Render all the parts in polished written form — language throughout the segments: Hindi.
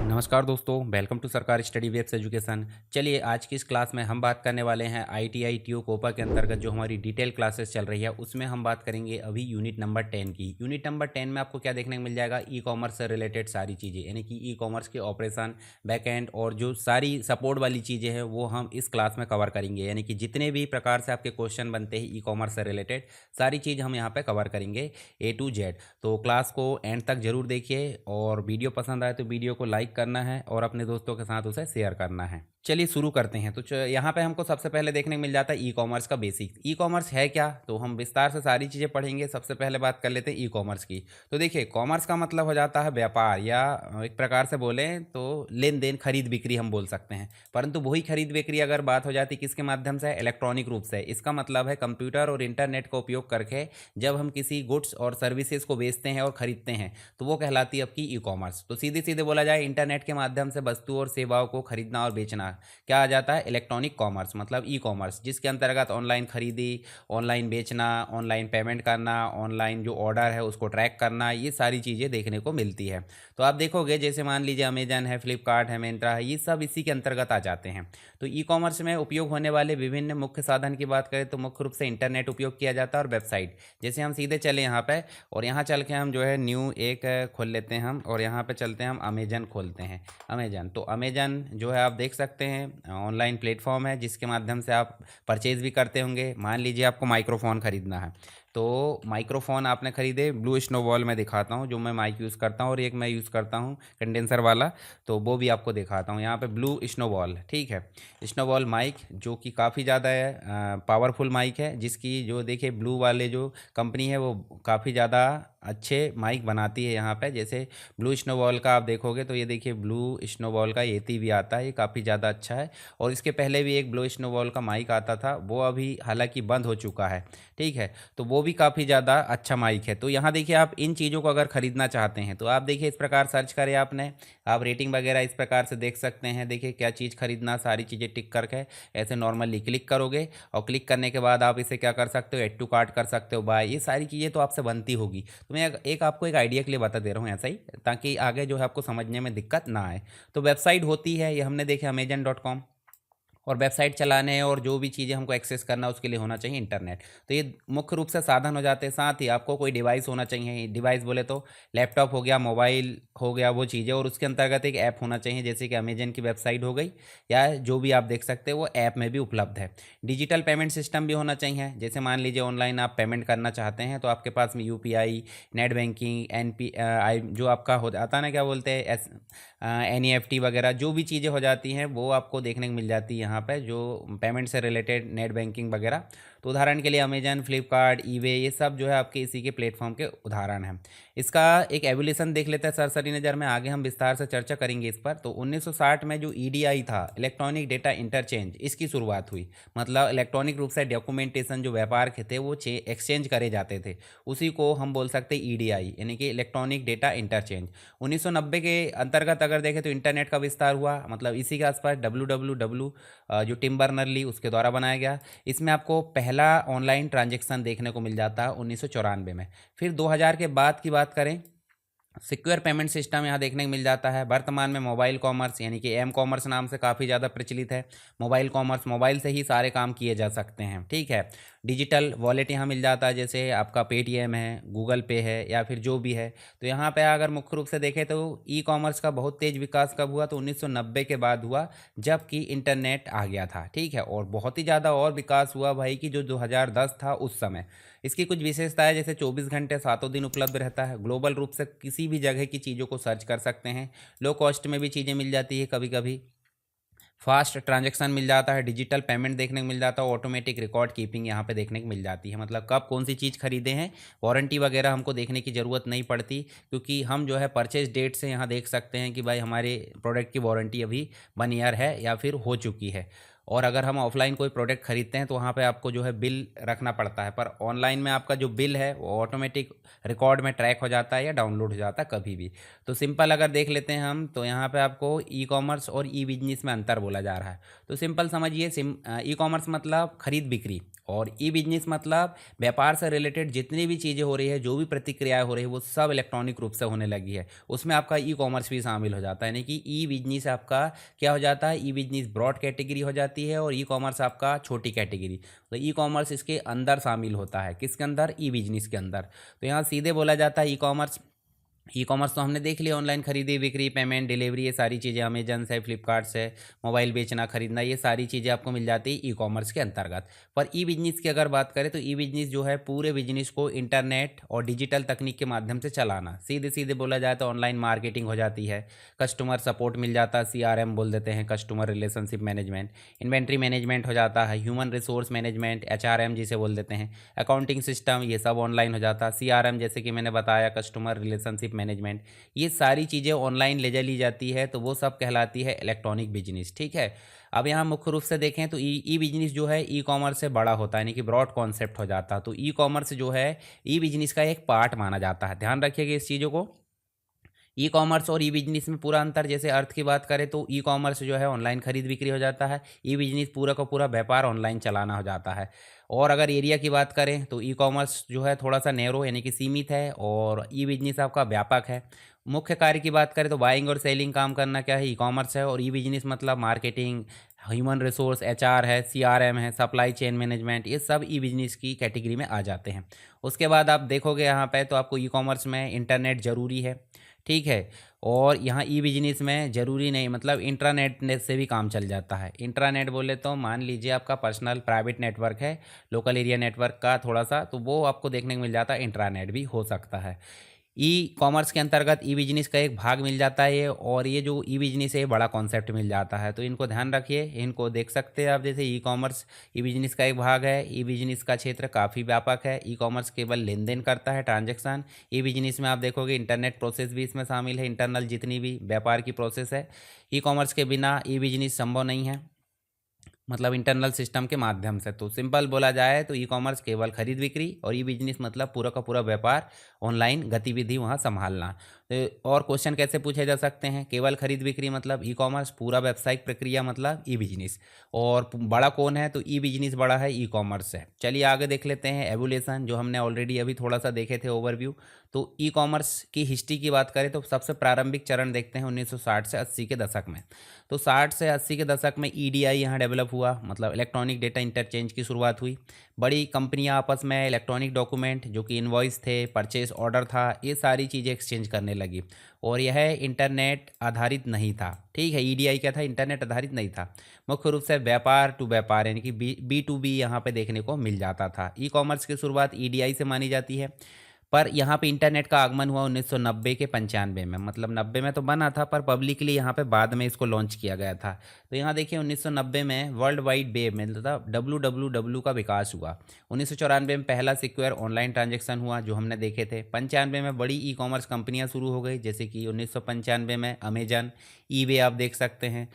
नमस्कार दोस्तों, वेलकम टू सरकारी स्टडी वेब्स एजुकेशन। चलिए आज की इस क्लास में हम बात करने वाले हैं आईटीआई टीओ कोपा के अंतर्गत जो हमारी डिटेल क्लासेस चल रही है उसमें हम बात करेंगे अभी यूनिट नंबर 10 की। यूनिट नंबर 10 में आपको क्या देखने को मिल जाएगा, ई कॉमर्स से रिलेटेड सारी चीज़ें, यानी कि ई कॉमर्स के ऑपरेशन, बैक एंड और जो सारी सपोर्ट वाली चीज़ें हैं वो हम इस क्लास में कवर करेंगे। यानी कि जितने भी प्रकार से आपके क्वेश्चन बनते हैं ई कॉमर्स से रिलेटेड सारी चीज़ हम यहाँ पर कवर करेंगे ए टू जेड। तो क्लास को एंड तक जरूर देखिए और वीडियो पसंद आए तो वीडियो को लाइक करना है और अपने दोस्तों के साथ उसे शेयर करना है। चलिए शुरू करते हैं। तो यहाँ पे हमको सबसे पहले देखने को मिल जाता है ई कॉमर्स का बेसिक। ई कॉमर्स है क्या, तो हम विस्तार से सारी चीज़ें पढ़ेंगे। सबसे पहले बात कर लेते हैं ई कॉमर्स की। तो देखिए, कॉमर्स का मतलब हो जाता है व्यापार, या एक प्रकार से बोलें तो लेन देन, खरीद बिक्री हम बोल सकते हैं। परंतु वही खरीद बिक्री अगर बात हो जाती किसके माध्यम से, इलेक्ट्रॉनिक रूप से। इसका मतलब है कंप्यूटर और इंटरनेट का उपयोग करके जब हम किसी गुड्स और सर्विसेज को बेचते हैं और खरीदते हैं तो वो कहलाती है आपकी ई कॉमर्स। तो सीधे सीधे बोला जाए, इंटरनेट के माध्यम से वस्तु और सेवाओं को खरीदना और बेचना क्या आ जाता है, इलेक्ट्रॉनिक कॉमर्स, मतलब ई कॉमर्स, जिसके अंतर्गत ऑनलाइन खरीदी, ऑनलाइन बेचना, ऑनलाइन पेमेंट करना, ऑनलाइन जो ऑर्डर है उसको ट्रैक करना, ये सारी चीज़ें देखने को मिलती है। तो आप देखोगे जैसे मान लीजिए अमेजन है, फ्लिपकार्ट है, मिंत्रा है, ये सब इसी के अंतर्गत आ जाते हैं। तो ई कॉमर्स में उपयोग होने वाले विभिन्न मुख्य साधन की बात करें तो मुख्य रूप से इंटरनेट उपयोग किया जाता है और वेबसाइट। जैसे हम सीधे चले यहाँ पे और यहाँ चल के हम जो है न्यू एक खोल लेते हैं हम, और यहाँ पे चलते हैं हम अमेजन खोलते हैं। अमेजन, तो अमेजन जो है आप देख सकते हैं ऑनलाइन प्लेटफॉर्म है जिसके माध्यम से आप परचेज़ भी करते होंगे। मान लीजिए आपको माइक्रोफोन ख़रीदना है, तो माइक्रोफोन आपने ख़रीदे, ब्लू स्नोबॉल मैं दिखाता हूँ जो मैं माइक यूज़ करता हूँ, और एक मैं यूज़ करता हूँ कंडेंसर वाला, तो वो भी आपको दिखाता हूँ। यहाँ पे ब्लू स्नोबॉल, ठीक है, स्नोबॉल माइक जो कि काफ़ी ज़्यादा पावरफुल माइक है, जिसकी जो देखिए ब्लू वाले जो कंपनी है वो काफ़ी ज़्यादा अच्छे माइक बनाती है। यहाँ पे जैसे ब्लू स्नोबॉल का आप देखोगे तो ये देखिए ब्लू स्नोबॉल का एती भी आता है, ये काफ़ी ज़्यादा अच्छा है। और इसके पहले भी एक ब्लू स्नोबॉल का माइक आता था, वो अभी हालांकि बंद हो चुका है, ठीक है, तो वो भी काफ़ी ज़्यादा अच्छा माइक है। तो यहाँ देखिए आप इन चीज़ों को अगर ख़रीदना चाहते हैं तो आप देखिए इस प्रकार सर्च करें आपने, आप रेटिंग वगैरह इस प्रकार से देख सकते हैं। देखिए क्या चीज़ खरीदना, सारी चीज़ें टिक करके ऐसे नॉर्मली क्लिक करोगे, और क्लिक करने के बाद आप इसे क्या कर सकते हो, ऐड टू कार्ट कर सकते हो, बाय, ये सारी चीज़ें तो आपसे बनती होगी। तो मैं एक आपको एक आइडिया के लिए बता दे रहा हूँ ऐसा ही, ताकि आगे जो है आपको समझने में दिक्कत ना आए। तो वेबसाइट होती है, ये हमने देखे अमेजन.com, और वेबसाइट चलाने और जो भी चीज़ें हमको एक्सेस करना उसके लिए होना चाहिए इंटरनेट। तो ये मुख्य रूप से साधन हो जाते हैं। साथ ही आपको कोई डिवाइस होना चाहिए। डिवाइस बोले तो लैपटॉप हो गया, मोबाइल हो गया, वो चीज़ें, और उसके अंतर्गत एक ऐप होना चाहिए, जैसे कि अमेजन की वेबसाइट हो गई या जो भी आप देख सकते हैं वो ऐप में भी उपलब्ध है। डिजिटल पेमेंट सिस्टम भी होना चाहिए। जैसे मान लीजिए ऑनलाइन आप पेमेंट करना चाहते हैं तो आपके पास में यूपीआई, नेट बैंकिंग, आई जो आपका हो जाता है ना, क्या बोलते हैं, एनईएफटी वगैरह जो भी चीज़ें हो जाती हैं वो आपको देखने को मिल जाती है यहाँ पे, जो पेमेंट से रिलेटेड, नेट बैंकिंग वगैरह। तो उदाहरण के लिए अमेजन, फ्लिपकार्ट, ईबे, ये सब जो है आपके इसी के प्लेटफॉर्म के उदाहरण हैं। इसका एक एवोल्यूशन देख लेते हैं सरसरी नज़र में, आगे हम विस्तार से चर्चा करेंगे इस पर। तो 1960 में जो ईडीआई था, इलेक्ट्रॉनिक डेटा इंटरचेंज, इसकी शुरुआत हुई। मतलब इलेक्ट्रॉनिक रूप से डॉक्यूमेंटेशन जो व्यापार के थे वो एक्सचेंज करे जाते थे, उसी को हम बोल सकते हैं ईडीआई, यानी कि इलेक्ट्रॉनिक डेटा इंटरचेंज। 1990 के अंतर्गत अगर देखें तो इंटरनेट का विस्तार हुआ, मतलब इसी के आसपास डब्ल्यू जो टिम बर्नर-ली उसके द्वारा बनाया गया। इसमें आपको पहला ऑनलाइन ट्रांजैक्शन देखने को मिल जाता है 1994 में। फिर 2000 के बाद की बात करें, सिक्योर पेमेंट सिस्टम यहाँ देखने को मिल जाता है। वर्तमान में मोबाइल कॉमर्स, यानी कि एम कॉमर्स नाम से काफ़ी ज़्यादा प्रचलित है। मोबाइल कॉमर्स, मोबाइल से ही सारे काम किए जा सकते हैं, ठीक है। डिजिटल वॉलेट यहाँ मिल जाता है, जैसे आपका पेटीएम है, गूगल पे है, या फिर जो भी है। तो यहाँ पे अगर मुख्य रूप से देखें तो ई कॉमर्स का बहुत तेज़ विकास कब हुआ, तो 1990 के बाद हुआ, जबकि इंटरनेट आ गया था, ठीक है। और बहुत ही ज़्यादा और विकास हुआ भाई कि जो 2010 था उस समय। इसकी कुछ विशेषताएं, जैसे 24 घंटे सातों दिन उपलब्ध रहता है, ग्लोबल रूप से किसी भी जगह की चीज़ों को सर्च कर सकते हैं, लो कॉस्ट में भी चीज़ें मिल जाती है कभी कभी, फास्ट ट्रांजैक्शन मिल जाता है, डिजिटल पेमेंट देखने को मिल जाता है, ऑटोमेटिक रिकॉर्ड कीपिंग यहाँ पे देखने को मिल जाती है। मतलब कब कौन सी चीज़ खरीदे हैं, वारंटी वगैरह हमको देखने की ज़रूरत नहीं पड़ती, क्योंकि हम जो है परचेज डेट से यहाँ देख सकते हैं कि भाई हमारे प्रोडक्ट की वारंटी अभी 1 ईयर है या फिर हो चुकी है। और अगर हम ऑफलाइन कोई प्रोडक्ट खरीदते हैं तो वहाँ पे आपको जो है बिल रखना पड़ता है, पर ऑनलाइन में आपका जो बिल है वो ऑटोमेटिक रिकॉर्ड में ट्रैक हो जाता है या डाउनलोड हो जाता है कभी भी। तो सिंपल अगर देख लेते हैं हम, तो यहाँ पे आपको ई कॉमर्स और ई बिजनेस में अंतर बोला जा रहा है। तो सिंपल समझिए, ई कॉमर्स मतलब खरीद बिक्री, और ई बिजनेस मतलब व्यापार से रिलेटेड जितनी भी चीज़ें हो रही है, जो भी प्रतिक्रियाएं हो रही है, वो सब इलेक्ट्रॉनिक रूप से होने लगी है। उसमें आपका ई कॉमर्स भी शामिल हो जाता है, यानी कि ई बिजनेस आपका क्या हो जाता है, ई बिजनेस ब्रॉड कैटेगरी हो जाती है और ई कॉमर्स आपका छोटी कैटेगरी। तो ई कॉमर्स इसके अंदर शामिल होता है, किसके अंदर, ई बिजनेस के अंदर। तो यहाँ सीधे बोला जाता है ई कॉमर्स। ई कॉमर्स तो हमने देख लिया, ऑनलाइन खरीदी बिक्री, पेमेंट, डिलीवरी, ये सारी चीज़ें अमेजन से, फ्लिपकार्ट से, मोबाइल बेचना खरीदना, ये सारी चीज़ें आपको मिल जाती है ई कॉमर्स के अंतर्गत। पर ई बिजनेस की अगर बात करें तो ई बिजनेस जो है पूरे बिजनेस को इंटरनेट और डिजिटल तकनीक के माध्यम से चलाना। सीधे सीधे बोला जाए तो ऑनलाइन मार्केटिंग हो जाती है, कस्टमर सपोर्ट मिल जाता है, CRM बोल देते हैं, customer relationship management, inventory management हो जाता है, ह्यूमन रिसोर्स मैनेजमेंट, HRM जिसे बोल देते हैं, अकाउंटिंग सिस्टम, ये सब ऑनलाइन हो जाता है, CRM जैसे कि मैंने बताया, कस्टमर रिलेशनशिप मैनेजमेंट, ये सारी चीज़ें ऑनलाइन ले ली जाती है, तो वो सब कहलाती है इलेक्ट्रॉनिक बिजनेस। ठीक है। अब यहाँ मुख्य रूप से देखें तो ई बिजनेस जो है ई कॉमर्स से बड़ा होता है, यानी कि ब्रॉड कॉन्सेप्ट हो जाता है। तो ई कॉमर्स जो है ई बिजनेस का एक पार्ट माना जाता है, ध्यान रखिएगा इस चीज़ों को। ई कॉमर्स और ई बिजनेस में पूरा अंतर, जैसे अर्थ की बात करें तो ई कॉमर्स जो है ऑनलाइन खरीद बिक्री हो जाता है, ई बिजनेस पूरा का पूरा व्यापार ऑनलाइन चलाना हो जाता है। और अगर एरिया की बात करें तो ई कॉमर्स जो है थोड़ा सा नैरो यानी कि सीमित है और ई बिजनेस आपका व्यापक है। मुख्य कार्य की बात करें तो बाइंग और सेलिंग काम करना क्या है, ई कॉमर्स है। और ई बिजनेस मतलब मार्केटिंग, ह्यूमन रिसोर्स, HR है, CRM है, सप्लाई चेन मैनेजमेंट, ये सब ई बिजनेस की कैटेगरी में आ जाते हैं। उसके बाद आप देखोगे यहाँ पे तो आपको ई कॉमर्स में इंटरनेट ज़रूरी है, ठीक है। और यहाँ ई बिजनेस में ज़रूरी नहीं, मतलब इंट्रानेट से भी काम चल जाता है। इंट्रानेट बोले तो मान लीजिए आपका पर्सनल प्राइवेट नेटवर्क है, लोकल एरिया नेटवर्क का थोड़ा सा, तो वो आपको देखने को मिल जाता है, इंट्रानेट भी हो सकता है। ई कॉमर्स के अंतर्गत ई बिजनेस का एक भाग मिल जाता है ये, और ये जो ई बिजनेस है ये बड़ा कॉन्सेप्ट मिल जाता है, तो इनको ध्यान रखिए, इनको देख सकते हैं आप। जैसे ई कॉमर्स ई बिजनेस का एक भाग है, ई बिजनेस का क्षेत्र काफ़ी व्यापक है। ई कॉमर्स केवल लेन देन करता है, ट्रांजैक्शन। ई बिजनेस में आप देखोगे इंटरनेट प्रोसेस भी इसमें शामिल है, इंटरनल जितनी भी व्यापार की प्रोसेस है। ई कॉमर्स के बिना ई बिजनेस संभव नहीं है, मतलब इंटरनल सिस्टम के माध्यम से। तो सिंपल बोला जाए तो ई कॉमर्स केवल खरीद बिक्री, और ई बिजनेस मतलब पूरा का पूरा व्यापार, ऑनलाइन गतिविधि वहाँ संभालना। तो और क्वेश्चन कैसे पूछे जा सकते हैं, केवल खरीद बिक्री मतलब ई कॉमर्स, पूरा व्यावसायिक प्रक्रिया मतलब ई बिजनेस। और बड़ा कौन है तो ई बिजनेस बड़ा है, ई कॉमर्स है। चलिए आगे देख लेते हैं एवोल्यूशन, जो हमने ऑलरेडी अभी थोड़ा सा देखे थे ओवरव्यू। तो ई कॉमर्स की हिस्ट्री की बात करें तो सबसे प्रारंभिक चरण देखते हैं 1960 से 80 के दशक में। तो 60 से 80 के दशक में EDI यहाँ डेवलप हुआ, मतलब इलेक्ट्रॉनिक डेटा इंटरचेंज की शुरुआत हुई। बड़ी कंपनियां आपस में इलेक्ट्रॉनिक डॉक्यूमेंट, जो कि इनवॉइस थे, परचेस ऑर्डर था, ये सारी चीज़ें एक्सचेंज करने लगी। और यह इंटरनेट आधारित नहीं था, ठीक है। EDI क्या था, इंटरनेट आधारित नहीं था, मुख्य रूप से व्यापार टू व्यापार यानी कि B2B यहाँ पे देखने को मिल जाता था। ई कॉमर्स की शुरुआत EDI से मानी जाती है। पर यहाँ पे इंटरनेट का आगमन हुआ 1990 के 95 में, मतलब 90 में तो बना था पर पब्लिकली यहाँ पे बाद में इसको लॉन्च किया गया था। तो यहाँ देखिए 1990 में वर्ल्ड वाइड वेब में, मतलब WWW का विकास हुआ। 1994 में पहला सिक्योर ऑनलाइन ट्रांजेक्शन हुआ, जो हमने देखे थे। 95 में बड़ी ई कॉमर्स कंपनियाँ शुरू हो गई, जैसे कि 1995 में अमेजन, eBay आप देख सकते हैं।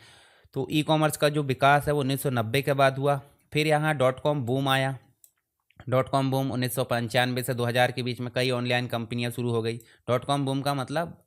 तो ई कॉमर्स का जो विकास है वो 1990 के बाद हुआ। फिर यहाँ .com बूम आया। .com बूम 1995 से 2000 के बीच में कई ऑनलाइन कंपनियां शुरू हो गई। .com बूम का मतलब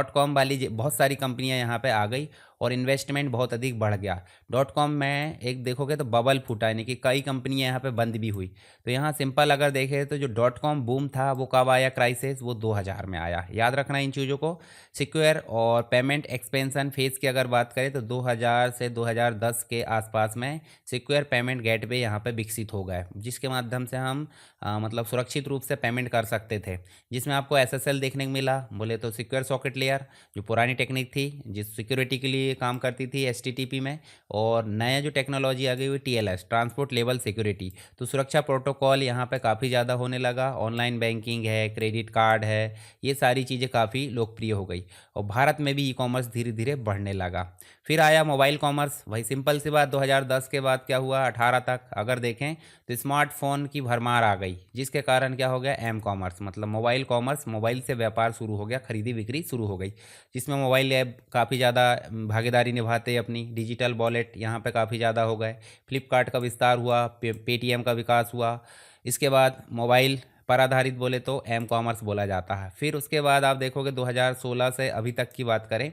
.com वाली बहुत सारी कंपनियां यहाँ पे आ गई और इन्वेस्टमेंट बहुत अधिक बढ़ गया। .com में एक देखोगे तो बबल फूटा, यानी कि कई कंपनियां यहाँ पे बंद भी हुई। तो यहाँ सिंपल अगर देखें तो जो .com बूम था वो कब आया, क्राइसिस, वो 2000 में आया। याद रखना इन चीज़ों को। सिक्योर और पेमेंट एक्सपेंशन फेज़ की अगर बात करें तो 2000 से 2010 के आसपास में सिक्योर पेमेंट गेटवे यहाँ पे विकसित हो गए, जिसके माध्यम से हम मतलब सुरक्षित रूप से पेमेंट कर सकते थे, जिसमें आपको SSL देखने को मिला। बोले तो सिक्योर सॉकेट लेयर, जो पुरानी टेक्निक थी जिस सिक्योरिटी के लिए काम करती थी HTTP में, और नया जो टेक्नोलॉजी आ गई हुई TLS, ट्रांसपोर्ट लेवल सिक्योरिटी। तो सुरक्षा प्रोटोकॉल यहाँ पे काफ़ी ज़्यादा होने लगा। ऑनलाइन बैंकिंग है, क्रेडिट कार्ड है, ये सारी चीज़ें काफ़ी लोकप्रिय हो गई और भारत में भी ई कॉमर्स धीरे धीरे बढ़ने लगा। फिर आया मोबाइल कॉमर्स। वही सिंपल सी बात, 2010 के बाद क्या हुआ, 18 तक अगर देखें तो स्मार्टफोन की भरमार आ गई, जिसके कारण क्या हो गया, एम कॉमर्स मतलब मोबाइल कॉमर्स, मोबाइल से व्यापार शुरू हो गया, खरीदी बिक्री शुरू हो गई, जिसमें मोबाइल ऐप काफ़ी ज़्यादा भागीदारी निभाते अपनी। डिजिटल वॉलेट यहाँ पे काफ़ी ज़्यादा हो गए। फ्लिपकार्ट का विस्तार हुआ, पेटीएम का विकास हुआ। इसके बाद मोबाइल पर आधारित बोले तो एम कॉमर्स बोला जाता है। फिर उसके बाद आप देखोगे 2016 से अभी तक की बात करें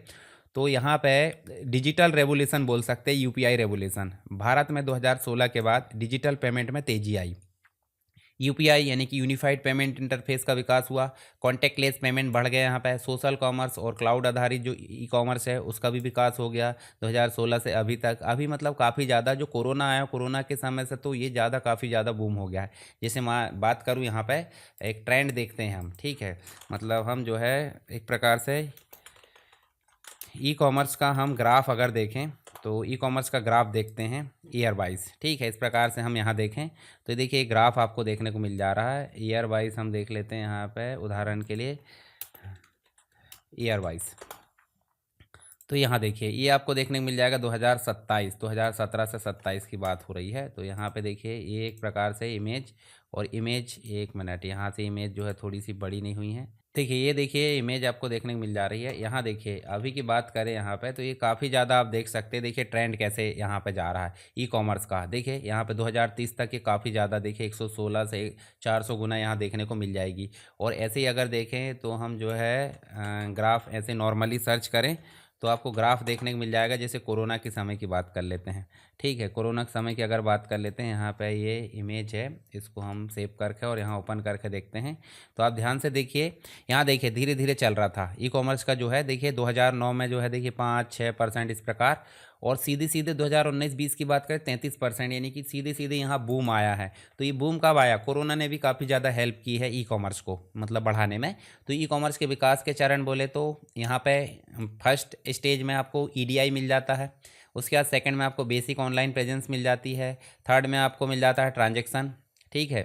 तो यहाँ पे डिजिटल रेवोल्यूशन बोल सकते हैं, यूपीआई रेवोल्यूशन। भारत में 2016 के बाद डिजिटल पेमेंट में तेजी आई। यूपीआई यानी कि यूनिफाइड पेमेंट इंटरफेस का विकास हुआ। कॉन्टैक्टलेस पेमेंट बढ़ गया यहाँ पे। सोशल कॉमर्स और क्लाउड आधारित जो ई कॉमर्स है उसका भी विकास हो गया 2016 से अभी तक। अभी मतलब काफ़ी ज़्यादा जो कोरोना आया, कोरोना के समय से तो ये ज़्यादा काफ़ी ज़्यादा बूम हो गया है। जैसे मैं बात करूँ यहाँ पे एक ट्रेंड देखते हैं हम, ठीक है। मतलब हम जो है एक प्रकार से ई कॉमर्स का हम ग्राफ अगर देखें तो ई कॉमर्स का ग्राफ देखते हैं ईयर वाइज, ठीक है। इस प्रकार से हम यहाँ देखें तो देखिए ग्राफ आपको देखने को मिल जा रहा है। ईयर वाइज हम देख लेते हैं यहाँ पे उदाहरण के लिए ईयर वाइज। तो यहाँ देखिए ये आपको देखने को मिल जाएगा 2027, 2017 से 27 की बात हो रही है। तो यहाँ पे देखिए ये एक प्रकार से इमेज और इमेज, एक मिनट, यहाँ से इमेज जो है थोड़ी सी बड़ी नहीं हुई है। देखिए ये देखिए इमेज आपको देखने को मिल जा रही है। यहाँ देखिए अभी की बात करें यहाँ पे तो ये काफ़ी ज़्यादा आप देख सकते हैं। देखिए ट्रेंड कैसे यहाँ पे जा रहा है ई कॉमर्स का। देखिए यहाँ पे 2030 तक ये काफ़ी ज़्यादा, देखिए 116 से 400 गुना यहाँ देखने को मिल जाएगी। और ऐसे ही अगर देखें तो हम जो है ग्राफ ऐसे नॉर्मली सर्च करें तो आपको ग्राफ देखने को मिल जाएगा। जैसे कोरोना के समय की बात कर लेते हैं, ठीक है। कोरोना के समय की अगर बात कर लेते हैं, यहाँ पे ये इमेज है, इसको हम सेव करके और यहाँ ओपन करके देखते हैं। तो आप ध्यान से देखिए, यहाँ देखिए धीरे धीरे चल रहा था ई कॉमर्स का जो है। देखिए 2009 में जो है देखिए 5-6% इस प्रकार, और सीधे सीधे 2019-20 की बात करें 33%, यानी कि सीधे सीधे यहाँ बूम आया है। तो ये बूम कब आया? कोरोना ने भी काफ़ी ज़्यादा हेल्प की है ई कॉमर्स को मतलब बढ़ाने में। तो ई कॉमर्स के विकास के चरण बोले तो यहाँ पे फर्स्ट स्टेज में आपको ईडीआई मिल जाता है। उसके बाद सेकंड में आपको बेसिक ऑनलाइन प्रेजेंस मिल जाती है। थर्ड में आपको मिल जाता है ट्रांजैक्शन, ठीक है।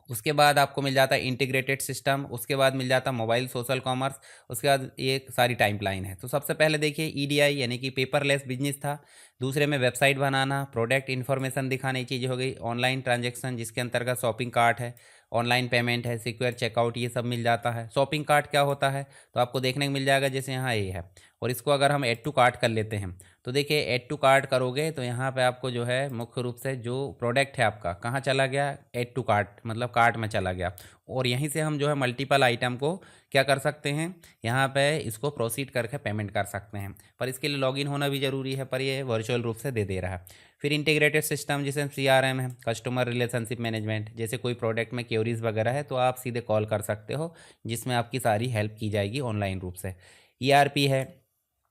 उसके बाद आपको मिल जाता है इंटीग्रेटेड सिस्टम। उसके बाद मिल जाता है मोबाइल सोशल कॉमर्स। उसके बाद ये सारी टाइमलाइन है। तो सबसे पहले देखिए ईडीआई यानी कि पेपरलेस बिजनेस था। दूसरे में वेबसाइट बनाना, प्रोडक्ट इन्फॉर्मेशन दिखाने, चीज़ें हो गई। ऑनलाइन ट्रांजैक्शन जिसके अंतर्गत शॉपिंग कार्ट है, ऑनलाइन पेमेंट है, सिक्योर चेकआउट, ये सब मिल जाता है। शॉपिंग कार्ट क्या होता है तो आपको देखने को मिल जाएगा, जैसे यहाँ ये है। और इसको अगर हम ऐड टू कार्ट कर लेते हैं तो देखिए ऐड टू कार्ट करोगे तो यहाँ पे आपको जो है मुख्य रूप से जो प्रोडक्ट है आपका कहाँ चला गया, ऐड टू कार्ट मतलब कार्ट में चला गया। और यहीं से हम जो है मल्टीपल आइटम को क्या कर सकते हैं, यहाँ पे इसको प्रोसीड करके पेमेंट कर सकते हैं। पर इसके लिए लॉगिन होना भी ज़रूरी है, पर ये वर्चुअल रूप से दे रहा है। फिर इंटीग्रेटेड सिस्टम जिसे सीआरएम है, कस्टमर रिलेशनशिप मैनेजमेंट। जैसे कोई प्रोडक्ट में क्वेरीज वगैरह है तो आप सीधे कॉल कर सकते हो, जिसमें आपकी सारी हेल्प की जाएगी ऑनलाइन रूप से। ईआरपी है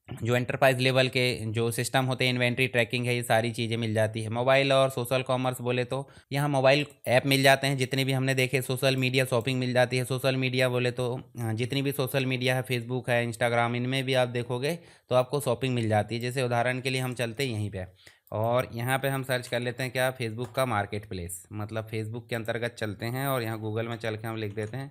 जो एंटरप्राइज लेवल के जो सिस्टम होते हैं, इन्वेंट्री ट्रैकिंग है, ये सारी चीज़ें मिल जाती है। मोबाइल और सोशल कॉमर्स बोले तो यहाँ मोबाइल ऐप मिल जाते हैं जितने भी हमने देखे। सोशल मीडिया शॉपिंग मिल जाती है। सोशल मीडिया बोले तो जितनी भी सोशल मीडिया है, फेसबुक है, इंस्टाग्राम, इनमें भी आप देखोगे तो आपको शॉपिंग मिल जाती है। जैसे उदाहरण के लिए हम चलते हैं यहीं पर और यहाँ पे हम सर्च कर लेते हैं क्या, फेसबुक का मार्केट प्लेस। मतलब फेसबुक के अंतर्गत चलते हैं और यहाँ गूगल में चल के हम लिख देते हैं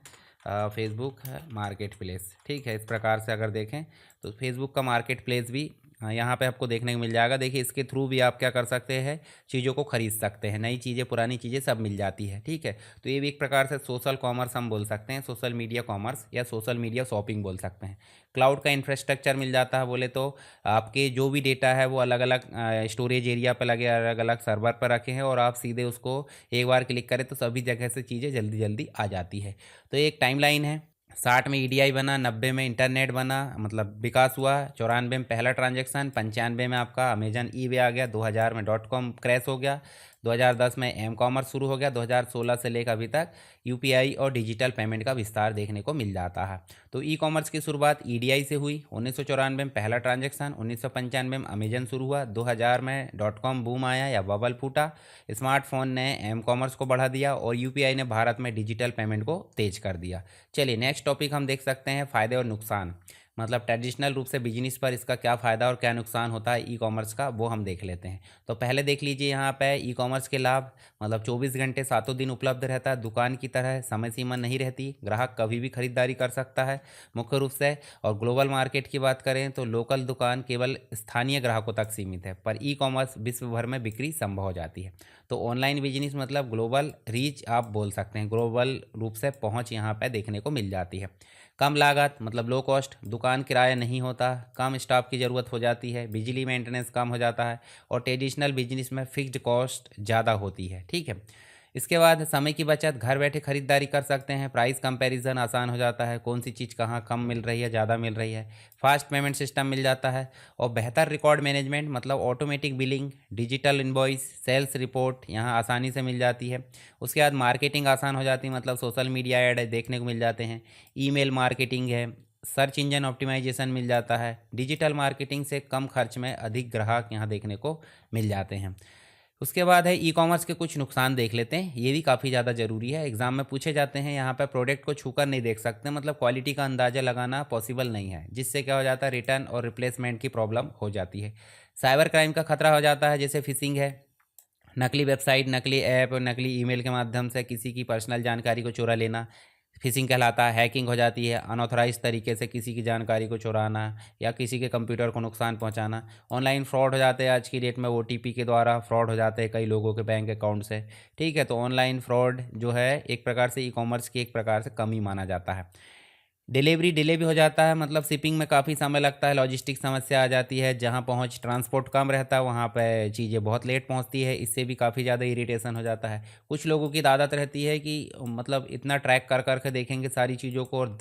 फेसबुक मार्केट प्लेस, ठीक है। इस प्रकार से अगर देखें तो फेसबुक का मार्केट प्लेस भी यहाँ पे आपको देखने को मिल जाएगा। देखिए इसके थ्रू भी आप क्या कर सकते हैं, चीज़ों को खरीद सकते हैं। नई चीज़ें, पुरानी चीज़ें सब मिल जाती है, ठीक है। तो ये भी एक प्रकार से सोशल कॉमर्स हम बोल सकते हैं, सोशल मीडिया कॉमर्स या सोशल मीडिया शॉपिंग बोल सकते हैं। क्लाउड का इंफ्रास्ट्रक्चर मिल जाता है बोले तो आपके जो भी डेटा है वो अलग अलग स्टोरेज एरिया पर लगे, अलग अलग सर्वर पर रखे हैं और आप सीधे उसको एक बार क्लिक करें तो सभी जगह से चीज़ें जल्दी जल्दी आ जाती है। तो एक टाइमलाइन है। 60 में ईडीआई बना, 90 में इंटरनेट बना मतलब विकास हुआ, 94 में पहला ट्रांजैक्शन, 95 में आपका अमेजन ई वे आ गया, 2000 में डॉट कॉम क्रैश हो गया, 2010 में एम कॉमर्स शुरू हो गया, 2016 से लेकर अभी तक यूपीआई और डिजिटल पेमेंट का विस्तार देखने को मिल जाता है। तो ई कॉमर्स की शुरुआत ईडीआई से हुई। 1994 में पहला ट्रांजैक्शन, 1995 में अमेजन शुरू हुआ, 2000 में डॉट कॉम बूम आया या बबल फूटा, स्मार्टफोन ने एम कॉमर्स को बढ़ा दिया और यूपीआई ने भारत में डिजिटल पेमेंट को तेज कर दिया। चलिए नेक्स्ट टॉपिक हम देख सकते हैं फ़ायदे और नुकसान। मतलब ट्रेडिशनल रूप से बिजनेस पर इसका क्या फ़ायदा और क्या नुकसान होता है ई कॉमर्स का, वो हम देख लेते हैं। तो पहले देख लीजिए यहाँ पे ई कॉमर्स के लाभ। मतलब 24 घंटे सातों दिन उपलब्ध रहता है, दुकान की तरह समय सीमा नहीं रहती, ग्राहक कभी भी खरीदारी कर सकता है मुख्य रूप से। और ग्लोबल मार्केट की बात करें तो लोकल दुकान केवल स्थानीय ग्राहकों तक सीमित है, पर ई कॉमर्स विश्व भर में बिक्री संभव हो जाती है। तो ऑनलाइन बिजनेस मतलब ग्लोबल रीच आप बोल सकते हैं, ग्लोबल रूप से पहुँच यहाँ पर देखने को मिल जाती है। कम लागत मतलब लो कॉस्ट, दुकान किराया नहीं होता, कम स्टाफ की ज़रूरत हो जाती है, बिजली मेंटेनेंस कम हो जाता है और ट्रेडिशनल बिजनेस में फिक्स्ड कॉस्ट ज़्यादा होती है, ठीक है। इसके बाद समय की बचत, घर बैठे खरीदारी कर सकते हैं। प्राइस कंपैरिजन आसान हो जाता है, कौन सी चीज़ कहाँ कम मिल रही है, ज़्यादा मिल रही है। फास्ट पेमेंट सिस्टम मिल जाता है। और बेहतर रिकॉर्ड मैनेजमेंट, मतलब automatic billing, digital invoice, sales report यहाँ आसानी से मिल जाती है। उसके बाद मार्केटिंग आसान हो जाती है, मतलब सोशल मीडिया ऐड देखने को मिल जाते हैं। ईमेल मार्केटिंग है। सर्च इंजन ऑप्टिमाइजेशन मिल जाता है। डिजिटल मार्केटिंग से कम खर्च में अधिक ग्राहक यहाँ देखने को मिल जाते हैं। उसके बाद है ई कॉमर्स के कुछ नुकसान देख लेते हैं, ये भी काफ़ी ज़्यादा ज़रूरी है, एग्जाम में पूछे जाते हैं। यहाँ पर प्रोडक्ट को छूकर नहीं देख सकते, मतलब क्वालिटी का अंदाज़ा लगाना पॉसिबल नहीं है, जिससे क्या हो जाता है, रिटर्न और रिप्लेसमेंट की प्रॉब्लम हो जाती है। साइबर क्राइम का खतरा हो जाता है, जैसे फिशिंग है, नकली वेबसाइट, नकली ऐप और नकली ईमेल के माध्यम से किसी की पर्सनल जानकारी को चुरा लेना फिशिंग कहलाता है। हैकिंग हो जाती है, अनऑथराइज तरीके से किसी की जानकारी को चुराना या किसी के कंप्यूटर को नुकसान पहुंचाना। ऑनलाइन फ्रॉड हो जाते हैं, आज की डेट में ओटीपी के द्वारा फ्रॉड हो जाते हैं कई लोगों के बैंक अकाउंट से। ठीक है, तो ऑनलाइन फ्रॉड जो है एक प्रकार से ई कॉमर्स की एक प्रकार से कमी माना जाता है। डिलीवरी डिले भी हो जाता है, मतलब शिपिंग में काफ़ी समय लगता है, लॉजिस्टिक समस्या आ जाती है, जहाँ पहुँच ट्रांसपोर्ट कम रहता है वहाँ पे चीज़ें बहुत लेट पहुँचती है, इससे भी काफ़ी ज़्यादा इरिटेशन हो जाता है। कुछ लोगों की आदत रहती है कि मतलब इतना ट्रैक कर कर के देखेंगे सारी चीज़ों को और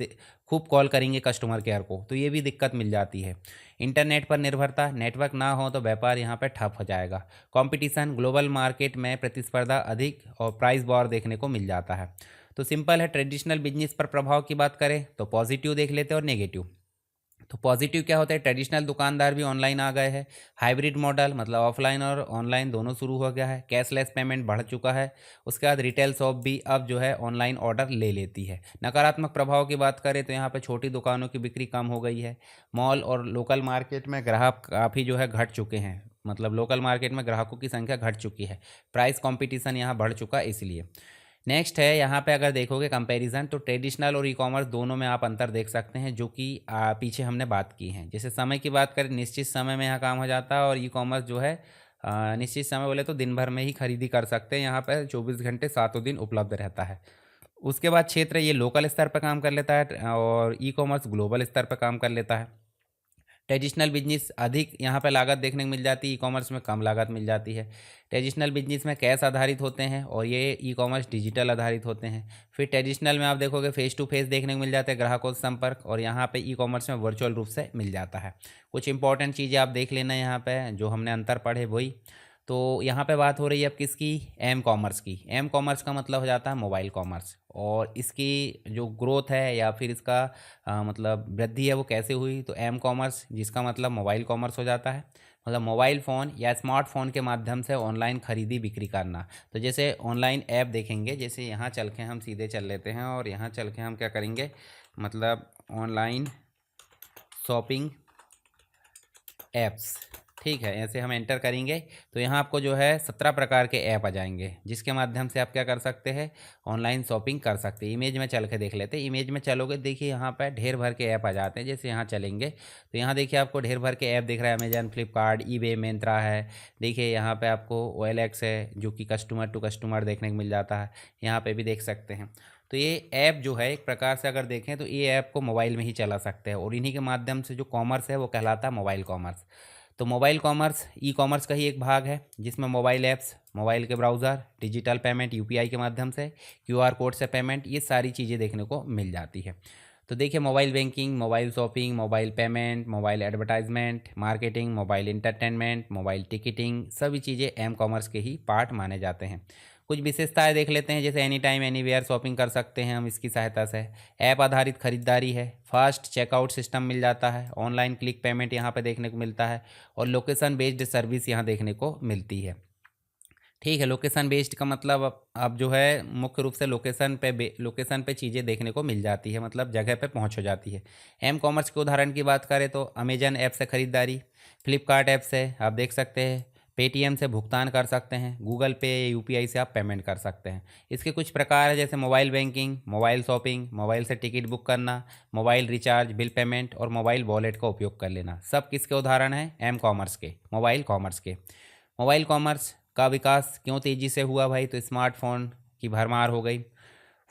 खूब कॉल करेंगे कस्टमर केयर को, तो ये भी दिक्कत मिल जाती है। इंटरनेट पर निर्भरता, नेटवर्क ना हो तो व्यापार यहाँ पर ठप हो जाएगा। कंपटीशन, ग्लोबल मार्केट में प्रतिस्पर्धा अधिक और प्राइस वॉर देखने को मिल जाता है। तो सिंपल है, ट्रेडिशनल बिजनेस पर प्रभाव की बात करें तो पॉजिटिव देख लेते हैं और नेगेटिव। तो पॉजिटिव क्या होता है, ट्रेडिशनल दुकानदार भी ऑनलाइन आ गए हैं। हाइब्रिड मॉडल, मतलब ऑफलाइन और ऑनलाइन दोनों शुरू हो गया है। कैशलेस पेमेंट बढ़ चुका है। उसके बाद रिटेल शॉप भी अब जो है ऑनलाइन ऑर्डर ले लेती है। नकारात्मक प्रभाव की बात करें तो यहाँ पे छोटी दुकानों की बिक्री कम हो गई है। मॉल और लोकल मार्केट में ग्राहक काफ़ी जो है घट चुके हैं, मतलब लोकल मार्केट में ग्राहकों की संख्या घट चुकी है। प्राइस कंपटीशन यहाँ बढ़ चुका है इसलिए। नेक्स्ट है, यहाँ पे अगर देखोगे कंपैरिजन, तो ट्रेडिशनल और ई कॉमर्स दोनों में आप अंतर देख सकते हैं, जो कि पीछे हमने बात की है। जैसे समय की बात करें, निश्चित समय में यहाँ काम हो जाता है, और ई कॉमर्स जो है निश्चित समय बोले तो दिन भर में ही खरीदी कर सकते हैं, यहाँ पर 24 घंटे 7 दिन उपलब्ध रहता है। उसके बाद क्षेत्र, ये लोकल स्तर पर काम कर लेता है और ई कॉमर्स ग्लोबल स्तर पर काम कर लेता है। ट्रेडिशनल बिजनेस अधिक यहाँ पे लागत देखने को मिल जाती है, ई कॉमर्स में कम लागत मिल जाती है। ट्रेडिशनल बिजनेस में कैश आधारित होते हैं और ये ई कॉमर्स डिजिटल आधारित होते हैं। फिर ट्रेडिशनल में आप देखोगे फेस टू फेस देखने को मिल जाता है, ग्राहकों से संपर्क, और यहाँ पे ई कॉमर्स में वर्चुअल रूप से मिल जाता है। कुछ इंपॉर्टेंट चीज़ें आप देख लेना यहाँ पे, जो हमने अंतर पढ़े वही। तो यहाँ पे बात हो रही है अब किसकी, एम कॉमर्स की। एम कॉमर्स का मतलब हो जाता है मोबाइल कॉमर्स, और इसकी जो ग्रोथ है या फिर इसका मतलब वृद्धि है वो कैसे हुई, तो एम कॉमर्स जिसका मतलब मोबाइल कॉमर्स हो जाता है, मतलब मोबाइल फ़ोन या स्मार्टफोन के माध्यम से ऑनलाइन खरीदी बिक्री करना। तो जैसे ऑनलाइन ऐप देखेंगे, जैसे यहाँ चल के हम सीधे चल लेते हैं और यहाँ चल के हम क्या करेंगे, मतलब ऑनलाइन शॉपिंग ऐप्स। ठीक है, ऐसे हम एंटर करेंगे तो यहाँ आपको जो है 17 प्रकार के ऐप आ जाएंगे, जिसके माध्यम से आप क्या कर सकते हैं, ऑनलाइन शॉपिंग कर सकते हैं। इमेज में चल के देख लेते हैं। इमेज में चलोगे, देखिए यहाँ पर ढेर भर के ऐप आ जाते हैं। जैसे यहाँ चलेंगे तो यहाँ देखिए आपको ढेर भर के ऐप दिख रहा है, अमेजन, फ्लिपकार्ट, ईबे, मिंत्रा है। देखिए यहाँ पर आपको OLX है, जो कि कस्टमर टू कस्टमर देखने को मिल जाता है, यहाँ पर भी देख सकते हैं। तो ये ऐप जो है एक प्रकार से अगर देखें तो ये ऐप को मोबाइल में ही चला सकते हैं, और इन्हीं के माध्यम से जो कॉमर्स है वो कहलाता है मोबाइल कॉमर्स। तो मोबाइल कॉमर्स ई कॉमर्स का ही एक भाग है, जिसमें मोबाइल ऐप्स, मोबाइल के ब्राउज़र, डिजिटल पेमेंट UPI के माध्यम से, QR कोड से पेमेंट, ये सारी चीज़ें देखने को मिल जाती है। तो देखिए, mobile banking, mobile shopping, mobile payment, mobile advertisement, marketing, mobile entertainment, mobile ticketing, सभी चीज़ें एम कॉमर्स के ही पार्ट माने जाते हैं। कुछ विशेषताएं देख लेते हैं, जैसे एनी टाइम एनीवेयर शॉपिंग कर सकते हैं हम इसकी सहायता से। ऐप आधारित खरीदारी है, फास्ट चेकआउट सिस्टम मिल जाता है, ऑनलाइन क्लिक पेमेंट यहाँ पे देखने को मिलता है, और लोकेशन बेस्ड सर्विस यहाँ देखने को मिलती है। ठीक है, लोकेशन बेस्ड का मतलब अब जो है मुख्य रूप से लोकेशन पे चीज़ें देखने को मिल जाती है, मतलब जगह पे पहुंच हो जाती है। एम कॉमर्स के उदाहरण की बात करें तो अमेजन ऐप से खरीदारी, फ्लिपकार्ट ऐप से आप देख सकते हैं, पेटीएम से भुगतान कर सकते हैं, गूगल पे या UPI से आप पेमेंट कर सकते हैं। इसके कुछ प्रकार है, जैसे mobile banking, mobile shopping, mobile से टिकट बुक करना, मोबाइल रिचार्ज, बिल पेमेंट, और मोबाइल वॉलेट का उपयोग कर लेना। सब किसके उदाहरण हैं, एम कॉमर्स के, मोबाइल कॉमर्स के। मोबाइल कॉमर्स का विकास क्यों तेज़ी से हुआ भाई, तो स्मार्टफोन की भरमार हो गई,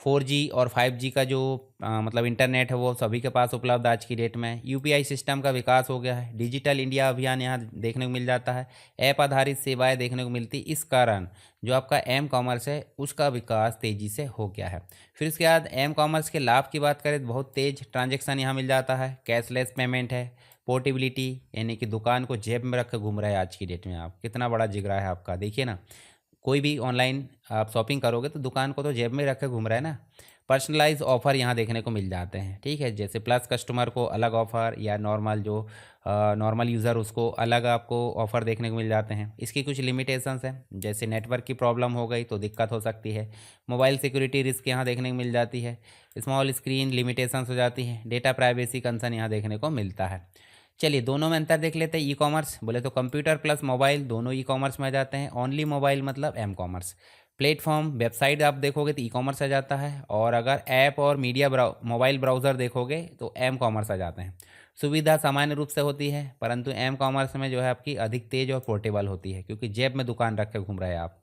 4G और 5G का जो मतलब इंटरनेट है वो सभी के पास उपलब्ध आज की डेट में। यूपीआई सिस्टम का विकास हो गया है। डिजिटल इंडिया अभियान यहाँ देखने को मिल जाता है। ऐप आधारित सेवाएं देखने को मिलती, इस कारण जो आपका एम कॉमर्स है उसका विकास तेज़ी से हो गया है। फिर उसके बाद एम कॉमर्स के लाभ की बात करें तो बहुत तेज़ ट्रांजेक्शन यहाँ मिल जाता है। कैशलेस पेमेंट है। पोर्टेबिलिटी, यानी कि दुकान को जेब में रख के घूम रहे हैं आज की डेट में आप, कितना बड़ा जिगरा है आपका, देखिए ना। कोई भी ऑनलाइन आप शॉपिंग करोगे तो दुकान को तो जेब में रख के घूम रहा है ना। पर्सनलाइज ऑफ़र यहाँ देखने को मिल जाते हैं, ठीक है। जैसे प्लस कस्टमर को अलग ऑफ़र, या नॉर्मल जो नॉर्मल यूज़र उसको अलग आपको ऑफ़र देखने को मिल जाते हैं। इसकी कुछ लिमिटेशंस हैं, जैसे नेटवर्क की प्रॉब्लम हो गई तो दिक्कत हो सकती है। मोबाइल सिक्योरिटी रिस्क यहाँ देखने को मिल जाती है। स्मॉल स्क्रीन लिमिटेशंस हो जाती हैं। डेटा प्राइवेसी कंसर्न यहाँ देखने को मिलता है। चलिए दोनों में अंतर देख लेते हैं। ई कॉमर्स बोले तो कंप्यूटर प्लस मोबाइल दोनों ई कॉमर्स में आ जाते हैं। ओनली मोबाइल मतलब एम कॉमर्स। प्लेटफॉर्म वेबसाइट आप देखोगे तो ई कॉमर्स आ जाता है, और अगर ऐप और मीडिया मोबाइल ब्राउज़र देखोगे तो एम कॉमर्स आ जाते हैं। सुविधा सामान्य रूप से होती है, परंतु एम कॉमर्स में जो है आपकी अधिक तेज और पोर्टेबल होती है, क्योंकि जेब में दुकान रख के घूम रहे हैं आप।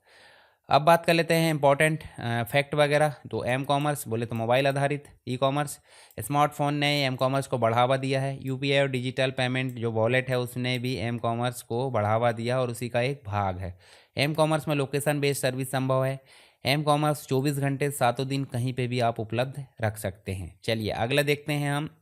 अब बात कर लेते हैं इंपॉर्टेंट फैक्ट वगैरह। तो एम कॉमर्स बोले तो मोबाइल आधारित ई कॉमर्स। स्मार्टफोन ने एम कॉमर्स को बढ़ावा दिया है। यूपीआई और डिजिटल पेमेंट जो वॉलेट है उसने भी एम कॉमर्स को बढ़ावा दिया और उसी का एक भाग है। एम कॉमर्स में लोकेशन बेस्ड सर्विस संभव है। एम कॉमर्स 24 घंटे सातों दिन कहीं पे भी आप उपलब्ध रख सकते हैं। चलिए अगला देखते हैं हम।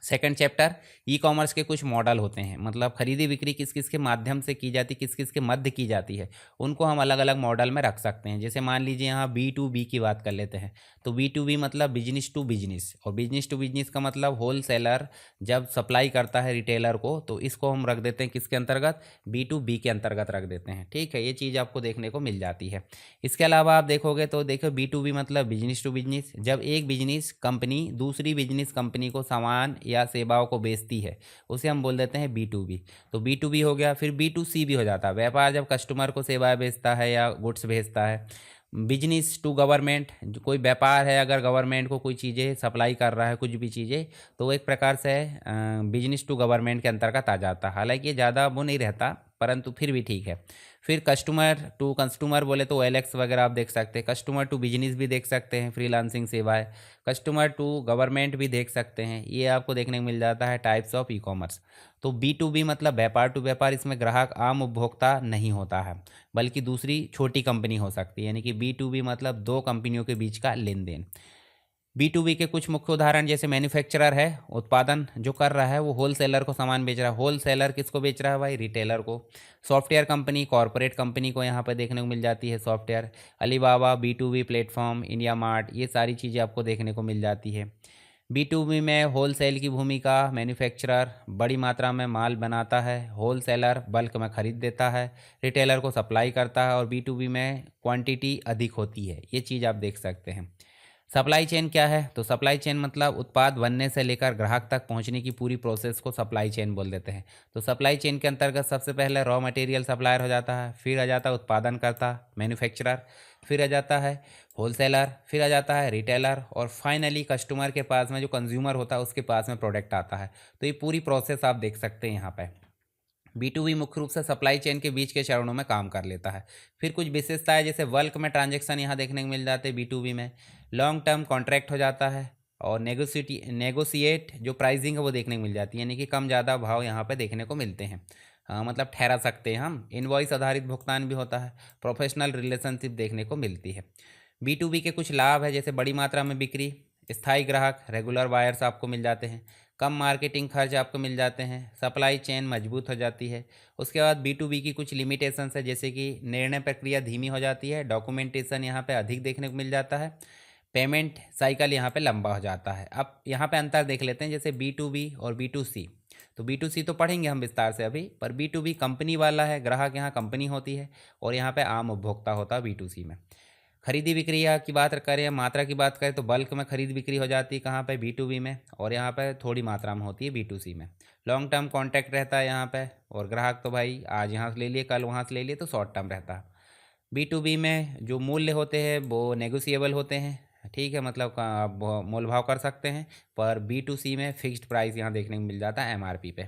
सेकंड चैप्टर, ई कॉमर्स के कुछ मॉडल होते हैं, मतलब खरीदी बिक्री किस किस के माध्यम से की जाती, किस किस के मध्य की जाती है, उनको हम अलग अलग मॉडल में रख सकते हैं। जैसे मान लीजिए यहाँ B2B की बात कर लेते हैं, तो B2B मतलब बिजनेस टू बिजनेस, और बिजनेस टू बिजनेस का मतलब होल सेलर जब सप्लाई करता है रिटेलर को, तो इसको हम रख देते हैं किसके अंतर्गत, B2B के अंतर्गत रख देते हैं। ठीक है, ये चीज़ आपको देखने को मिल जाती है। इसके अलावा आप देखोगे तो देखो B2B मतलब बिजनेस टू बिजनेस, जब एक बिजनेस कंपनी दूसरी बिजनेस कंपनी को सामान या सेवाओं को बेचती है उसे हम बोल देते हैं B2B। तो B2B हो गया। फिर B2C भी हो जाता है, व्यापार जब कस्टमर को सेवाएं बेचता है या गुड्स भेजता है। बिजनेस टू गवर्नमेंट, जो कोई व्यापार है अगर गवर्नमेंट को कोई चीज़ें सप्लाई कर रहा है, कुछ भी चीज़ें, तो वो एक प्रकार से बिजनेस टू गवर्नमेंट के अंतर्गत आ जाता है। हालांकि ये ज़्यादा वो नहीं रहता, परंतु फिर भी ठीक है। फिर कस्टमर टू कंज्यूमर बोले तो OLX वगैरह आप देख सकते हैं। कस्टमर टू बिजनेस भी देख सकते हैं, फ्रीलांसिंग सेवाएं। कस्टमर टू गवर्नमेंट भी देख सकते हैं, ये आपको देखने को मिल जाता है टाइप्स ऑफ ई कॉमर्स। तो B2B मतलब व्यापार टू व्यापार, इसमें ग्राहक आम उपभोक्ता नहीं होता है, बल्कि दूसरी छोटी कंपनी हो सकती है, यानी कि B2B मतलब दो कंपनियों के बीच का लेन देन। B2B के कुछ मुख्य उदाहरण, जैसे मैन्युफैक्चरर है, उत्पादन जो कर रहा है वो होलसेलर को सामान बेच रहा है। होलसेलर किसको बेच रहा है भाई, रिटेलर को। सॉफ्टवेयर कंपनी कॉरपोरेट कंपनी को यहाँ पर देखने को मिल जाती है software. Alibaba B2B platform, India mart, ये सारी चीज़ें आपको देखने को मिल जाती है। B2B में होलसेल की भूमिका, मैन्युफैक्चरर बड़ी मात्रा में माल बनाता है, होलसेलर बल्क में खरीद देता है, रिटेलर को सप्लाई करता है, और B2B में क्वांटिटी अधिक होती है। ये चीज़ आप देख सकते हैं। सप्लाई चेन क्या है, तो सप्लाई चेन मतलब उत्पाद बनने से लेकर ग्राहक तक पहुंचने की पूरी प्रोसेस को सप्लाई चेन बोल देते हैं। तो सप्लाई चेन के अंतर्गत सबसे पहले रॉ मटेरियल सप्लायर हो जाता है, फिर आ जाता है उत्पादन करता मैन्युफैक्चरर, फिर आ जाता है होलसेलर, फिर आ जाता है रिटेलर, और फाइनली कस्टमर के पास में जो कंज्यूमर होता है उसके पास में प्रोडक्ट आता है। तो ये पूरी प्रोसेस आप देख सकते हैं यहाँ पर। B2B मुख्य रूप से सप्लाई चेन के बीच के चरणों में काम कर लेता है। फिर कुछ विशेषताएं, जैसे बल्क में ट्रांजैक्शन यहाँ देखने को मिल जाते हैं B2B में। लॉन्ग टर्म कॉन्ट्रैक्ट हो जाता है, और नेगोशिएट जो प्राइसिंग है वो देखने को मिल जाती है, यानी कि कम ज़्यादा भाव यहाँ पे देखने को मिलते हैं। मतलब ठहरा सकते हैं हम। इनवॉइस आधारित भुगतान भी होता है। प्रोफेशनल रिलेशनशिप देखने को मिलती है। B2B के कुछ लाभ है, जैसे बड़ी मात्रा में बिक्री, स्थायी ग्राहक रेगुलर बायर्स आपको मिल जाते हैं, कम मार्केटिंग खर्च आपको मिल जाते हैं, सप्लाई चेन मजबूत हो जाती है। उसके बाद B2B की कुछ लिमिटेशंस है, जैसे कि निर्णय प्रक्रिया धीमी हो जाती है, डॉक्यूमेंटेशन यहाँ पे अधिक देखने को मिल जाता है, पेमेंट साइकिल यहाँ पे लंबा हो जाता है। अब यहाँ पे अंतर देख लेते हैं, जैसे B2B और B2C। तो B2C तो पढ़ेंगे हम विस्तार से अभी, पर B2B कंपनी वाला है, ग्राहक यहाँ कंपनी होती है, और यहाँ पे आम उपभोक्ता होता है B2C में। खरीदी बिक्री की बात करें, मात्रा की बात करें, तो बल्क में खरीद बिक्री हो जाती है कहाँ पे, B2B में, और यहाँ पे थोड़ी मात्रा में होती है B2C में। लॉन्ग टर्म कॉन्ट्रैक्ट रहता है यहाँ पे, और ग्राहक तो भाई आज यहाँ से ले लिए कल वहाँ से ले लिए, तो शॉर्ट टर्म रहता है। B2B में जो मूल्य होते हैं वो नेगोशिएबल होते हैं, ठीक है, मतलब आप मोल भाव कर सकते हैं। पर B2C में फिक्स्ड प्राइस यहाँ देखने को मिल जाता है MRP पे।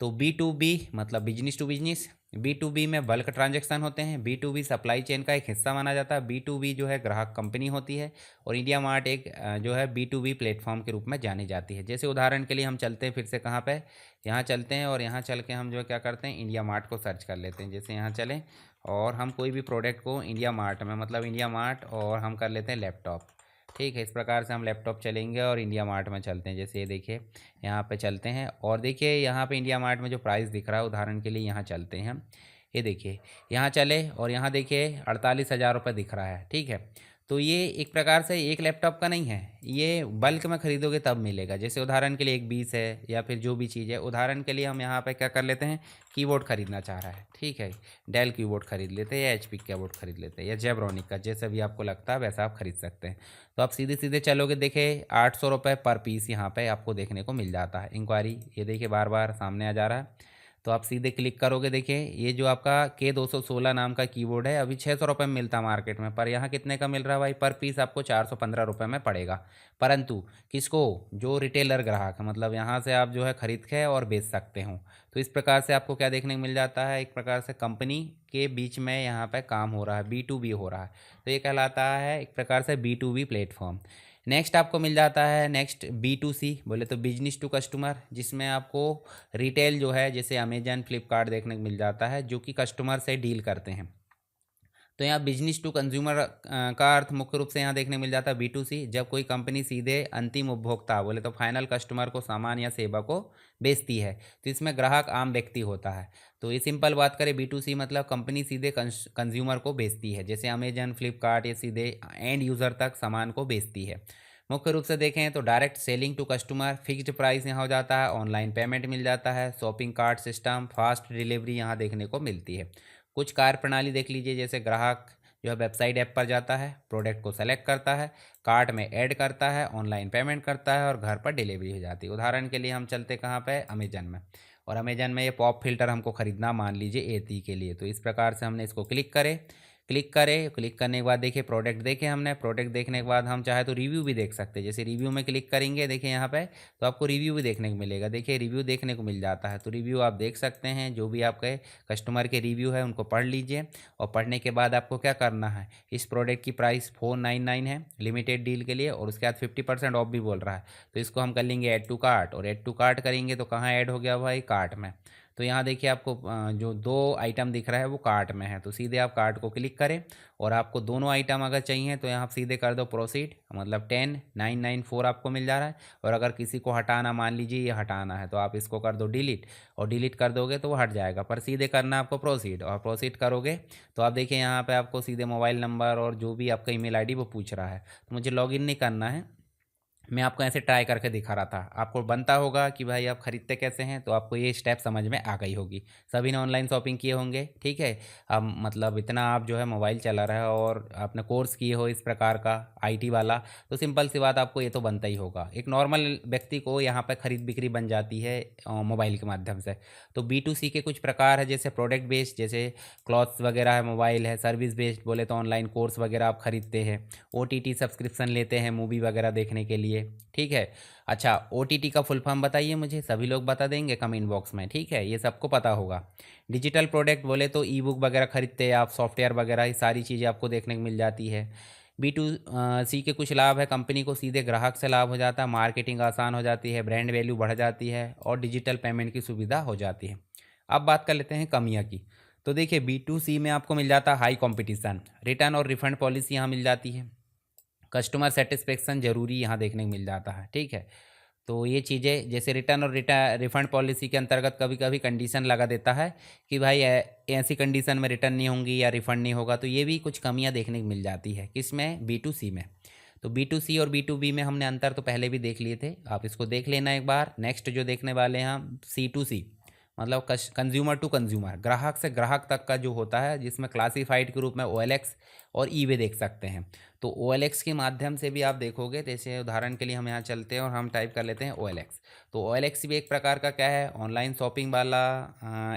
तो B2B मतलब बिजनेस टू बिजनेस, B2B में बल्क ट्रांजैक्शन होते हैं, B2B सप्लाई चेन का एक हिस्सा माना जाता है, B2B जो है ग्राहक कंपनी होती है, और इंडिया मार्ट एक जो है B2B प्लेटफॉर्म के रूप में जानी जाती है। जैसे उदाहरण के लिए हम चलते हैं फिर से कहाँ पे, यहाँ चलते हैं और यहाँ चल के हम जो है क्या करते हैं, इंडिया मार्ट को सर्च कर लेते हैं। जैसे यहाँ चलें और हम कोई भी प्रोडक्ट को इंडिया मार्ट में, मतलब इंडिया मार्ट, और हम कर लेते हैं लैपटॉप। ठीक है, इस प्रकार से हम लैपटॉप चलेंगे और इंडिया मार्ट में चलते हैं। जैसे ये देखिए यहाँ पे चलते हैं और देखिए यहाँ पे इंडिया मार्ट में जो प्राइस दिख रहा है, उदाहरण के लिए यहाँ चलते हैं हम। ये देखिए यहाँ चले और यहाँ देखिए 48,000 रुपये दिख रहा है। ठीक है, तो ये एक प्रकार से एक लैपटॉप का नहीं है, ये बल्क में ख़रीदोगे तब मिलेगा। जैसे उदाहरण के लिए एक 20 है या फिर जो भी चीज़ है, उदाहरण के लिए हम यहाँ पे क्या कर लेते हैं, कीबोर्ड ख़रीदना चाह रहा है। ठीक है, डेल कीबोर्ड ख़रीद लेते हैं या HP कीबोर्ड ख़रीद लेते हैं या जेब्रॉनिक का, जैसा भी आपको लगता है वैसा आप ख़रीद सकते हैं। तो आप सीधे सीधे चलोगे, देखिए 800 रुपये पर पीस यहाँ पे आपको देखने को मिल जाता है। इंक्वायरी ये देखिए बार बार सामने आ जा रहा है, तो आप सीधे क्लिक करोगे। देखिए ये जो आपका K216 नाम का कीबोर्ड है, अभी 600 रुपये में मिलता है मार्केट में, पर यहाँ कितने का मिल रहा है भाई, पर पीस आपको 415 रुपये में पड़ेगा। परंतु किसको, जो रिटेलर ग्राहक है, मतलब यहाँ से आप जो है खरीद के और बेच सकते हो। तो इस प्रकार से आपको क्या देखने को मिल जाता है, एक प्रकार से कंपनी के बीच में यहाँ पे काम हो रहा है, B2B हो रहा है। तो ये कहलाता है एक प्रकार से B2B प्लेटफॉर्म। नेक्स्ट आपको मिल जाता है नेक्स्ट B2C, बोले तो बिजनेस टू कस्टमर, जिसमें आपको रिटेल जो है जैसे अमेजन फ्लिपकार्ट देखने को मिल जाता है, जो कि कस्टमर से डील करते हैं। तो यहाँ बिजनेस टू कंज्यूमर का अर्थ मुख्य रूप से यहाँ देखने को मिल जाता है B2C, जब कोई कंपनी सीधे अंतिम उपभोक्ता, बोले तो फाइनल कस्टमर को सामान या सेवा को बेचती है, तो इसमें ग्राहक आम व्यक्ति होता है। तो ये सिंपल बात करें, B2C मतलब कंपनी सीधे कंज्यूमर को बेचती है, जैसे अमेजन फ्लिपकार्ट ये सीधे एंड यूज़र तक सामान को बेचती है। मुख्य रूप से देखें तो direct selling to customer, fixed price यहाँ हो जाता है, ऑनलाइन पेमेंट मिल जाता है, shopping cart system, fast delivery यहाँ देखने को मिलती है। कुछ कार्य प्रणाली देख लीजिए, जैसे ग्राहक जो है वेबसाइट ऐप पर जाता है, प्रोडक्ट को सेलेक्ट करता है, कार्ट में ऐड करता है, ऑनलाइन पेमेंट करता है और घर पर डिलीवरी हो जाती है। उदाहरण के लिए हम चलते कहाँ पे, अमेजन में, और अमेजन में ये पॉप फिल्टर हमको ख़रीदना मान लीजिए A3 के लिए। तो इस प्रकार से हमने इसको क्लिक करें, क्लिक करने के बाद देखिए प्रोडक्ट देखे हमने, प्रोडक्ट देखने के बाद हम चाहे तो रिव्यू भी देख सकते हैं। जैसे रिव्यू में क्लिक करेंगे, देखिए यहाँ पे तो आपको रिव्यू भी देखने को मिलेगा। देखिए रिव्यू देखने को मिल जाता है, तो रिव्यू आप देख सकते हैं, जो भी आपके कस्टमर के रिव्यू है उनको पढ़ लीजिए। और पढ़ने के बाद आपको क्या करना है, इस प्रोडक्ट की प्राइस 499 है लिमिटेड डील के लिए, और उसके बाद 50% ऑफ भी बोल रहा है। तो इसको हम कर लेंगे ऐड टू कार्ट, और ऐड टू कार्ट करेंगे तो कहाँ ऐड हो गया भाई, कार्ट में। तो यहाँ देखिए आपको जो 2 आइटम दिख रहा है वो कार्ट में है, तो सीधे आप कार्ट को क्लिक करें, और आपको दोनों आइटम अगर चाहिए तो यहाँ आप सीधे कर दो प्रोसीड, मतलब 10,994 आपको मिल जा रहा है। और अगर किसी को हटाना, मान लीजिए ये हटाना है, तो आप इसको कर दो डिलीट, और डिलीट कर दोगे तो वो हट जाएगा, पर सीधे करना आपको प्रोसीड, और प्रोसीड करोगे तो आप देखिए यहाँ पे आपको सीधे मोबाइल नंबर और जो भी आपका ईमेल आईडी वो पूछ रहा है। तो मुझे लॉगिन नहीं करना है, मैं आपको ऐसे ट्राई करके दिखा रहा था। आपको बनता होगा कि भाई आप ख़रीदते कैसे हैं, तो आपको ये स्टेप समझ में आ गई होगी। सभी ने ऑनलाइन शॉपिंग किए होंगे, ठीक है। अब मतलब इतना आप जो है मोबाइल चला रहे हो और आपने कोर्स किए हो इस प्रकार का IT वाला, तो सिंपल सी बात आपको ये तो बनता ही होगा। एक नॉर्मल व्यक्ति को यहाँ पर ख़रीद बिक्री बन जाती है मोबाइल के माध्यम से। तो B2C के कुछ प्रकार है, जैसे प्रोडक्ट बेस्ड, जैसे क्लॉथ्स वगैरह है, मोबाइल है, सर्विस बेस्ड बोले तो ऑनलाइन कोर्स वगैरह आप ख़रीदते हैं, OTT सब्सक्रिप्शन लेते हैं मूवी वगैरह देखने के लिए, ठीक है। अच्छा OTT का फुल फॉर्म बताइए मुझे, सभी लोग बता देंगे कमेंट बॉक्स में, ठीक है, ये सबको पता होगा। डिजिटल प्रोडक्ट बोले तो ई बुक वगैरह खरीदते हैं आप, सॉफ्टवेयर वगैरह, ये सारी चीज़ें आपको देखने को मिल जाती है। B2C के कुछ लाभ है, कंपनी को सीधे ग्राहक से लाभ हो जाता है, मार्केटिंग आसान हो जाती है, ब्रांड वैल्यू बढ़ जाती है, और डिजिटल पेमेंट की सुविधा हो जाती है। अब बात कर लेते हैं कमियाँ की। तो देखिए B2C में आपको मिल जाता है हाई कंपटीशन, रिटर्न और रिफंड पॉलिसी यहाँ मिल जाती है, कस्टमर सेटिस्फेक्शन जरूरी यहाँ देखने को मिल जाता है, ठीक है। तो ये चीज़ें जैसे रिटर्न और रिफंड पॉलिसी के अंतर्गत कभी कभी कंडीशन लगा देता है कि भाई ऐसी कंडीशन में रिटर्न नहीं होंगी या रिफंड नहीं होगा, तो ये भी कुछ कमियाँ देखने को मिल जाती है किसमें, B2C में। तो B2C और B2B में हमने अंतर तो पहले भी देख लिए थे, आप इसको देख लेना एक बार। नेक्स्ट जो देखने वाले हैं हम C2C, मतलब कंज्यूमर टू कंज्यूमर, ग्राहक से ग्राहक तक का जो होता है, जिसमें क्लासिफाइड के रूप में OLX और eBay देख सकते हैं। तो OLX के माध्यम से भी आप देखोगे, जैसे उदाहरण के लिए हम यहाँ चलते हैं और हम टाइप कर लेते हैं OLX। तो OLX भी एक प्रकार का क्या है, ऑनलाइन शॉपिंग वाला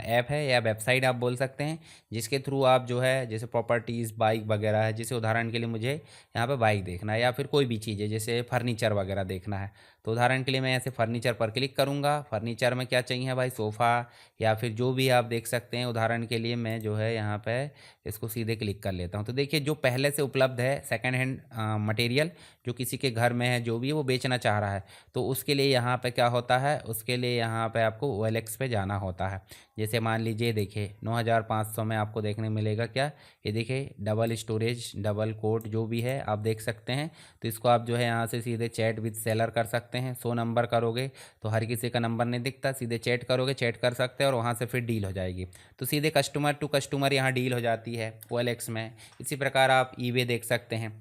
ऐप है या वेबसाइट आप बोल सकते हैं, जिसके थ्रू आप जो है जैसे प्रॉपर्टीज़, बाइक वगैरह है, जैसे उदाहरण के लिए मुझे यहाँ पे बाइक देखना है या फिर कोई भी चीज़ है जैसे फर्नीचर वगैरह देखना है, तो उदाहरण के लिए मैं ऐसे फर्नीचर पर क्लिक करूँगा। फर्नीचर में क्या चाहिए भाई, सोफ़ा या फिर जो भी आप देख सकते हैं। उदाहरण के लिए मैं जो है यहाँ पे इसको सीधे क्लिक कर लेता हूँ। तो देखिए जो पहले से उपलब्ध है सेकंड हैंड मटेरियल, जो किसी के घर में है, जो भी वो बेचना चाह रहा है, तो उसके लिए यहाँ पे क्या होता है, उसके लिए यहाँ पे आपको OLX पे जाना होता है। जैसे मान लीजिए देखिए 9500 में आपको देखने मिलेगा क्या, ये देखिए डबल स्टोरेज, डबल कोट जो भी है आप देख सकते हैं। तो इसको आप जो है यहाँ से सीधे चैट विद सेलर कर सकते हैं। 100 नंबर करोगे तो हर किसी का नंबर नहीं दिखता, सीधे चैट करोगे, चैट कर सकते हैं और वहाँ से फिर डील हो जाएगी। तो सीधे कस्टमर टू कस्टमर यहाँ डील हो जाती है OLX में। इसी प्रकार आप eBay देख सकते हैं।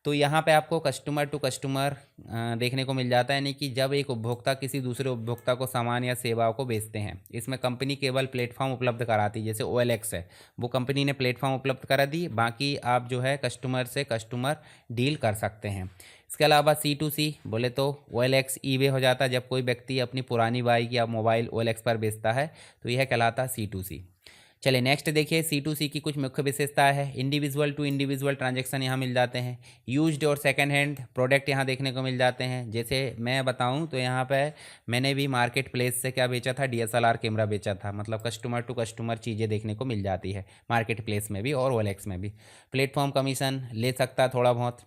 तो यहाँ पे आपको कस्टमर टू कस्टमर देखने को मिल जाता है, यानी कि जब एक उपभोक्ता किसी दूसरे उपभोक्ता को सामान या सेवाओं को बेचते हैं। इसमें कंपनी केवल प्लेटफॉर्म उपलब्ध कराती है, जैसे OLX है वो कंपनी ने प्लेटफॉर्म उपलब्ध करा दी, बाकी आप जो है कस्टमर से कस्टमर डील कर सकते हैं। इसके अलावा C2C बोले तो OLX eBay हो जाता है, जब कोई व्यक्ति अपनी पुरानी बाइक या मोबाइल OLX पर बेचता है तो यह कहलाता है C2C। चलिए नेक्स्ट देखिए, C2C की कुछ मुख्य विशेषताएं है। इंडिविजुअल टू इंडिविजुअल ट्रांजैक्शन यहाँ मिल जाते हैं। यूज्ड और सेकंड हैंड प्रोडक्ट यहाँ देखने को मिल जाते हैं। जैसे मैं बताऊँ तो यहाँ पे मैंने भी मार्केट प्लेस से क्या बेचा था, DSLR कैमरा बेचा था। मतलब कस्टमर टू कस्टमर चीज़ें देखने को मिल जाती है मार्केट प्लेस में भी और OLX में भी। प्लेटफॉर्म कमीशन ले सकता है थोड़ा बहुत।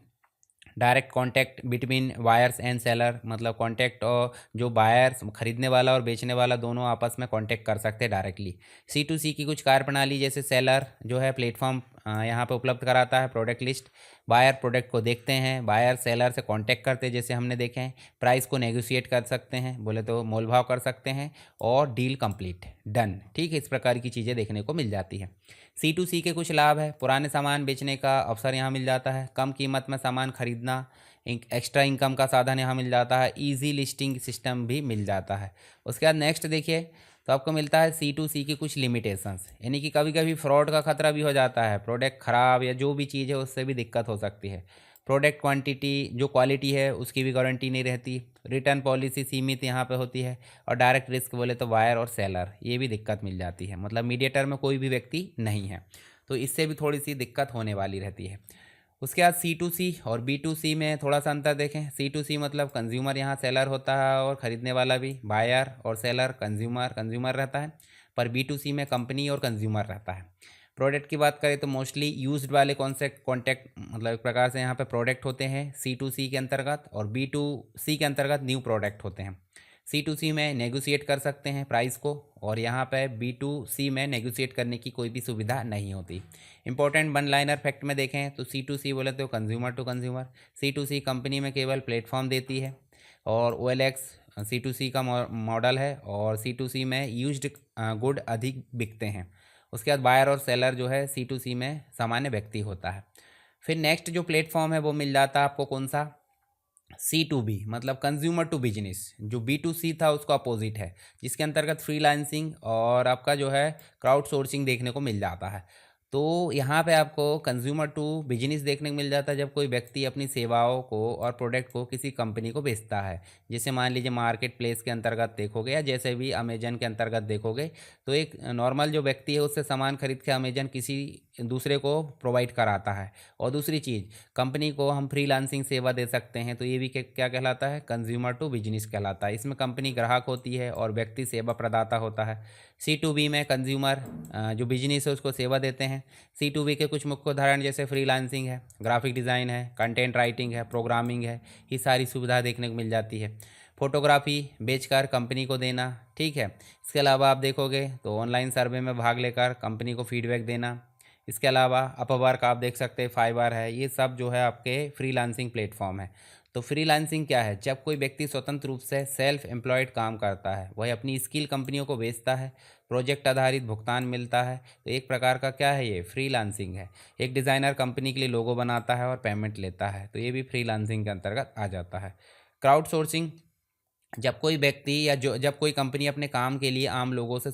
Direct contact between buyers and seller, मतलब कॉन्टैक्ट और जो बायर्स खरीदने वाला और बेचने वाला दोनों आपस में कॉन्टैक्ट कर सकते हैं डायरेक्टली। C2C की कुछ कार्यप्रणाली, जैसे सेलर जो है प्लेटफॉर्म यहाँ पे उपलब्ध कराता है प्रोडक्ट लिस्ट, बायर प्रोडक्ट को देखते हैं, बायर सेलर से कांटेक्ट करते हैं जैसे हमने देखे हैं, प्राइस को नेगोशिएट कर सकते हैं, बोले तो मोल भाव कर सकते हैं, और डील कंप्लीट डन। ठीक है, इस प्रकार की चीज़ें देखने को मिल जाती है। C2C के कुछ लाभ है, पुराने सामान बेचने का अवसर यहाँ मिल जाता है, कम कीमत में सामान खरीदना, एक्स्ट्रा इनकम का साधन यहाँ मिल जाता है, ईजी लिस्टिंग सिस्टम भी मिल जाता है। उसके बाद नेक्स्ट देखिए तो आपको मिलता है C2C की कुछ लिमिटेशंस, यानी कि कभी कभी फ्रॉड का खतरा भी हो जाता है, प्रोडक्ट ख़राब या जो भी चीज़ है उससे भी दिक्कत हो सकती है। प्रोडक्ट क्वांटिटी जो क्वालिटी है उसकी भी गारंटी नहीं रहती। रिटर्न पॉलिसी सीमित यहाँ पे होती है। और डायरेक्ट रिस्क बोले तो वायर और सेलर, ये भी दिक्कत मिल जाती है, मतलब मीडिएटर में कोई भी व्यक्ति नहीं है, तो इससे भी थोड़ी सी दिक्कत होने वाली रहती है। उसके बाद C2C और B2C में थोड़ा सा अंतर देखें। C2C मतलब कंज्यूमर यहाँ सेलर होता है और ख़रीदने वाला भी, बायर और सेलर कंज्यूमर रहता है, पर B2C में कंपनी और कंज्यूमर रहता है। प्रोडक्ट की बात करें तो मोस्टली यूज्ड वाले कौन से कॉन्टैक्ट, मतलब एक प्रकार से यहाँ पे प्रोडक्ट होते हैं C2C के अंतर्गत, और B2C के अंतर्गत न्यू प्रोडक्ट होते हैं। C2C में नेगोशिएट कर सकते हैं प्राइस को, और यहाँ पे B2C में नेगोशिएट करने की कोई भी सुविधा नहीं होती। इंपॉर्टेंट वन लाइनर फैक्ट में देखें तो C2C बोले तो consumer to consumer, C2C company में केवल प्लेटफॉर्म देती है, और OLX C2C का मॉडल है, और C2C में यूज्ड गुड अधिक बिकते हैं। उसके बाद बायर और सेलर जो है C2C में सामान्य व्यक्ति होता है। फिर नेक्स्ट जो प्लेटफॉर्म है वो मिल जाता है आपको कौन सा, C2B, मतलब कंज्यूमर टू बिजनेस। जो B2C था उसका अपोजिट है, जिसके अंतर्गत फ्रीलांसिंग और आपका जो है क्राउड सोर्सिंग देखने को मिल जाता है। तो यहाँ पे आपको कंज्यूमर टू बिजनेस देखने को मिल जाता है जब कोई व्यक्ति अपनी सेवाओं को और प्रोडक्ट को किसी कंपनी को बेचता है। जैसे मान लीजिए मार्केट प्लेस के अंतर्गत देखोगे या जैसे भी अमेजन के अंतर्गत देखोगे, तो एक नॉर्मल जो व्यक्ति है उससे सामान खरीद के अमेजन किसी दूसरे को प्रोवाइड कराता है। और दूसरी चीज़, कंपनी को हम फ्रीलांसिंग सेवा दे सकते हैं, तो ये भी क्या कहलाता है, कंज्यूमर टू बिजनेस कहलाता है। इसमें कंपनी ग्राहक होती है और व्यक्ति सेवा प्रदाता होता है। C2B में कंज्यूमर जो बिजनेस है उसको सेवा देते हैं। C2B के कुछ मुख्य उदाहरण जैसे फ्रीलांसिंग है, ग्राफिक डिज़ाइन है, कंटेंट राइटिंग है, प्रोग्रामिंग है, ये सारी सुविधा देखने को मिल जाती है। फोटोग्राफी बेचकर कंपनी को देना, ठीक है। इसके अलावा आप देखोगे तो ऑनलाइन सर्वे में भाग लेकर कंपनी को फीडबैक देना। इसके अलावा अपवर्क आप देख सकते हैं, फाइवर है, ये सब जो है आपके फ्रीलांसिंग प्लेटफॉर्म है। तो फ्रीलांसिंग क्या है, जब कोई व्यक्ति स्वतंत्र रूप से सेल्फ एम्प्लॉयड काम करता है, वह अपनी स्किल कंपनियों को बेचता है, प्रोजेक्ट आधारित भुगतान मिलता है, तो एक प्रकार का क्या है, ये फ्रीलांसिंग है। एक डिज़ाइनर कंपनी के लिए लोगो बनाता है और पेमेंट लेता है, तो ये भी फ्रीलांसिंग के अंतर्गत आ जाता है। क्राउड सोर्सिंग जब कोई व्यक्ति या जो जब कोई कंपनी अपने काम के लिए आम लोगों से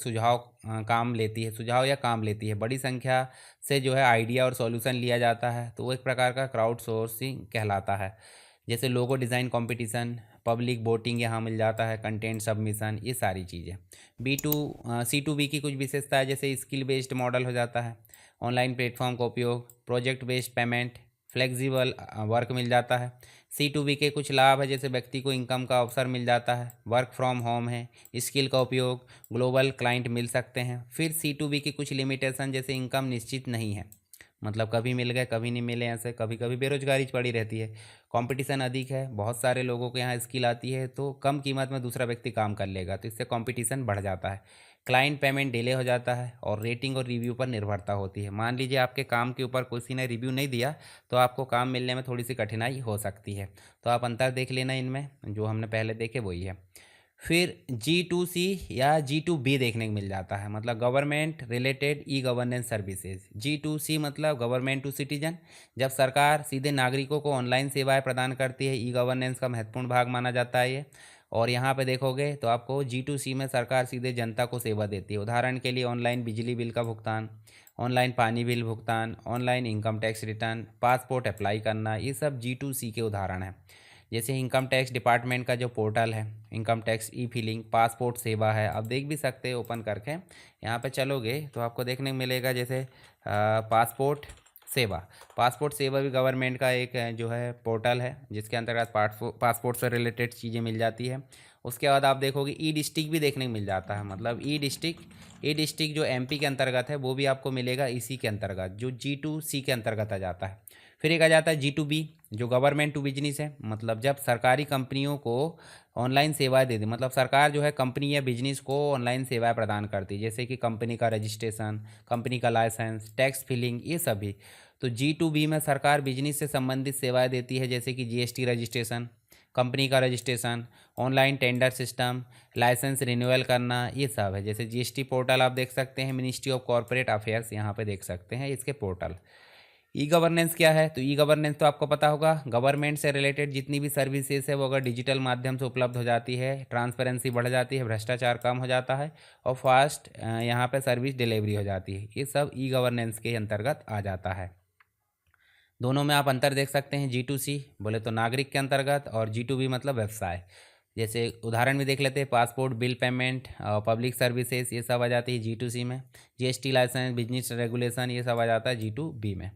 काम लेती है, सुझाव या काम लेती है, बड़ी संख्या से जो है आइडिया और सॉल्यूशन लिया जाता है, तो वो एक प्रकार का क्राउड सोर्सिंग कहलाता है। जैसे logo design competition, public voting यहाँ मिल जाता है, कंटेंट सबमिशन, ये सारी चीज़ें। C2B की कुछ विशेषता है, जैसे स्किल बेस्ड मॉडल हो जाता है, ऑनलाइन प्लेटफॉर्म का उपयोग, project based payment, flexible work मिल जाता है। C2B के कुछ लाभ है, जैसे व्यक्ति को इनकम का अवसर मिल जाता है, वर्क फ्रॉम होम है, स्किल का उपयोग, ग्लोबल क्लाइंट मिल सकते हैं। फिर C2B की कुछ लिमिटेशन, जैसे इनकम निश्चित नहीं है, मतलब कभी मिल गए कभी नहीं मिले, ऐसे कभी कभी बेरोजगारी पड़ी रहती है। कंपटीशन अधिक है, बहुत सारे लोगों को यहाँ स्किल आती है, तो कम कीमत में दूसरा व्यक्ति काम कर लेगा, तो इससे कंपटीशन बढ़ जाता है। क्लाइंट पेमेंट डिले हो जाता है, और रेटिंग और रिव्यू पर निर्भरता होती है। मान लीजिए आपके काम के ऊपर किसी ने रिव्यू नहीं दिया, तो आपको काम मिलने में थोड़ी सी कठिनाई हो सकती है। तो आप अंतर देख लेना इनमें, जो हमने पहले देखे वही है। फिर G2C या G2B देखने को मिल जाता है, मतलब government related e governance services. G2C मतलब गवर्नमेंट टू सिटीजन, जब सरकार सीधे नागरिकों को ऑनलाइन सेवाएं प्रदान करती है, ई गवर्नेंस का महत्वपूर्ण भाग माना जाता है ये। और यहाँ पे देखोगे तो आपको G2C में सरकार सीधे जनता को सेवा देती है। उदाहरण के लिए ऑनलाइन बिजली बिल का भुगतान, ऑनलाइन पानी बिल भुगतान, online income tax return, passport apply करना, ये सब G2C के उदाहरण हैं। जैसे इनकम टैक्स डिपार्टमेंट का जो पोर्टल है, income tax e filling, passport सेवा है, आप देख भी सकते हैं ओपन करके। यहाँ पे चलोगे तो आपको देखने को मिलेगा, जैसे पासपोर्ट सेवा। पासपोर्ट सेवा भी गवर्नमेंट का एक जो है पोर्टल है, जिसके अंतर्गत पासपोर्ट से रिलेटेड चीज़ें मिल जाती है। उसके बाद आप देखोगे ई डिस्ट्रिक्ट भी देखने को मिल जाता है, मतलब ई डिस्ट्रिक्ट जो एमपी के अंतर्गत है, वो भी आपको मिलेगा इसी के अंतर्गत, जो G2C के अंतर्गत आ जाता है। फिर एक आ जाता है G2B, जो गवर्नमेंट टू बिजनेस है, मतलब जब सरकारी कंपनियों को ऑनलाइन सेवाएं दे दी, मतलब सरकार जो है कंपनी या बिजनेस को ऑनलाइन सेवाएं प्रदान करती है, जैसे कि कंपनी का रजिस्ट्रेशन, कंपनी का लाइसेंस, टैक्स फिलिंग, ये सभी। तो G2B में सरकार बिजनेस से संबंधित सेवाएं देती है, जैसे कि GST रजिस्ट्रेशन, कंपनी का registration, online tender system, license renewal करना, ये सब है। जैसे GST पोर्टल आप देख सकते हैं, मिनिस्ट्री ऑफ कॉरपोरेट अफेयर्स, यहाँ पे देख सकते हैं इसके पोर्टल। ई गवर्नेंस क्या है? तो ई गवर्नेंस तो आपको पता होगा, गवर्नमेंट से रिलेटेड जितनी भी सर्विसेज है वो अगर डिजिटल माध्यम से उपलब्ध हो जाती है, ट्रांसपेरेंसी बढ़ जाती है, भ्रष्टाचार कम हो जाता है, और फास्ट यहाँ पे सर्विस डिलीवरी हो जाती है, ये सब ई गवर्नेंस के अंतर्गत आ जाता है। दोनों में आप अंतर देख सकते हैं। G2C बोले तो नागरिक के अंतर्गत, और G2B मतलब व्यवसाय। जैसे उदाहरण भी देख लेते हैं, passport bill payment, public services, ये सब आ जाती है G2C में। GST लाइसेंस, बिजनेस रेगुलेशन, ये सब आ जाता है G2B में।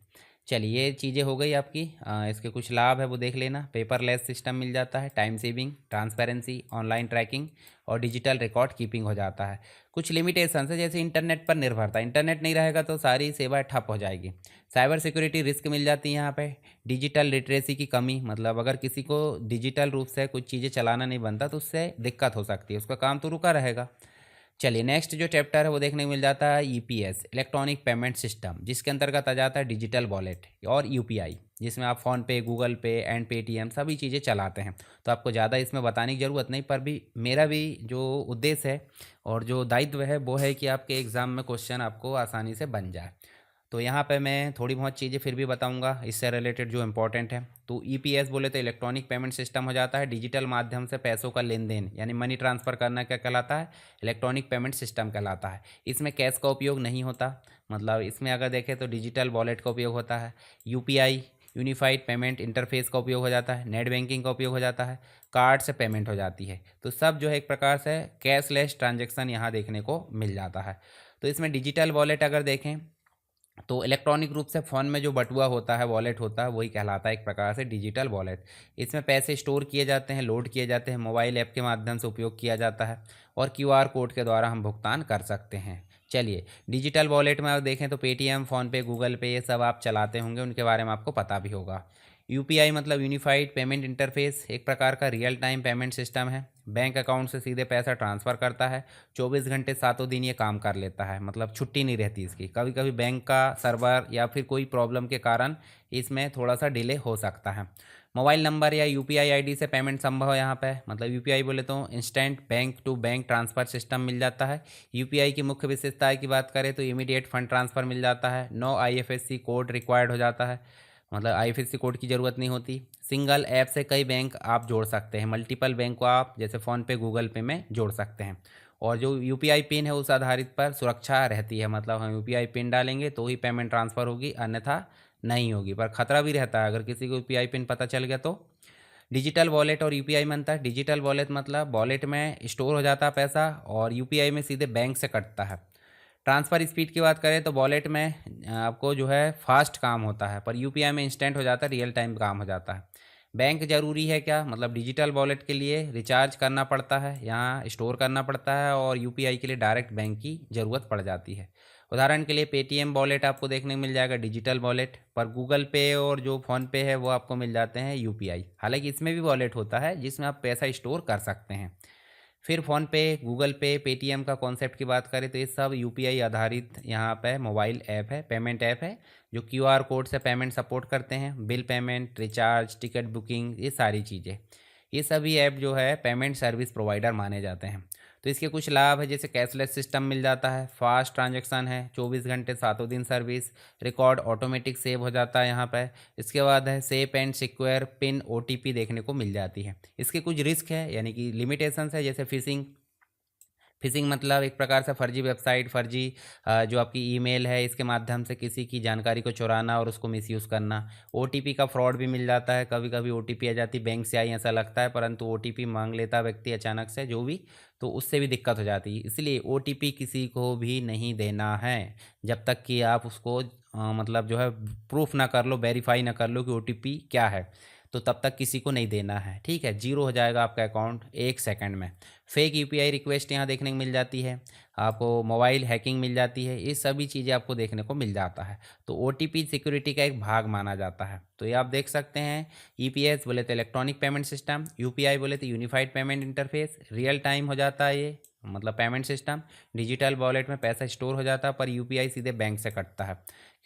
चलिए, ये चीज़ें हो गई आपकी। इसके कुछ लाभ है वो देख लेना। पेपरलेस सिस्टम मिल जाता है, time saving, transparency, online tracking और डिजिटल रिकॉर्ड कीपिंग हो जाता है। कुछ लिमिटेशंस है, जैसे इंटरनेट पर निर्भरता, इंटरनेट नहीं रहेगा तो सारी सेवाएं ठप हो जाएगी। साइबर सिक्योरिटी रिस्क मिल जाती है यहाँ पे। डिजिटल लिटरेसी की कमी, मतलब अगर किसी को डिजिटल रूप से कुछ चीज़ें चलाना नहीं बनता तो उससे दिक्कत हो सकती है, उसका काम तो रुका रहेगा। चलिए, नेक्स्ट जो चैप्टर है वो देखने को मिल जाता है EPS, इलेक्ट्रॉनिक पेमेंट सिस्टम, जिसके अंतर्गत आ जाता है डिजिटल वॉलेट और UPI, जिसमें आप फ़ोन पे, गूगल पे एंड पेटीएम सभी चीज़ें चलाते हैं। तो आपको ज़्यादा इसमें बताने की ज़रूरत नहीं, पर भी मेरा भी जो उद्देश्य है और जो दायित्व है वो है कि आपके एग्ज़ाम में क्वेश्चन आपको आसानी से बन जाए। तो यहाँ पे मैं थोड़ी बहुत चीज़ें फिर भी बताऊँगा इससे रिलेटेड जो इम्पोर्टेंट है। तो EPS बोले तो इलेक्ट्रॉनिक पेमेंट सिस्टम हो जाता है, डिजिटल माध्यम से पैसों का लेन देन यानी मनी ट्रांसफ़र करना क्या कहलाता है? इलेक्ट्रॉनिक पेमेंट सिस्टम कहलाता है। इसमें कैश का उपयोग नहीं होता, मतलब इसमें अगर देखें तो डिजिटल वॉलेट का उपयोग होता है। UPI यूनिफाइड पेमेंट इंटरफेस का उपयोग हो जाता है, नेट बैंकिंग का उपयोग हो जाता है, कार्ड से पेमेंट हो जाती है। तो सब जो है एक प्रकार से कैशलेस ट्रांजेक्शन यहाँ देखने को मिल जाता है। तो इसमें डिजिटल वॉलेट अगर देखें तो इलेक्ट्रॉनिक रूप से फ़ोन में जो बटुआ होता है, वॉलेट होता है, वही कहलाता है एक प्रकार से डिजिटल वॉलेट। इसमें पैसे स्टोर किए जाते हैं, लोड किए जाते हैं, मोबाइल ऐप के माध्यम से उपयोग किया जाता है, और QR कोड के द्वारा हम भुगतान कर सकते हैं। चलिए, डिजिटल वॉलेट में आप देखें तो पेटीएम, फ़ोनपे, गूगल पे, ये सब आप चलाते होंगे, उनके बारे में आपको पता भी होगा। UPI मतलब यूनिफाइड पेमेंट इंटरफेस, एक प्रकार का रियल टाइम पेमेंट सिस्टम है। बैंक अकाउंट से सीधे पैसा ट्रांसफ़र करता है, 24 घंटे सातों दिन ये काम कर लेता है, मतलब छुट्टी नहीं रहती इसकी। कभी कभी बैंक का सर्वर या फिर कोई प्रॉब्लम के कारण इसमें थोड़ा सा डिले हो सकता है। मोबाइल नंबर या UPI ID से पेमेंट संभव है यहाँ पे, मतलब UPI बोले तो instant bank to bank transfer system मिल जाता है। UPI की मुख्य विशेषताएं की बात करें तो इमीडिएट फंड ट्रांसफ़र मिल जाता है, नो IFSC कोड रिक्वायर्ड हो जाता है, मतलब आईएफएससी कोड की ज़रूरत नहीं होती। सिंगल ऐप से कई बैंक आप जोड़ सकते हैं, मल्टीपल बैंक को आप जैसे फ़ोनपे गूगल पे में जोड़ सकते हैं। और जो यूपीआई पिन है उस आधारित पर सुरक्षा रहती है, मतलब हम यूपीआई पिन डालेंगे तो ही पेमेंट ट्रांसफ़र होगी, अन्यथा नहीं होगी। पर ख़तरा भी रहता है, अगर किसी को यूपीआई पिन पता चल गया तो। डिजिटल वॉलेट और यूपीआई में अंतर। डिजिटल वॉलेट मतलब वॉलेट में स्टोर हो जाता है पैसा, और यूपीआई में सीधे बैंक से कटता है। ट्रांसफ़र स्पीड की बात करें तो वॉलेट में आपको जो है फास्ट काम होता है, पर यूपीआई में इंस्टेंट हो जाता है, रियल टाइम काम हो जाता है। बैंक ज़रूरी है क्या, मतलब डिजिटल वॉलेट के लिए रिचार्ज करना पड़ता है, यहाँ स्टोर करना पड़ता है, और यूपीआई के लिए डायरेक्ट बैंक की ज़रूरत पड़ जाती है। उदाहरण के लिए पेटीएम वॉलेट आपको देखने को मिल जाएगा डिजिटल वॉलेट, पर गूगल पे और जो फ़ोन पे है वो आपको मिल जाते हैं यूपीआई। हालांकि इसमें भी वॉलेट होता है जिसमें आप पैसा स्टोर कर सकते हैं। फिर फ़ोनपे, गूगल पे, पेटीएम का कॉन्सेप्ट की बात करें तो ये सब यूपीआई आधारित यहाँ पे मोबाइल ऐप है, पेमेंट ऐप है, जो क्यूआर कोड से पेमेंट सपोर्ट करते हैं। Bill payment, recharge, ticket booking, ये सारी चीज़ें, ये सभी ऐप जो है पेमेंट सर्विस प्रोवाइडर माने जाते हैं। तो इसके कुछ लाभ है, जैसे कैशलेस सिस्टम मिल जाता है, फास्ट ट्रांजैक्शन है, 24 घंटे सातों दिन सर्विस, रिकॉर्ड ऑटोमेटिक सेव हो जाता है यहाँ पे। इसके बाद है safe and secure pin OTP देखने को मिल जाती है। इसके कुछ रिस्क है, यानी कि लिमिटेशंस है, जैसे फिशिंग। फिशिंग मतलब एक प्रकार से फर्जी वेबसाइट, फर्जी जो आपकी ईमेल है, इसके माध्यम से किसी की जानकारी को चुराना और उसको मिसयूज़ करना। ओटीपी का फ्रॉड भी मिल जाता है, कभी कभी ओटीपी आ जाती, बैंक से आई ऐसा लगता है, परंतु ओटीपी मांग लेता व्यक्ति अचानक से जो भी, तो उससे भी दिक्कत हो जाती है। इसलिए ओटीपी किसी को भी नहीं देना है जब तक कि आप उसको मतलब जो है प्रूफ ना कर लो, वेरीफाई ना कर लो कि ओटीपी क्या है, तो तब तक किसी को नहीं देना है, ठीक है। जीरो हो जाएगा आपका अकाउंट 1 सेकंड में। फेक यूपीआई रिक्वेस्ट यहाँ देखने को मिल जाती है, आपको मोबाइल हैकिंग मिल जाती है, ये सभी चीज़ें आपको देखने को मिल जाता है। तो ओटीपी सिक्योरिटी का एक भाग माना जाता है। तो ये आप देख सकते हैं, ईपीएस बोले तो इलेक्ट्रॉनिक पेमेंट सिस्टम, यूपीआई बोले तो unified payment interface, real time हो जाता है ये मतलब पेमेंट सिस्टम। डिजिटल वॉलेट में पैसा स्टोर हो जाता है, पर यूपीआई सीधे बैंक से कटता है।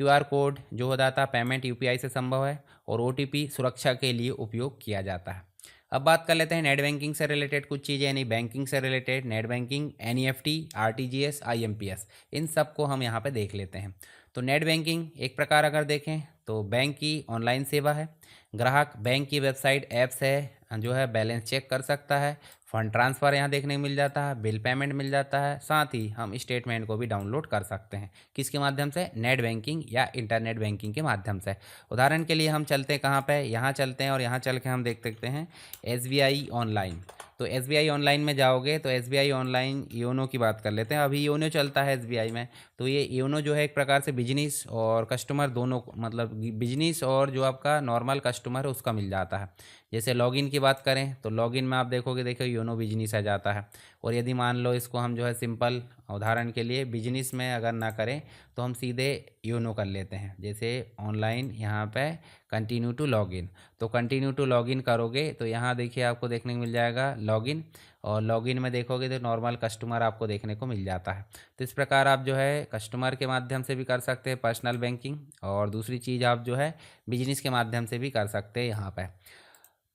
क्यूआर कोड जो हो जाता है पेमेंट यूपीआई से संभव है, और ओटीपी सुरक्षा के लिए उपयोग किया जाता है। अब बात कर लेते हैं नेट बैंकिंग से रिलेटेड कुछ चीज़ें, यानी बैंकिंग से related net banking, NEFT, RTGS, IMPS, इन सब को हम यहाँ पे देख लेते हैं। तो नेट बैंकिंग एक प्रकार अगर देखें तो बैंक की ऑनलाइन सेवा है। ग्राहक बैंक की वेबसाइट ऐप से जो है बैलेंस चेक कर सकता है, फंड ट्रांसफ़र यहाँ देखने को मिल जाता है, बिल पेमेंट मिल जाता है, साथ ही हम स्टेटमेंट को भी डाउनलोड कर सकते हैं। किसके माध्यम से, नेट बैंकिंग या इंटरनेट बैंकिंग के माध्यम से। उदाहरण के लिए हम चलते हैं कहाँ पे, यहाँ चलते हैं, और यहाँ चल के हम देख सकते हैं एसबीआई ऑनलाइन। तो एसबीआई ऑनलाइन में जाओगे तो एसबीआई ऑनलाइन योनो की बात कर लेते हैं, अभी योनो चलता है एसबीआई में। तो ये योनो जो है एक प्रकार से बिजनेस और कस्टमर दोनों मतलब बिजनेस और जो आपका नॉर्मल कस्टमर है उसका मिल जाता है। जैसे लॉगिन की बात करें तो लॉगिन में आप देखोगे, देखो योनो बिजनेस आ जाता है। और यदि मान लो इसको हम जो है सिंपल उदाहरण के लिए बिजनेस में अगर ना करें तो हम सीधे योनो कर लेते हैं। जैसे ऑनलाइन यहाँ पे कंटिन्यू टू लॉगिन, तो कंटिन्यू टू लॉगिन करोगे तो यहाँ देखिए आपको देखने को मिल जाएगा लॉगिन, और लॉगिन में देखोगे तो नॉर्मल कस्टमर आपको देखने को मिल जाता है। तो इस प्रकार आप जो है कस्टमर के माध्यम से भी कर सकते हैं पर्सनल बैंकिंग, और दूसरी चीज़ आप जो है बिजनेस के माध्यम से भी कर सकते हैं यहाँ पर।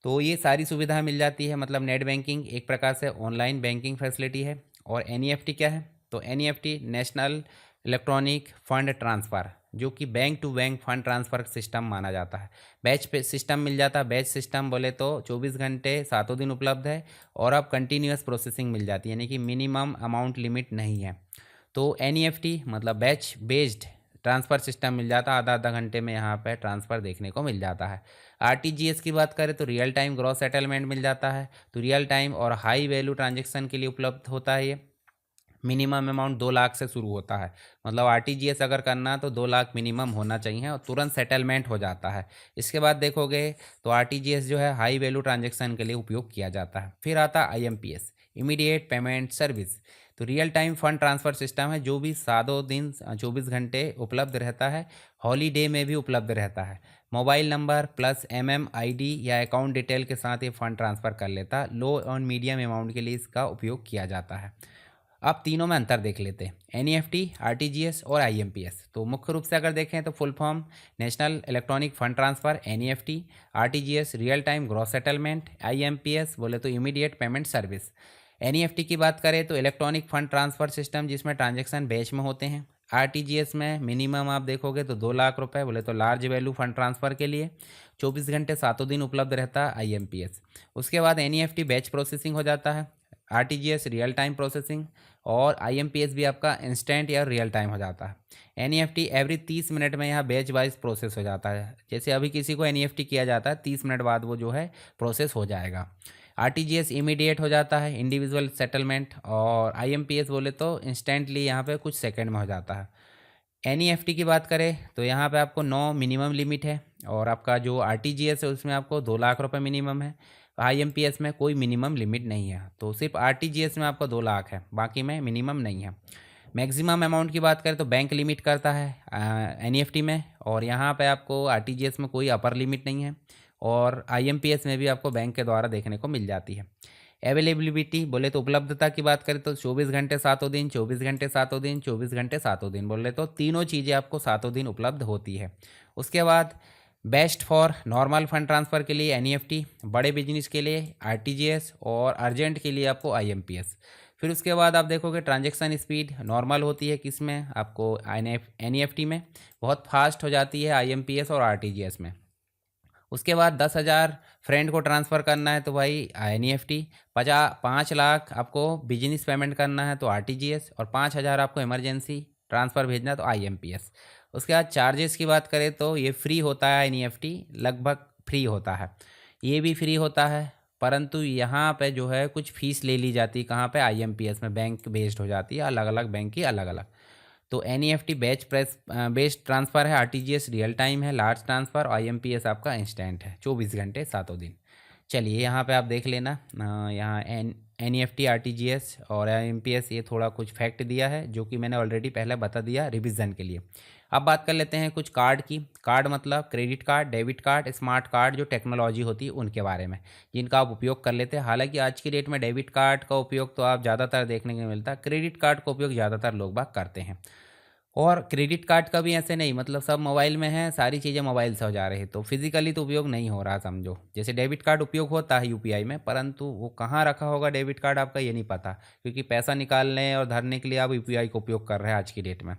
तो ये सारी सुविधाएं मिल जाती है, मतलब नेट बैंकिंग एक प्रकार से ऑनलाइन बैंकिंग फैसिलिटी है। और एनईएफटी क्या है, तो NEFT national electronic fund transfer, जो कि bank to bank fund transfer system माना जाता है। बैच पे सिस्टम मिल जाता है, बैच सिस्टम बोले तो 24 घंटे सातों दिन उपलब्ध है, और अब कंटिन्यूस प्रोसेसिंग मिल जाती है, यानी कि मिनिमम अमाउंट लिमिट नहीं है। तो एनईएफटी मतलब बैच बेस्ड ट्रांसफ़र सिस्टम मिल जाता है, आधा आधा घंटे में यहाँ पे ट्रांसफ़र देखने को मिल जाता है। आरटीजीएस की बात करें तो रियल टाइम ग्रॉस सेटलमेंट मिल जाता है, तो रियल टाइम और हाई वैल्यू ट्रांजैक्शन के लिए उपलब्ध होता है ये। मिनिमम अमाउंट 2 लाख से शुरू होता है, मतलब आरटीजीएस अगर करना तो 2 लाख मिनिमम होना चाहिए, और तुरंत सेटलमेंट हो जाता है। इसके बाद देखोगे तो आरटीजीएस जो है हाई वैल्यू ट्रांजैक्शन के लिए उपयोग किया जाता है। फिर आता है आईएमपीएस, इमीडिएट पेमेंट सर्विस, तो real time fund transfer system है जो भी सातों दिन 24 घंटे उपलब्ध रहता है, हॉलीडे में भी उपलब्ध रहता है। मोबाइल नंबर प्लस एमएमआईडी या अकाउंट डिटेल के साथ ये फ़ंड ट्रांसफ़र कर लेता है। लो और मीडियम अमाउंट के लिए इसका उपयोग किया जाता है। अब तीनों में अंतर देख लेते हैं, एनईएफटी, आरटीजीएस और आईएमपीएस। तो मुख्य रूप से अगर देखें तो full form national electronic fund transfer, NEFT, RTGS real time gross settlement, IMPS बोले तो इमीडिएट पेमेंट सर्विस। एनईएफटी की बात करें तो इलेक्ट्रॉनिक फंड ट्रांसफ़र सिस्टम जिसमें ट्रांजैक्शन बैच में होते हैं। आरटीजीएस में मिनिमम आप देखोगे तो 2 लाख रुपए, बोले तो लार्ज वैल्यू फंड ट्रांसफ़र के लिए 24 घंटे सातों दिन उपलब्ध रहता है आईएमपीएस। उसके बाद एनईएफटी बैच प्रोसेसिंग हो जाता है, आरटीजीएस रियल टाइम प्रोसेसिंग, और आईएमपीएस भी आपका इंस्टेंट या रियल टाइम हो जाता है। एनईएफटी एवरी 30 मिनट में यहाँ बैच वाइज प्रोसेस हो जाता है। जैसे अभी किसी को एनईएफटी किया जाता है 30 मिनट बाद वो जो है प्रोसेस हो जाएगा। आरटीजीएस इमीडिएट हो जाता है, इंडिविजुअल सेटलमेंट, और आईएमपीएस बोले तो इंस्टेंटली यहाँ पे कुछ सेकंड में हो जाता है। एनईएफटी की बात करें तो यहाँ पे आपको 9 मिनिमम लिमिट है, और आपका जो आरटीजीएस है उसमें आपको 2 लाख रुपए मिनिमम है। आईएमपीएस में कोई मिनिमम लिमिट नहीं है, तो सिर्फ आरटीजीएस में आपको 2 लाख है, बाकी में मिनिमम नहीं है। मैक्सिमम अमाउंट की बात करें तो बैंक लिमिट करता है एनईएफटी में, और यहाँ पे आपको आरटीजीएस में कोई अपर लिमिट नहीं है, और आईएमपीएस में भी आपको बैंक के द्वारा देखने को मिल जाती है। अवेलेबिलिटी बोले तो उपलब्धता की बात करें तो 24 घंटे सातों दिन, 24 घंटे सातों दिन, 24 घंटे सातों दिन, बोले तो तीनों चीज़ें आपको सातों दिन उपलब्ध होती है। उसके बाद best for normal fund transfer के लिए एनईएफटी, बड़े बिजनेस के लिए आरटीजीएस, और अर्जेंट के लिए आपको आईएमपीएस। फिर उसके बाद आप देखोगे ट्रांजैक्शन स्पीड नॉर्मल होती है, किस में आपको एनईएफटी में, बहुत फास्ट हो जाती है आईएमपीएस और आरटीजीएस में। उसके बाद 10,000 फ्रेंड को ट्रांसफ़र करना है तो भाई एनईएफटी, 5 लाख आपको बिजनेस पेमेंट करना है तो आरटीजीएस, और 5,000 आपको इमरजेंसी ट्रांसफ़र भेजना है तो आईएमपीएस। उसके बाद चार्जेस की बात करें तो ये फ्री होता है एनईएफटी, लगभग फ्री होता है, ये भी फ्री होता है, परंतु यहाँ पे जो है कुछ फ़ीस ले ली जाती है, कहाँ पे आईएमपीएस में, बैंक बेस्ड हो जाती है, अलग अलग बैंक की अलग अलग। तो NEFT batch press based transfer है, आरटीजीएस रियल टाइम है, लार्ज ट्रांसफ़र, आईएमपीएस आपका इंस्टेंट है, 24 घंटे सातों दिन। चलिए यहाँ पे आप देख लेना, यहाँ एनईएफटी, आरटीजीएस और आईएमपीएस ये थोड़ा कुछ फैक्ट दिया है जो कि मैंने ऑलरेडी पहले बता दिया रिवीजन के लिए। अब बात कर लेते हैं कुछ कार्ड की। कार्ड मतलब credit card, debit card, smart card, जो टेक्नोलॉजी होती है उनके बारे में, जिनका आप उपयोग कर लेते हैं। हालांकि आज की डेट में डेबिट कार्ड का उपयोग तो आप ज़्यादातर देखने को मिलता है, क्रेडिट कार्ड का उपयोग ज़्यादातर लोग बाग करते हैं। और क्रेडिट कार्ड का भी ऐसे नहीं, मतलब सब मोबाइल में है, सारी चीज़ें मोबाइल से हो जा रही है, तो फिजिकली तो उपयोग नहीं हो रहा समझो। जैसे डेबिट कार्ड उपयोग होता है यूपीआई में, परंतु वो कहाँ रखा होगा डेबिट कार्ड आपका ये नहीं पता, क्योंकि पैसा निकालने और धरने के लिए आप यूपीआई का उपयोग कर रहे हैं आज की डेट में।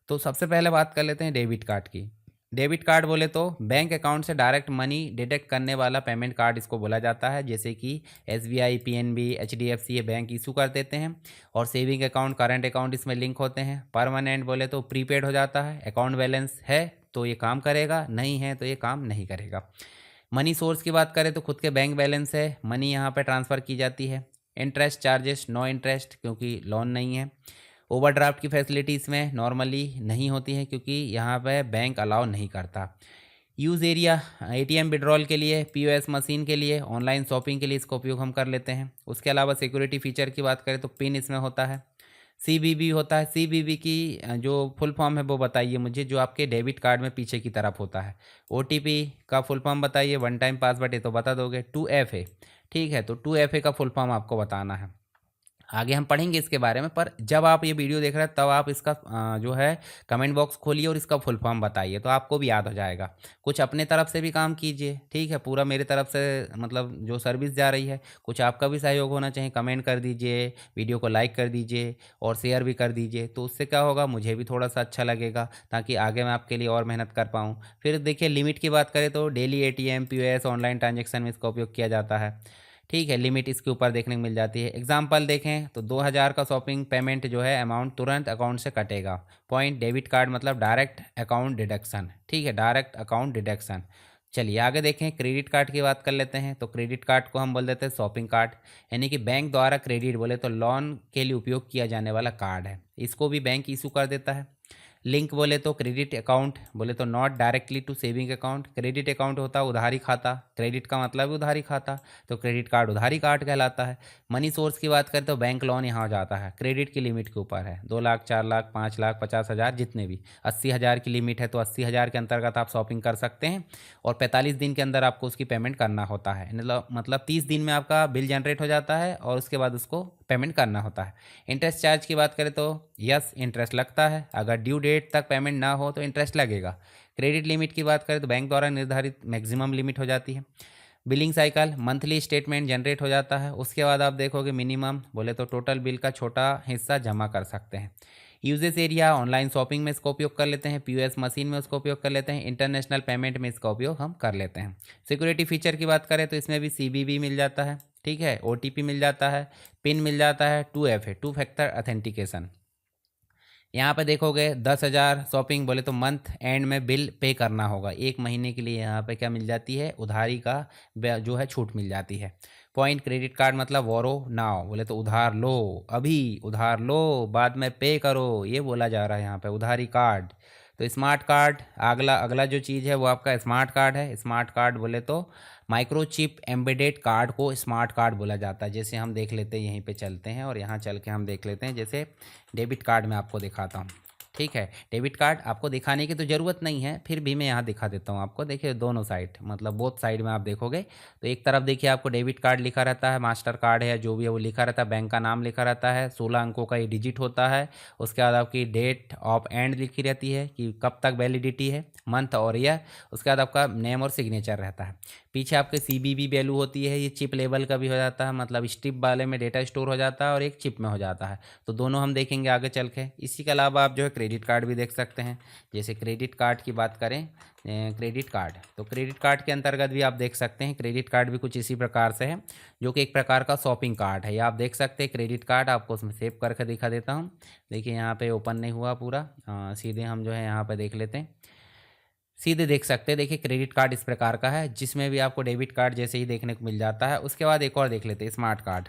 तो सबसे पहले बात कर लेते हैं डेबिट कार्ड की। डेबिट कार्ड बोले तो बैंक अकाउंट से डायरेक्ट मनी डिडक्ट करने वाला पेमेंट कार्ड इसको बोला जाता है, जैसे कि एसबीआई, पीएनबी, एचडीएफसी ये बैंक इशू कर देते हैं, और सेविंग अकाउंट, करंट अकाउंट इसमें लिंक होते हैं। परमानेंट बोले तो प्रीपेड हो जाता है, अकाउंट बैलेंस है तो ये काम करेगा, नहीं है तो ये काम नहीं करेगा। मनी सोर्स की बात करें तो खुद के बैंक बैलेंस है, मनी यहाँ पर ट्रांसफ़र की जाती है। इंटरेस्ट चार्जेस नो इंटरेस्ट, क्योंकि लोन नहीं है। ओवरड्राफ्ट की फैसिलिटी इसमें नॉर्मली नहीं होती है, क्योंकि यहाँ पे बैंक अलाउ नहीं करता। यूज़ एरिया एटीएम विड्रॉल के लिए, पीओएस मशीन के लिए, ऑनलाइन शॉपिंग के लिए इसका उपयोग हम कर लेते हैं। उसके अलावा सिक्योरिटी फीचर की बात करें तो पिन इसमें होता है। सीबीबी होता है, सीबीबी की जो फुल फॉर्म है वो बताइए मुझे, जो आपके डेबिट कार्ड में पीछे की तरफ होता है। ओटीपी का फुल फॉर्म बताइए, वन टाइम पासवर्ड ये तो बता दोगे। 2FA, ठीक है, तो 2FA का फुल फॉर्म आपको बताना है। आगे हम पढ़ेंगे इसके बारे में, पर जब आप ये वीडियो देख रहे हैं तब आप इसका जो है कमेंट बॉक्स खोलिए और इसका फुल फॉर्म बताइए, तो आपको भी याद हो जाएगा। कुछ अपने तरफ से भी काम कीजिए, ठीक है, पूरा मेरी तरफ से मतलब जो सर्विस जा रही है, कुछ आपका भी सहयोग होना चाहिए। कमेंट कर दीजिए, वीडियो को लाइक कर दीजिए और शेयर भी कर दीजिए, तो उससे क्या होगा, मुझे भी थोड़ा सा अच्छा लगेगा, ताकि आगे मैं आपके लिए और मेहनत कर पाऊँ। फिर देखिए लिमिट की बात करें तो daily ATM, POS, online transaction में इसका उपयोग किया जाता है, ठीक है। लिमिट इसके ऊपर देखने को मिल जाती है। एग्जाम्पल देखें तो 2,000 का शॉपिंग पेमेंट जो है अमाउंट तुरंत अकाउंट से कटेगा। पॉइंट डेबिट कार्ड मतलब डायरेक्ट अकाउंट डिडक्शन, ठीक है, डायरेक्ट अकाउंट डिडक्शन। चलिए आगे देखें, क्रेडिट कार्ड की बात कर लेते हैं। तो क्रेडिट कार्ड को हम बोल देते हैं शॉपिंग कार्ड, यानी कि बैंक द्वारा क्रेडिट बोले तो लोन के लिए उपयोग किया जाने वाला कार्ड है, इसको भी बैंक इशू कर देता है। लिंक बोले तो क्रेडिट अकाउंट, बोले तो not directly to saving account. Credit account होता है उधारी खाता, क्रेडिट का मतलब है उधारी खाता, तो क्रेडिट कार्ड उधारी कार्ड कहलाता है। मनी सोर्स की बात करें तो बैंक लोन यहाँ जाता है, क्रेडिट की लिमिट के ऊपर है, 2 लाख, 4 लाख, 5 लाख, 50,000, जितने भी। 80,000 की लिमिट है तो 80,000 के अंतर्गत आप शॉपिंग कर सकते हैं, और 45 दिन के अंदर आपको उसकी पेमेंट करना होता है। मतलब 30 दिन में आपका बिल जनरेट हो जाता है और उसके बाद उसको पेमेंट करना होता है। इंटरेस्ट चार्ज की बात करें तो यस, इंटरेस्ट लगता है, अगर ड्यू डेट तक पेमेंट ना हो तो इंटरेस्ट लगेगा। क्रेडिट लिमिट की बात करें तो बैंक द्वारा निर्धारित मैक्सिमम लिमिट हो जाती है। Billing cycle monthly statement generate हो जाता है। उसके बाद आप देखोगे मिनिमम बोले तो टोटल बिल का छोटा हिस्सा जमा कर सकते हैं। यूजेस एरिया, ऑनलाइन शॉपिंग में इसका उपयोग कर लेते हैं, पीओएस मशीन में उसका उपयोग कर लेते हैं, इंटरनेशनल पेमेंट में इसका उपयोग हम कर लेते हैं। सिक्योरिटी फीचर की बात करें तो इसमें भी सीबीबी मिल जाता है, ठीक है, ओटीपी मिल जाता है, पिन मिल जाता है, 2FA, टू फैक्टर ऑथेंटिकेशन। यहाँ पे देखोगे 10,000 शॉपिंग बोले तो मंथ एंड में बिल पे करना होगा, एक महीने के लिए यहाँ पे क्या मिल जाती है, उधारी का जो है छूट मिल जाती है। पॉइंट क्रेडिट कार्ड मतलब वोरो नाउ, बोले तो उधार लो, अभी उधार लो, बाद में पे करो, ये बोला जा रहा है यहाँ पे उधारी कार्ड। तो स्मार्ट कार्ड, अगला अगला जो चीज़ है वो आपका स्मार्ट कार्ड है। स्मार्ट कार्ड बोले तो माइक्रोचिप एम्बेडेड कार्ड को स्मार्ट कार्ड बोला जाता है। जैसे हम देख लेते हैं, यहीं पे चलते हैं और यहाँ चल के हम देख लेते हैं। जैसे डेबिट कार्ड मैं आपको दिखाता हूँ, ठीक है। डेबिट कार्ड आपको दिखाने की तो ज़रूरत नहीं है, फिर भी मैं यहाँ दिखा देता हूँ आपको। देखिए दोनों साइड, मतलब बोथ साइड में आप देखोगे तो एक तरफ देखिए आपको डेबिट कार्ड लिखा रहता है, मास्टर कार्ड है जो भी है वो लिखा रहता है, बैंक का नाम लिखा रहता है, 16 अंकों का ये डिजिट होता है। उसके बाद आपकी डेट ऑफ एंड लिखी रहती है कि कब तक वैलिडिटी है, मंथ और ईयर। उसके बाद आपका नेम और सिग्नेचर रहता है। पीछे आपके सीबीबी वैल्यू होती है, ये चिप लेवल का भी हो जाता है, मतलब स्ट्रिप वाले में डेटा स्टोर हो जाता है और एक चिप में हो जाता है। तो दोनों हम देखेंगे आगे चल के। इसी के अलावा आप जो है क्रेडिट कार्ड भी देख सकते हैं। जैसे क्रेडिट कार्ड की बात करें, क्रेडिट कार्ड, तो क्रेडिट कार्ड के अंतर्गत भी आप देख सकते हैं, क्रेडिट कार्ड भी कुछ इसी प्रकार से है, जो कि एक प्रकार का शॉपिंग कार्ड है। ये आप देख सकते हैं क्रेडिट कार्ड, आपको उसमें सेव करके दिखा देता हूँ। देखिए यहाँ पे ओपन नहीं हुआ पूरा, सीधे हम जो है यहाँ पे देख लेते हैं, सीधे देख सकते हैं। देखिए क्रेडिट कार्ड इस प्रकार का है, जिसमें भी आपको डेबिट कार्ड जैसे ही देखने को मिल जाता है। उसके बाद एक और देख लेते हैं, स्मार्ट कार्ड।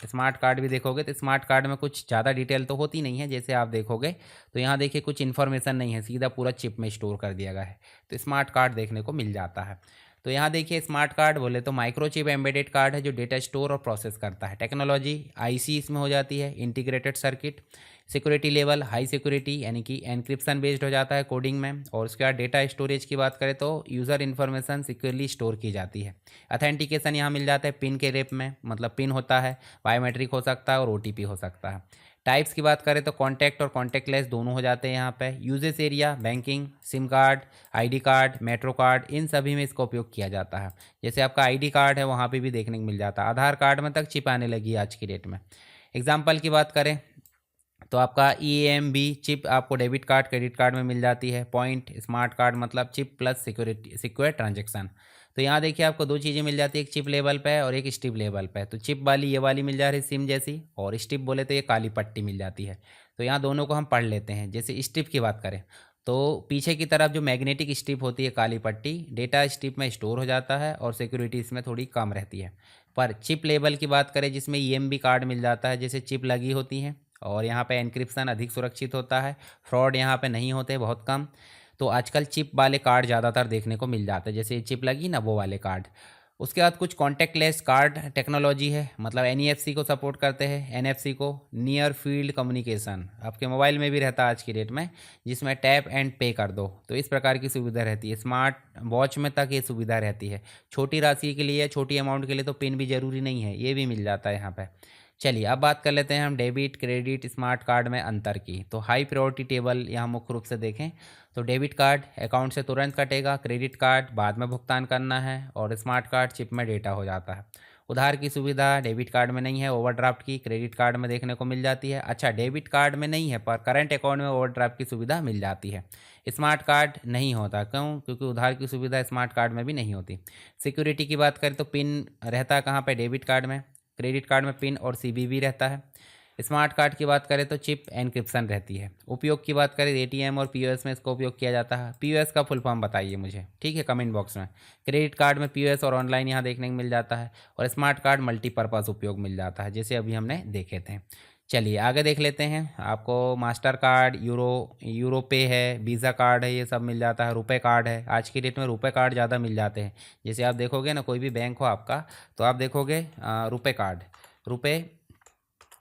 स्मार्ट कार्ड भी देखोगे तो स्मार्ट कार्ड में कुछ ज़्यादा डिटेल तो होती नहीं है। जैसे आप देखोगे तो यहाँ देखिए कुछ इन्फॉर्मेशन नहीं है, सीधा पूरा चिप में स्टोर कर दिया गया है। तो स्मार्ट कार्ड देखने को मिल जाता है। तो यहाँ देखिए स्मार्ट कार्ड बोले तो माइक्रोचिप एम्बेडेड कार्ड है, जो डेटा स्टोर और प्रोसेस करता है। टेक्नोलॉजी आईसी इसमें हो जाती है, integrated circuit. Security level high security, यानी कि एनक्रिप्शन बेस्ड हो जाता है कोडिंग में। और उसके बाद डेटा स्टोरेज की बात करें तो यूज़र इन्फॉर्मेशन सिक्योरली स्टोर की जाती है। अथेंटिकेशन यहाँ मिल जाता है पिन के रेप में, मतलब पिन होता है, बायोमेट्रिक हो सकता है और ओटीपी हो सकता है। टाइप्स की बात करें तो कॉन्टैक्ट और कॉन्टैक्टलेस दोनों हो जाते हैं यहाँ पे। Uses area banking, sim card, ID card, metro card, इन सभी में इसका उपयोग किया जाता है। जैसे आपका आईडी कार्ड है वहाँ पे भी देखने को मिल जाता है, आधार कार्ड में तक चिप आने लगी है आज की डेट में। एग्जाम्पल की बात करें तो आपका EMB चिप आपको डेबिट कार्ड क्रेडिट कार्ड में मिल जाती है। पॉइंट स्मार्ट कार्ड मतलब chip plus security secure transaction. तो यहाँ देखिए आपको दो चीज़ें मिल जाती है, एक चिप लेवल पे और एक स्टिप लेवल पे। तो चिप वाली ये वाली मिल जा रही है सिम जैसी, और स्टिप बोले तो ये काली पट्टी मिल जाती है। तो यहाँ दोनों को हम पढ़ लेते हैं। जैसे स्टिप की बात करें तो पीछे की तरफ जो मैग्नेटिक स्ट्रिप होती है काली पट्टी, डेटा स्ट्रिप में स्टोर हो जाता है और सिक्योरिटी इसमें थोड़ी कम रहती है। पर चिप लेवल की बात करें जिसमें EMB कार्ड मिल जाता है, जैसे चिप लगी होती हैं और यहाँ पे एनक्रिप्शन अधिक सुरक्षित होता है, फ्रॉड यहाँ पे नहीं होते, बहुत कम। तो आजकल चिप वाले कार्ड ज़्यादातर देखने को मिल जाते हैं, जैसे चिप लगी ना वो वाले कार्ड। उसके बाद कुछ कॉन्टैक्टलेस कार्ड टेक्नोलॉजी है, मतलब NFC को सपोर्ट करते हैं। NFC को नियर फील्ड कम्युनिकेशन आपके मोबाइल में भी रहता है आज की डेट में, जिसमें टैप एंड पे कर दो, तो इस प्रकार की सुविधा रहती है। स्मार्ट वॉच में तक ये सुविधा रहती है। छोटी राशि के लिए, छोटी अमाउंट के लिए तो पिन भी ज़रूरी नहीं है, ये भी मिल जाता है यहाँ पर। चलिए अब बात कर लेते हैं हम डेबिट क्रेडिट स्मार्ट कार्ड में अंतर की। तो हाई प्रायोरिटी टेबल यहाँ मुख्य रूप से देखें तो डेबिट कार्ड अकाउंट से तुरंत कटेगा, क्रेडिट कार्ड बाद में भुगतान करना है, और स्मार्ट कार्ड चिप में डेटा हो जाता है। उधार की सुविधा डेबिट कार्ड में नहीं है, ओवरड्राफ्ट की क्रेडिट कार्ड में देखने को मिल जाती है। अच्छा डेबिट कार्ड में नहीं है पर करंट अकाउंट में ओवरड्राफ्ट की सुविधा मिल जाती है। स्मार्ट कार्ड नहीं होता, क्यों? क्योंकि उधार की सुविधा स्मार्ट कार्ड में भी नहीं होती। सिक्योरिटी की बात करें तो पिन रहता है कहाँ पे, डेबिट कार्ड में। क्रेडिट कार्ड में पिन और CVV रहता है। स्मार्ट कार्ड की बात करें तो चिप एनक्रिप्शन रहती है। उपयोग की बात करें ATM और POS में इसका उपयोग किया जाता है। POS का फुल फॉर्म बताइए मुझे, ठीक है, कमेंट बॉक्स में। क्रेडिट कार्ड में POS और ऑनलाइन यहाँ देखने को मिल जाता है, और स्मार्ट कार्ड मल्टीपर्पज़ उपयोग मिल जाता है, जैसे अभी हमने देखे थे। चलिए आगे देख लेते हैं। आपको मास्टर कार्ड, यूरो पे है, वीज़ा कार्ड है, ये सब मिल जाता है। रुपए कार्ड है, आज की डेट में रुपए कार्ड ज़्यादा मिल जाते हैं। जैसे आप देखोगे ना, कोई भी बैंक हो आपका तो आप देखोगे रुपए कार्ड, रुपए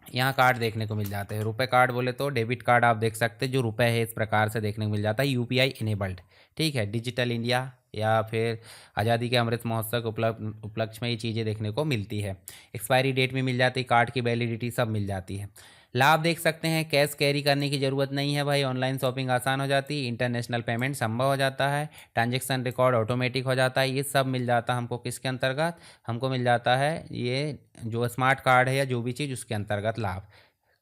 यहाँ कार्ड देखने को मिल जाते हैं। रुपए कार्ड बोले तो डेबिट कार्ड आप देख सकते हैं, जो रुपए है इस प्रकार से देखने को मिल जाता है, UPI इनेबल्ड, ठीक है। डिजिटल इंडिया या फिर आज़ादी के अमृत महोत्सव के उपलक्ष्य में ये चीज़ें देखने को मिलती है। एक्सपायरी डेट भी मिल जाती है, कार्ड की वैलिडिटी सब मिल जाती है। लाभ देख सकते हैं, कैश कैरी करने की ज़रूरत नहीं है भाई, ऑनलाइन शॉपिंग आसान हो जाती है, इंटरनेशनल पेमेंट संभव हो जाता है, ट्रांजैक्शन रिकॉर्ड ऑटोमेटिक हो जाता है। ये सब मिल जाता है हमको किसके अंतर्गत, हमको मिल जाता है ये जो स्मार्ट कार्ड है या जो भी चीज़ उसके अंतर्गत लाभ।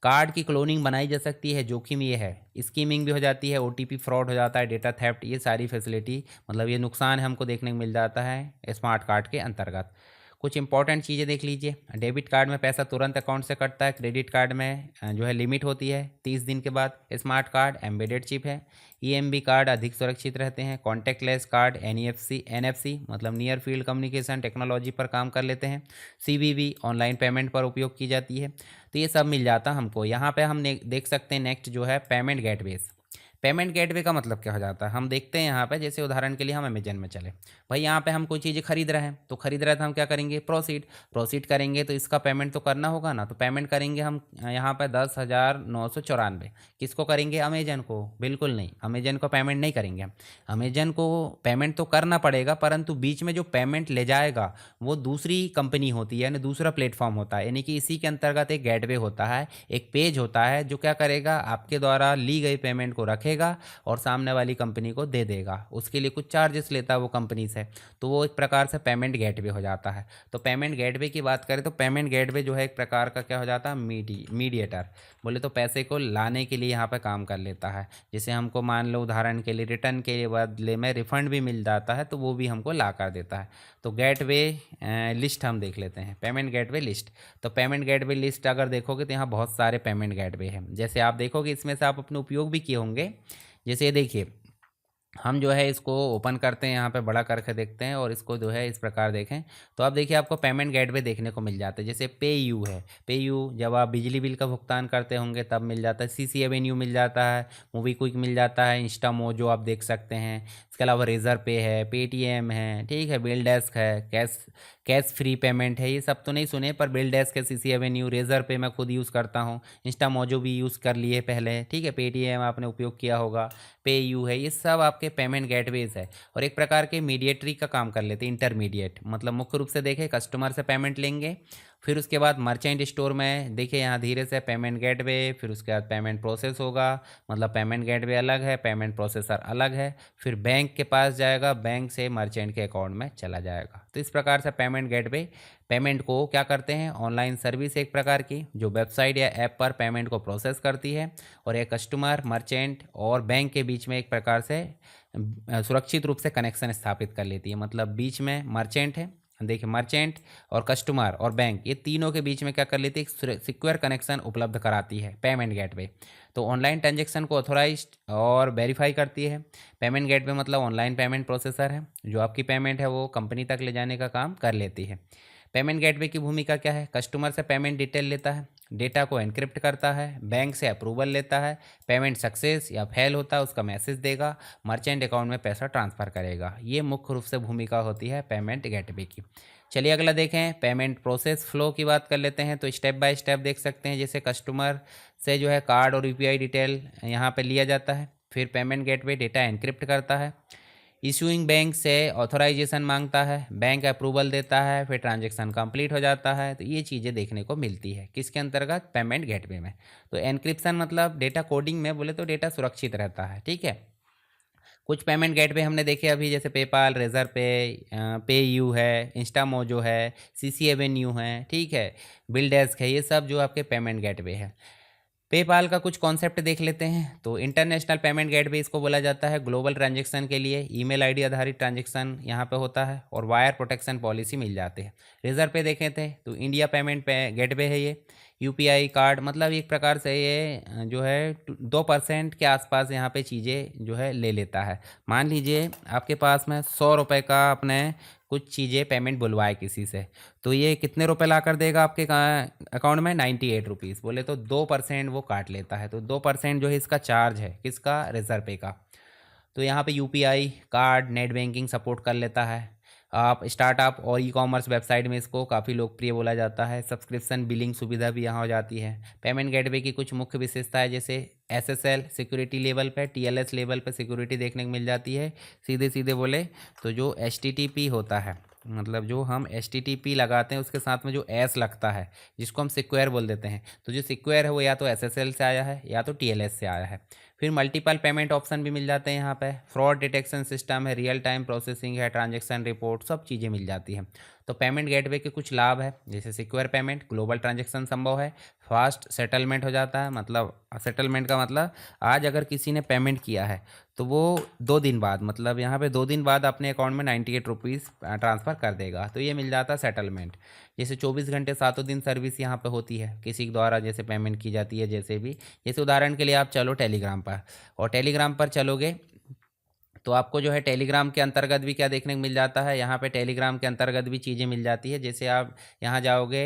कार्ड की क्लोनिंग बनाई जा सकती है, जोखिम ये है, स्कीमिंग भी हो जाती है, ओटीपी फ्रॉड हो जाता है, डेटा थेफ्ट, ये सारी फैसिलिटी मतलब ये नुकसान है हमको देखने को मिल जाता है स्मार्ट कार्ड के अंतर्गत। कुछ इंपॉर्टेंट चीज़ें देख लीजिए। डेबिट कार्ड में पैसा तुरंत अकाउंट से कटता है, क्रेडिट कार्ड में जो है लिमिट होती है 30 दिन के बाद। स्मार्ट कार्ड एम्बेडेड चिप है। ईएमवी कार्ड अधिक सुरक्षित रहते हैं। कॉन्टैक्टलेस कार्ड एनएफसी मतलब नियर फील्ड कम्युनिकेशन टेक्नोलॉजी पर काम कर लेते हैं। सीवीवी ऑनलाइन पेमेंट पर उपयोग की जाती है। तो ये सब मिल जाता हमको। यहाँ पे हम देख सकते हैं नेक्स्ट जो है पेमेंट गेटवेज। पेमेंट गेटवे का मतलब क्या हो जाता है, हम देखते हैं यहाँ पे, जैसे उदाहरण के लिए हम अमेजन में चले भाई, यहाँ पे हम कोई चीज़ें खरीद रहे हैं, तो खरीद रहे हैं तो हम क्या करेंगे, प्रोसीड करेंगे, तो इसका पेमेंट तो करना होगा ना, तो पेमेंट करेंगे हम यहाँ पे 10,994। किसको करेंगे, अमेजन को? बिल्कुल नहीं, अमेजन को पेमेंट नहीं करेंगे हम। अमेजन को पेमेंट तो करना पड़ेगा, परंतु बीच में जो पेमेंट ले जाएगा वो दूसरी कंपनी होती है, यानी दूसरा प्लेटफॉर्म होता है, यानी कि इसी के अंतर्गत एक गेटवे होता है, एक पेज होता है जो क्या करेगा, आपके द्वारा ली गई पेमेंट को रखेगा और सामने वाली कंपनी को दे देगा। उसके लिए कुछ चार्जेस लेता है वो कंपनी से, तो वो एक प्रकार से पेमेंट गेटवे हो जाता है। तो पेमेंट गेटवे की बात करें तो पेमेंट गेटवे जो है एक प्रकार का क्या हो जाता है, मीडिएटर। बोले तो पैसे को लाने के लिए यहाँ पे काम कर लेता है। जैसे हमको मान लो उदाहरण के लिए रिटर्न के बदले में रिफंड भी मिल जाता है, तो वो भी हमको ला कर देता है। तो गेटवे लिस्ट हम देख लेते हैं, पेमेंट गेटवे लिस्ट। तो पेमेंट गेटवे लिस्ट अगर देखोगे तो यहाँ बहुत सारे पेमेंट गेटवे हैं। जैसे आप देखोगे इसमें से आप अपने उपयोग भी किए होंगे। जैसे ये देखिए, हम जो है इसको ओपन करते हैं, यहाँ पे बड़ा करके देखते हैं और इसको जो है इस प्रकार देखें तो आप देखिए आपको पेमेंट गेटवे देखने को मिल जाता है। जैसे पे यू है, पे यू जब आप बिजली बिल का भुगतान करते होंगे तब मिल जाता है। सीसी एवेन्यू मिल जाता है, मूवी क्विक मिल जाता है, इंस्टा मोजो आप देख सकते हैं। इसके अलावा रेजर पे है, पेटीएम है, ठीक है, बिल डेस्क है, कैश फ्री पेमेंट है। ये सब तो नहीं सुने, पर बिल डेस्क है, सीसी एवेन्यू, रेजर पे मैं खुद यूज़ करता हूँ, इंस्टा मोजो भी यूज़ कर लिए पहले, ठीक है, पेटीएम आपने उपयोग किया होगा, पे यू है, ये सब आपके पेमेंट गेटवेज है और एक प्रकार के मीडिएटरी का काम कर लेते हैं। इंटरमीडिएट मतलब मुख्य रूप से देखें कस्टमर से पेमेंट लेंगे, फिर उसके बाद मर्चेंट स्टोर में देखिए यहाँ धीरे से पेमेंट गेटवे, फिर उसके बाद पेमेंट प्रोसेस होगा, मतलब पेमेंट गेटवे अलग है, पेमेंट प्रोसेसर अलग है, फिर बैंक के पास जाएगा, बैंक से मर्चेंट के अकाउंट में चला जाएगा। तो इस प्रकार से पेमेंट गेटवे पेमेंट को क्या करते हैं, ऑनलाइन सर्विस एक प्रकार की जो वेबसाइट या ऐप पर पेमेंट को प्रोसेस करती है और एक कस्टमर, मर्चेंट और बैंक के बीच में एक प्रकार से सुरक्षित रूप से कनेक्शन स्थापित कर लेती है। मतलब बीच में मर्चेंट है, देखिए मर्चेंट और कस्टमर और बैंक, ये तीनों के बीच में क्या कर लेती है, एक सिक्योर कनेक्शन उपलब्ध कराती है पेमेंट गेटवे। तो ऑनलाइन ट्रांजैक्शन को ऑथोराइज्ड और वेरीफाई करती है। पेमेंट गेटवे मतलब ऑनलाइन पेमेंट प्रोसेसर है जो आपकी पेमेंट है वो कंपनी तक ले जाने का काम कर लेती है। पेमेंट गेटवे की भूमिका क्या है, कस्टमर से पेमेंट डिटेल लेता है, डेटा को एनक्रिप्ट करता है, बैंक से अप्रूवल लेता है, पेमेंट सक्सेस या फेल होता है उसका मैसेज देगा, मर्चेंट अकाउंट में पैसा ट्रांसफ़र करेगा। ये मुख्य रूप से भूमिका होती है पेमेंट गेटवे की। चलिए अगला देखें, पेमेंट प्रोसेस फ्लो की बात कर लेते हैं। तो स्टेप बाय स्टेप देख सकते हैं, जैसे कस्टमर से जो है कार्ड और यूपीआई डिटेल यहाँ पे लिया जाता है, फिर पेमेंट गेटवे डेटा एनक्रिप्ट करता है, इशूइंग बैंक से ऑथोराइजेशन मांगता है, बैंक अप्रूवल देता है, फिर ट्रांजैक्शन कंप्लीट हो जाता है। तो ये चीज़ें देखने को मिलती है किसके अंतर्गत, पेमेंट गेटवे में। तो एनक्रिप्शन मतलब डेटा कोडिंग में बोले तो डेटा सुरक्षित रहता है, ठीक है। कुछ पेमेंट गेटवे हमने देखे अभी, जैसे पेपाल, रेजर पे, पे यू है, इंस्टा मोजो है, सीसी एवेन्यू है, ठीक है, बिल डेस्क है, ये सब जो आपके पेमेंट गेटवे है। पेपाल का कुछ कॉन्सेप्ट देख लेते हैं। तो इंटरनेशनल पेमेंट गेटवे इसको बोला जाता है, ग्लोबल ट्रांजैक्शन के लिए ईमेल आईडी आधारित ट्रांजैक्शन यहाँ पे होता है और वायर प्रोटेक्शन पॉलिसी मिल जाते हैं। रिजर्व पे देखे थे तो इंडिया पेमेंट पे गेटवे है ये। यूपीआई कार्ड मतलब एक प्रकार से ये जो है 2% के आसपास यहाँ पे चीज़ें जो है ले लेता है। मान लीजिए आपके पास में 100 रुपये का अपने कुछ चीज़ें पेमेंट बुलवाए किसी से, तो ये कितने रुपए ला कर देगा आपके अकाउंट में, 98 रुपीज़। बोले तो 2% वो काट लेता है। तो 2% जो है इसका चार्ज है, किसका, रिजर्व पे का। तो यहाँ पे UPI card, net banking support कर लेता है। आप स्टार्टअप और ई कॉमर्स वेबसाइट में इसको काफ़ी लोकप्रिय बोला जाता है। सब्सक्रिप्शन बिलिंग सुविधा भी यहाँ हो जाती है। पेमेंट गेटवे की कुछ मुख्य विशेषताएं, जैसे एसएसएल सिक्योरिटी लेवल पे, टीएलएस लेवल पे सिक्योरिटी देखने को मिल जाती है। सीधे सीधे बोले तो जो एचटीटीपी होता है, मतलब जो हम एचटीटीपी लगाते हैं उसके साथ में जो एस लगता है जिसको हम सिक्योर बोल देते हैं, तो जो सिक्योर है वो या तो एसएसएल से आया है या तो टीएलएस से आया है। फिर मल्टीपल पेमेंट ऑप्शन भी मिल जाते हैं यहाँ पे, फ्रॉड डिटेक्शन सिस्टम है, रियल टाइम प्रोसेसिंग है, ट्रांजैक्शन रिपोर्ट, सब चीज़ें मिल जाती हैं। तो पेमेंट गेटवे के कुछ लाभ है, जैसे सिक्योर पेमेंट, ग्लोबल ट्रांजैक्शन संभव है, फास्ट सेटलमेंट हो जाता है। मतलब सेटलमेंट का मतलब आज अगर किसी ने पेमेंट किया है तो वो 2 दिन बाद, मतलब यहाँ पे 2 दिन बाद अपने अकाउंट में 98 रुपीज़ ट्रांसफ़र कर देगा, तो ये मिल जाता है सेटलमेंट। जैसे 24 घंटे 7 दिन सर्विस यहाँ पे होती है, किसी के द्वारा जैसे पेमेंट की जाती है, जैसे भी, जैसे उदाहरण के लिए आप चलो टेलीग्राम पर, और टेलीग्राम पर चलोगे तो आपको जो है टेलीग्राम के अंतर्गत भी क्या देखने को मिल जाता है, यहाँ पे टेलीग्राम के अंतर्गत भी चीज़ें मिल जाती है। जैसे आप यहाँ जाओगे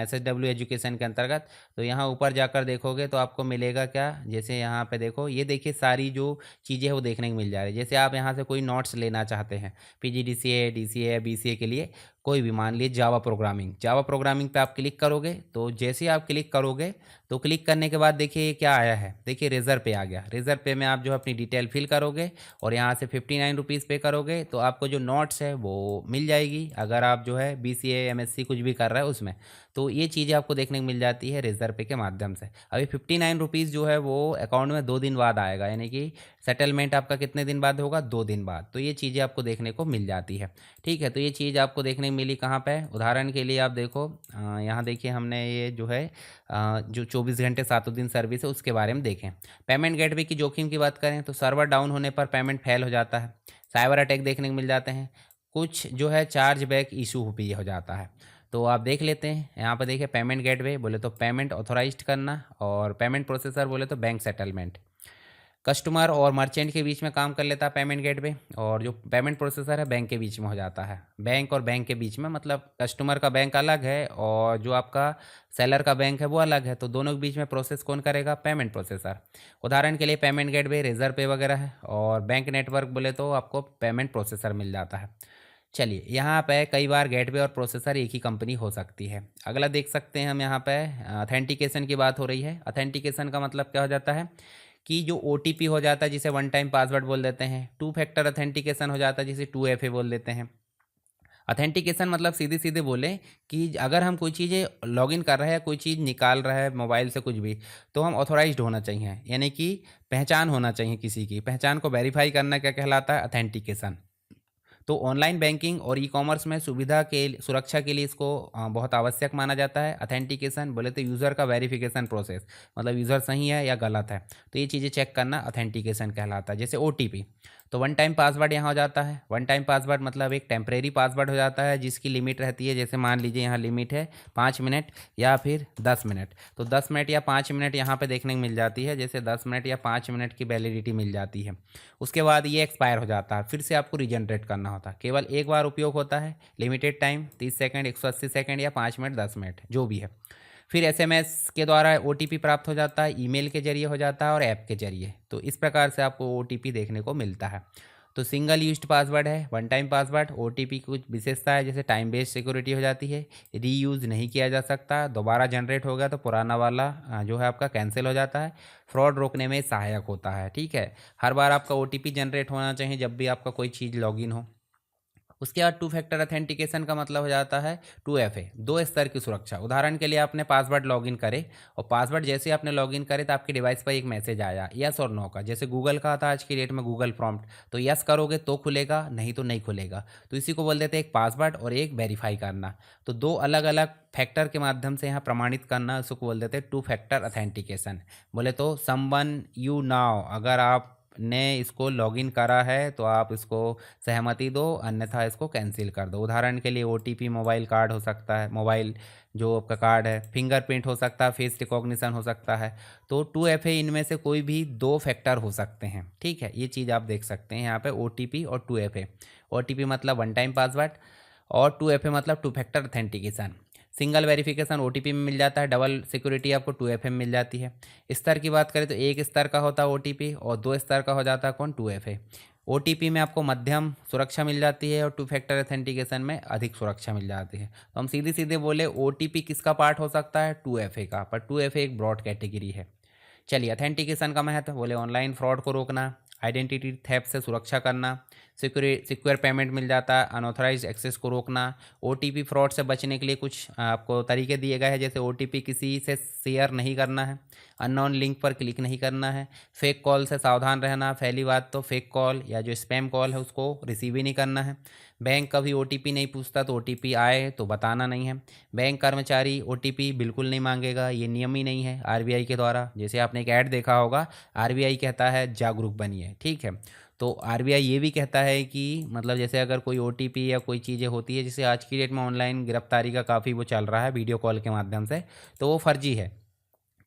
SSW एजुकेशन के अंतर्गत, तो यहाँ ऊपर जाकर देखोगे तो आपको मिलेगा क्या, जैसे यहाँ पे देखो, ये देखिए सारी जो चीज़ें हैं वो देखने को मिल जा रही है। जैसे आप यहाँ से कोई नोट्स लेना चाहते हैं PGDCA, DCA, BCA के लिए, कोई भी, मान लीजिए जावा प्रोग्रामिंग पे आप क्लिक करोगे, तो जैसे ही आप क्लिक करोगे तो क्लिक करने के बाद देखिए क्या आया है, देखिए रेजर पे आ गया। रेजर पे में आप जो अपनी डिटेल फिल करोगे और यहाँ से 59 रुपीज़ पे करोगे तो आपको जो नोट्स है वो मिल जाएगी। अगर आप जो है BCA MSc कुछ भी कर रहे हो उसमें, तो ये चीज़ें आपको देखने को मिल जाती है रेजर पे के माध्यम से। अभी 59 रुपीज़ जो है वो अकाउंट में 2 दिन बाद आएगा, यानी कि सेटलमेंट आपका कितने दिन बाद होगा, 2 दिन बाद। तो ये चीज़ें आपको देखने को मिल जाती है। ठीक है, तो ये चीज़ आपको देखने को मिली कहाँ पे, उदाहरण के लिए आप देखो, यहाँ देखिए हमने ये जो है जो 24 घंटे 7 दिन सर्विस है उसके बारे में देखें। पेमेंट गेटवे की जोखिम की बात करें तो सर्वर डाउन होने पर पेमेंट फेल हो जाता है, साइबर अटैक देखने को मिल जाते हैं, कुछ जो है चार्ज बैक इशू भी हो जाता है। तो आप देख लेते हैं यहाँ पर, देखिए पेमेंट गेटवे बोले तो पेमेंट ऑथोराइज्ड करना, और पेमेंट प्रोसेसर बोले तो बैंक सेटलमेंट। कस्टमर और मर्चेंट के बीच में काम कर लेता है पेमेंट गेटवे, और जो पेमेंट प्रोसेसर है बैंक के बीच में हो जाता है। बैंक और बैंक के बीच में मतलब कस्टमर का बैंक अलग है और जो आपका सेलर का बैंक है वो अलग है, तो दोनों के बीच में प्रोसेस कौन करेगा, पेमेंट प्रोसेसर। उदाहरण के लिए पेमेंट गेटवे रेजर पे वगैरह है, और बैंक नेटवर्क बोले तो आपको पेमेंट प्रोसेसर मिल जाता है। चलिए, यहाँ पे कई बार गेटवे और प्रोसेसर एक ही कंपनी हो सकती है। अगला देख सकते हैं हम, यहाँ पे अथेंटिकेशन की बात हो रही है। अथेंटिकेशन का मतलब क्या हो जाता है कि जो OTP हो जाता है जिसे वन टाइम पासवर्ड बोल देते हैं, 2 फैक्टर अथेंटिकेशन हो जाता है जिसे 2FA बोल देते हैं। अथेंटिकेशन मतलब सीधे सीधे बोले कि अगर हम कोई चीज़ें लॉगिन कर रहे हैं, कोई चीज़ निकाल रहा है मोबाइल से कुछ भी, तो हम ऑथोराइज्ड होना चाहिए, यानी कि पहचान होना चाहिए, किसी की पहचान को वेरीफाई करना क्या कहलाता है, अथेंटिकेशन। तो ऑनलाइन बैंकिंग और ई-कॉमर्स में सुविधा के सुरक्षा के लिए इसको बहुत आवश्यक माना जाता है। अथेंटिकेशन बोले तो यूज़र का वेरिफिकेशन प्रोसेस, मतलब यूज़र सही है या गलत है, तो ये चीज़ें चेक करना अथेंटिकेशन कहलाता है। जैसे OTP, तो वन टाइम पासवर्ड यहाँ हो जाता है। वन टाइम पासवर्ड मतलब एक टेम्परेरी पासवर्ड हो जाता है जिसकी लिमिट रहती है, जैसे मान लीजिए यहाँ लिमिट है 5 मिनट या फिर 10 मिनट, तो 10 मिनट या 5 मिनट यहाँ पे देखने को मिल जाती है। जैसे 10 मिनट या 5 मिनट की वैलिडिटी मिल जाती है, उसके बाद ये एक्सपायर हो जाता है, फिर से आपको रीजनरेट करना होता है। केवल एक बार उपयोग होता है, लिमिटेड टाइम 30 सेकंड, 180 सेकंड या 5 मिनट, 10 मिनट जो भी है। फिर SMS के द्वारा OTP प्राप्त हो जाता है, ईमेल के जरिए हो जाता है और ऐप के जरिए। तो इस प्रकार से आपको OTP देखने को मिलता है। तो सिंगल यूज्ड पासवर्ड है, वन टाइम पासवर्ड। OTP की कुछ विशेषता है, जैसे टाइम बेस्ड सिक्योरिटी हो जाती है, रीयूज़ नहीं किया जा सकता, दोबारा जनरेट हो गया तो पुराना वाला जो है आपका कैंसिल हो जाता है, फ्रॉड रोकने में सहायक होता है। ठीक है, हर बार आपका OTP जनरेट होना चाहिए जब भी आपका कोई चीज़ लॉगिन हो। उसके बाद 2 फैक्टर अथेंटिकेशन का मतलब हो जाता है 2FA, 2 स्तर की सुरक्षा। उदाहरण के लिए आपने पासवर्ड लॉगिन करे, और पासवर्ड जैसे आपने लॉगिन करे तो आपके डिवाइस पर एक मैसेज आया यस और नो का, जैसे गूगल का आता है आज की डेट में गूगल प्रॉम्प्ट, तो यस करोगे तो खुलेगा, नहीं तो नहीं खुलेगा। तो इसी को बोल देते हैं एक पासवर्ड और एक वेरीफाई करना। तो 2 अलग अलग फैक्टर के माध्यम से यहाँ प्रमाणित करना, उसको बोल देते हैं 2 फैक्टर अथेंटिकेशन। बोले तो समवन यू नाउ, अगर आप ने इसको लॉगिन करा है तो आप इसको सहमति दो, अन्यथा इसको कैंसिल कर दो। उदाहरण के लिए OTP मोबाइल कार्ड हो सकता है, मोबाइल जो आपका कार्ड है, फिंगरप्रिंट हो सकता है, फेस रिकॉग्निशन हो सकता है। तो 2FA इनमें से कोई भी 2 फैक्टर हो सकते हैं। ठीक है, ये चीज़ आप देख सकते हैं यहाँ पे, OTP और 2FA। OTP मतलब वन टाइम पासवर्ड, और 2FA मतलब 2 factor authentication. Single verification OTP में मिल जाता है, डबल सिक्योरिटी आपको 2FA में मिल जाती है। स्तर की बात करें तो 1 स्तर का होता है OTP, और 2 स्तर का हो जाता है कौन, 2FA। OTP में आपको मध्यम सुरक्षा मिल जाती है, और 2 फैक्टर अथेंटिकेशन में अधिक सुरक्षा मिल जाती है। तो हम सीधे सीधे बोले OTP किसका पार्ट हो सकता है, 2FA का, पर 2FA एक ब्रॉड कैटेगरी है। चलिए, अथेंटिकेशन का महत्व बोले ऑनलाइन फ्रॉड को रोकना, आइडेंटिटी थेफ्ट से सुरक्षा करना, सिक्योर पेमेंट मिल जाता है, अनऑथराइज एक्सेस को रोकना, ओटीपी फ्रॉड से बचने के लिए कुछ आपको तरीके दिए गए हैं, जैसे ओटीपी किसी से शेयर नहीं करना है, अननोन लिंक पर क्लिक नहीं करना है, फेक कॉल से सावधान रहना, पहली बात तो फेक कॉल या जो स्पैम कॉल है उसको रिसीव ही नहीं करना है, बैंक कभी ओटीपी नहीं पूछता तो ओटीपी आए तो बताना नहीं है, बैंक कर्मचारी ओटीपी बिल्कुल नहीं मांगेगा, ये नियम ही नहीं है आरबीआई के द्वारा। जैसे आपने एक ऐड देखा होगा, आरबीआई कहता है जागरूक बनिए, ठीक है। तो आरबीआई ये भी कहता है कि मतलब जैसे अगर कोई ओटीपी या कोई चीज़ें होती है, जैसे आज की डेट में ऑनलाइन गिरफ्तारी का काफ़ी वो चल रहा है वीडियो कॉल के माध्यम से, तो वो फर्जी है।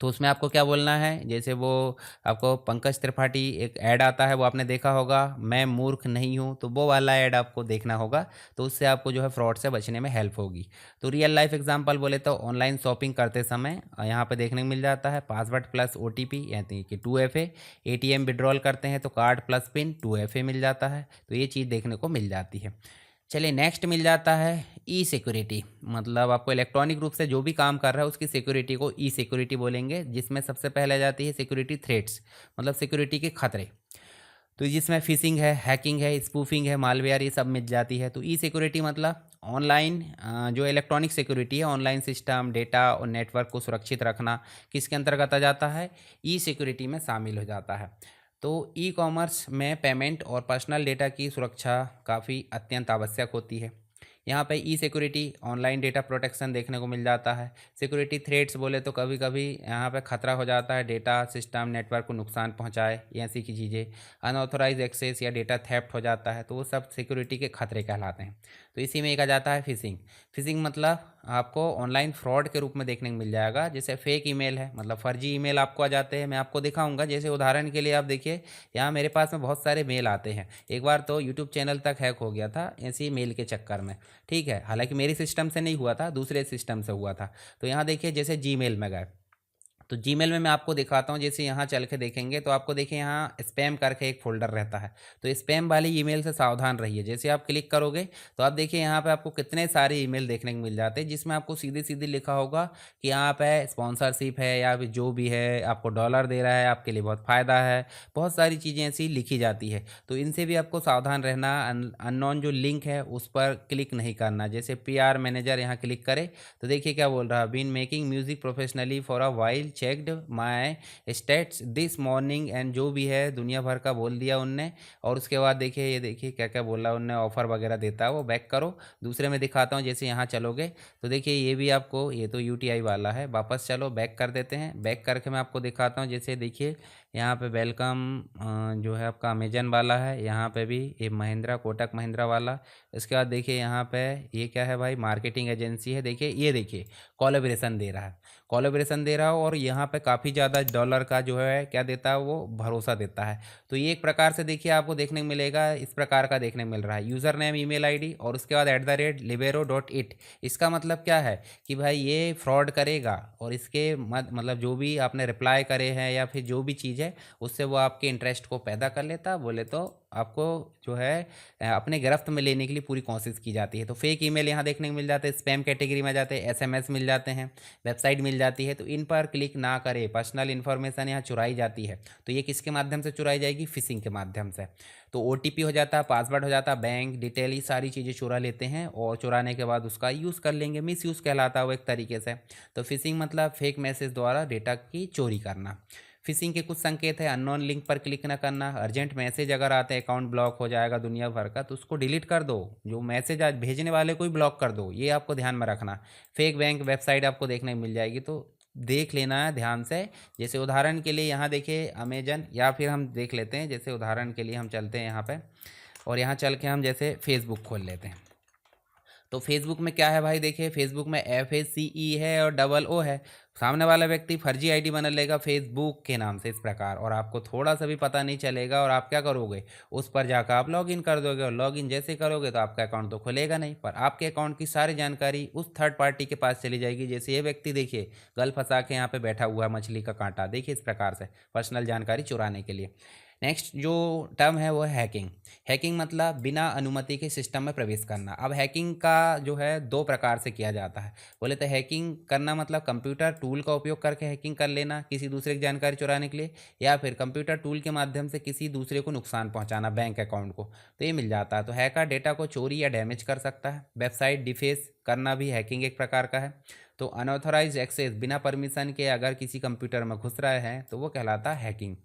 तो उसमें आपको क्या बोलना है, जैसे वो आपको पंकज त्रिपाठी एक ऐड आता है वो आपने देखा होगा, मैं मूर्ख नहीं हूँ, तो वो वाला ऐड आपको देखना होगा, तो उससे आपको जो है फ्रॉड से बचने में हेल्प होगी। तो रियल लाइफ एग्जांपल बोले तो ऑनलाइन शॉपिंग करते समय यहाँ पे देखने को मिल जाता है पासवर्ड प्लस ओटीपी यानी कि 2FA, एटीएम विड्रॉल करते हैं तो कार्ड प्लस पिन 2FA मिल जाता है, तो ये चीज़ देखने को मिल जाती है। चलिए नेक्स्ट मिल जाता है ई सिक्योरिटी, मतलब आपको इलेक्ट्रॉनिक रूप से जो भी काम कर रहा है उसकी सिक्योरिटी को ई सिक्योरिटी बोलेंगे, जिसमें सबसे पहले आ जाती है सिक्योरिटी थ्रेट्स, मतलब सिक्योरिटी के खतरे। तो जिसमें फिशिंग है, हैकिंग है, स्पूफिंग है, मालवेयर, ये सब मिल जाती है। तो ई सिक्योरिटी मतलब ऑनलाइन जो इलेक्ट्रॉनिक सिक्योरिटी है, ऑनलाइन सिस्टम, डेटा और नेटवर्क को सुरक्षित रखना, किसके अंतर्गत आ जाता है, ई सिक्योरिटी में शामिल हो जाता है। तो ई कॉमर्स में पेमेंट और पर्सनल डेटा की सुरक्षा काफ़ी अत्यंत आवश्यक होती है। यहाँ पे ई सिक्योरिटी ऑनलाइन डेटा प्रोटेक्शन देखने को मिल जाता है। सिक्योरिटी थ्रेट्स बोले तो कभी कभी यहाँ पे खतरा हो जाता है डेटा सिस्टम नेटवर्क को नुकसान पहुँचाए, ये ऐसी की चीज़ें, अनऑथोराइज एक्सेस या डेटा थेफ्ट हो जाता है, तो वो सब सिक्योरिटी के खतरे कहलाते हैं। तो इसी में एक आ जाता है फिशिंग। फिशिंग मतलब आपको ऑनलाइन फ्रॉड के रूप में देखने को मिल जाएगा, जैसे फेक ईमेल है, मतलब फर्जी ईमेल आपको आ जाते हैं। मैं आपको दिखाऊंगा, जैसे उदाहरण के लिए आप देखिए यहाँ मेरे पास में बहुत सारे मेल आते हैं। एक बार तो यूट्यूब चैनल तक हैक हो गया था ऐसी मेल के चक्कर में, ठीक है। हालांकि मेरी सिस्टम से नहीं हुआ था, दूसरे सिस्टम से हुआ था। तो यहाँ देखिए जैसे जीमेल में गए, तो जीमेल में मैं आपको दिखाता हूँ, जैसे यहाँ चल के देखेंगे तो आपको देखिए यहाँ स्पैम करके एक फोल्डर रहता है। तो स्पैम वाली ईमेल से सावधान रहिए। जैसे आप क्लिक करोगे तो आप देखिए यहाँ पे आपको कितने सारे ईमेल देखने को मिल जाते हैं, जिसमें आपको सीधे सीधे लिखा होगा कि यहाँ पे स्पॉन्सरशिप है या फिर जो भी है, आपको डॉलर दे रहा है, आपके लिए बहुत फ़ायदा है, बहुत सारी चीज़ें ऐसी लिखी जाती है। तो इनसे भी आपको सावधान रहना। अननोन जो लिंक है उस पर क्लिक नहीं करना। जैसे PR मैनेजर यहाँ क्लिक करे तो देखिए क्या बोल रहा है, been making music professionally for a while, checked my status this morning, and जो भी है दुनिया भर का बोल दिया उनने। और उसके बाद देखिए ये देखिए क्या क्या बोला उनने, ऑफर वगैरह देता है वो। बैक करो, दूसरे में दिखाता हूँ। जैसे यहाँ चलोगे तो देखिए ये भी आपको, ये तो UTI वाला है, वापस चलो बैक कर देते हैं। बैक करके मैं आपको दिखाता हूँ। जैसे देखिए यहाँ पे वेलकम जो है आपका अमेजन वाला है, यहाँ पे भी ये महिंद्रा, कोटक महिंद्रा वाला। इसके बाद देखिए यहाँ पे ये क्या है भाई, मार्केटिंग एजेंसी है। देखिए ये देखिए कोलैबोरेशन दे रहा है, कोलैबोरेशन दे रहा हो, और यहाँ पे काफ़ी ज़्यादा डॉलर का जो है क्या देता है वो, भरोसा देता है। तो ये एक प्रकार से देखिए आपको देखने को मिलेगा, इस प्रकार का देखने को मिल रहा है, यूज़र नेम ईमेल आईडी और उसके बाद @libero.it। इसका मतलब क्या है कि भाई ये फ्रॉड करेगा, और इसके मतलब जो भी आपने रिप्लाई करे हैं या फिर जो भी चीज़ है उससे वो आपके इंटरेस्ट को पैदा कर लेता, बोले तो आपको जो है अपने गिरफ्त में लेने के लिए पूरी कोशिश की जाती है। तो फेक ईमेल यहाँ देखने को मिल जाते हैं, स्पैम कैटेगरी में आ जाते हैं, SMS मिल जाते हैं, वेबसाइट मिल जाती है, तो इन पर क्लिक ना करें। पर्सनल इन्फॉर्मेशन यहाँ चुराई जाती है, तो ये किसके माध्यम से चुराई जाएगी, फिशिंग के माध्यम से। तो OTP हो जाता है, पासवर्ड हो जाता है, बैंक डिटेल, ये सारी चीज़ें चुरा लेते हैं, और चुराने के बाद उसका यूज़ कर लेंगे, मिस यूज़ कहलाता है वो एक तरीके से। तो फिशिंग मतलब फेक मैसेज द्वारा डेटा की चोरी करना। फिशिंग के कुछ संकेत है, अननोन लिंक पर क्लिक ना करना, अर्जेंट मैसेज अगर आते हैं, अकाउंट ब्लॉक हो जाएगा दुनिया भर का, तो उसको डिलीट कर दो, जो मैसेज आज भेजने वाले को ही ब्लॉक कर दो, ये आपको ध्यान में रखना। फेक बैंक वेबसाइट आपको देखने को मिल जाएगी, तो देख लेना है ध्यान से। जैसे उदाहरण के लिए यहाँ देखिए अमेजन, या फिर हम देख लेते हैं, जैसे उदाहरण के लिए हम चलते हैं यहाँ पे, और यहाँ चल के हम जैसे फेसबुक खोल लेते हैं। तो फेसबुक में क्या है भाई, देखिए फेसबुक में FACE है और DOO है। सामने वाला व्यक्ति फर्जी आईडी बना लेगा फेसबुक के नाम से, इस प्रकार, और आपको थोड़ा सा भी पता नहीं चलेगा, और आप क्या करोगे, उस पर जाकर आप लॉगिन कर दोगे, और लॉगिन जैसे करोगे तो आपका अकाउंट तो खुलेगा नहीं, पर आपके अकाउंट की सारी जानकारी उस थर्ड पार्टी के पास चली जाएगी। जैसे ये व्यक्ति देखिए गल फंसा के यहाँ पे बैठा हुआ है, मछली का कांटा, देखिए इस प्रकार से पर्सनल जानकारी चुराने के लिए। नेक्स्ट जो टर्म है वो है हैकिंग। हैकिंग मतलब बिना अनुमति के सिस्टम में प्रवेश करना। अब हैकिंग का जो है दो प्रकार से किया जाता है। बोले तो हैकिंग करना मतलब कंप्यूटर टूल का उपयोग करके हैकिंग कर लेना किसी दूसरे की जानकारी चुराने के लिए, या फिर कंप्यूटर टूल के माध्यम से किसी दूसरे को नुकसान पहुंचाना, बैंक अकाउंट को, तो ये मिल जाता है। तो हैकर डेटा को चोरी या डैमेज कर सकता है। वेबसाइट डिफेस करना भी हैकिंग एक प्रकार का है। तो अनऑथराइज एक्सेस, बिना परमिशन के अगर किसी कंप्यूटर में घुस रहा है तो वो कहलाता है हैकिंग।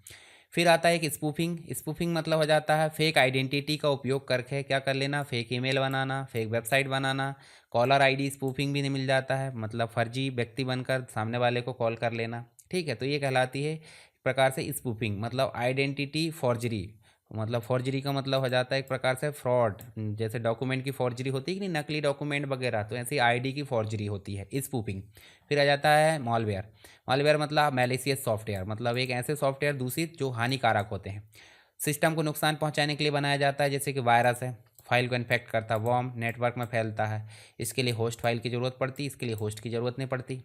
फिर आता है एक स्पूफिंग। स्पूफिंग मतलब हो जाता है फेक आइडेंटिटी का उपयोग करके क्या कर लेना, फेक ईमेल बनाना, फेक वेबसाइट बनाना। कॉलर आईडी स्पूफिंग भी मिल जाता है, मतलब फर्जी व्यक्ति बनकर सामने वाले को कॉल कर लेना। ठीक है, तो ये कहलाती है एक प्रकार से स्पूफिंग, मतलब आइडेंटिटी फॉर्जरी। मतलब फॉर्जरी का मतलब हो जाता है एक प्रकार से फ्रॉड, जैसे डॉक्यूमेंट की फॉर्जरी होती है कि नहीं, नकली डॉक्यूमेंट वगैरह, तो ऐसी आईडी की फॉर्जरी होती है स्पूफिंग। फिर आ जाता है मॉलवेयर। मॉलवेयर मतलब मैलिशियस सॉफ्टवेयर, मतलब एक ऐसे सॉफ्टवेयर दूषित जो हानिकारक होते हैं, सिस्टम को नुकसान पहुंचाने के लिए बनाया जाता है। जैसे कि वायरस है, फाइल को इन्फेक्ट करता है, वॉर्म नेटवर्क में फैलता है, इसके लिए होस्ट फाइल की ज़रूरत पड़ती है, इसके लिए होस्ट की ज़रूरत नहीं पड़ती।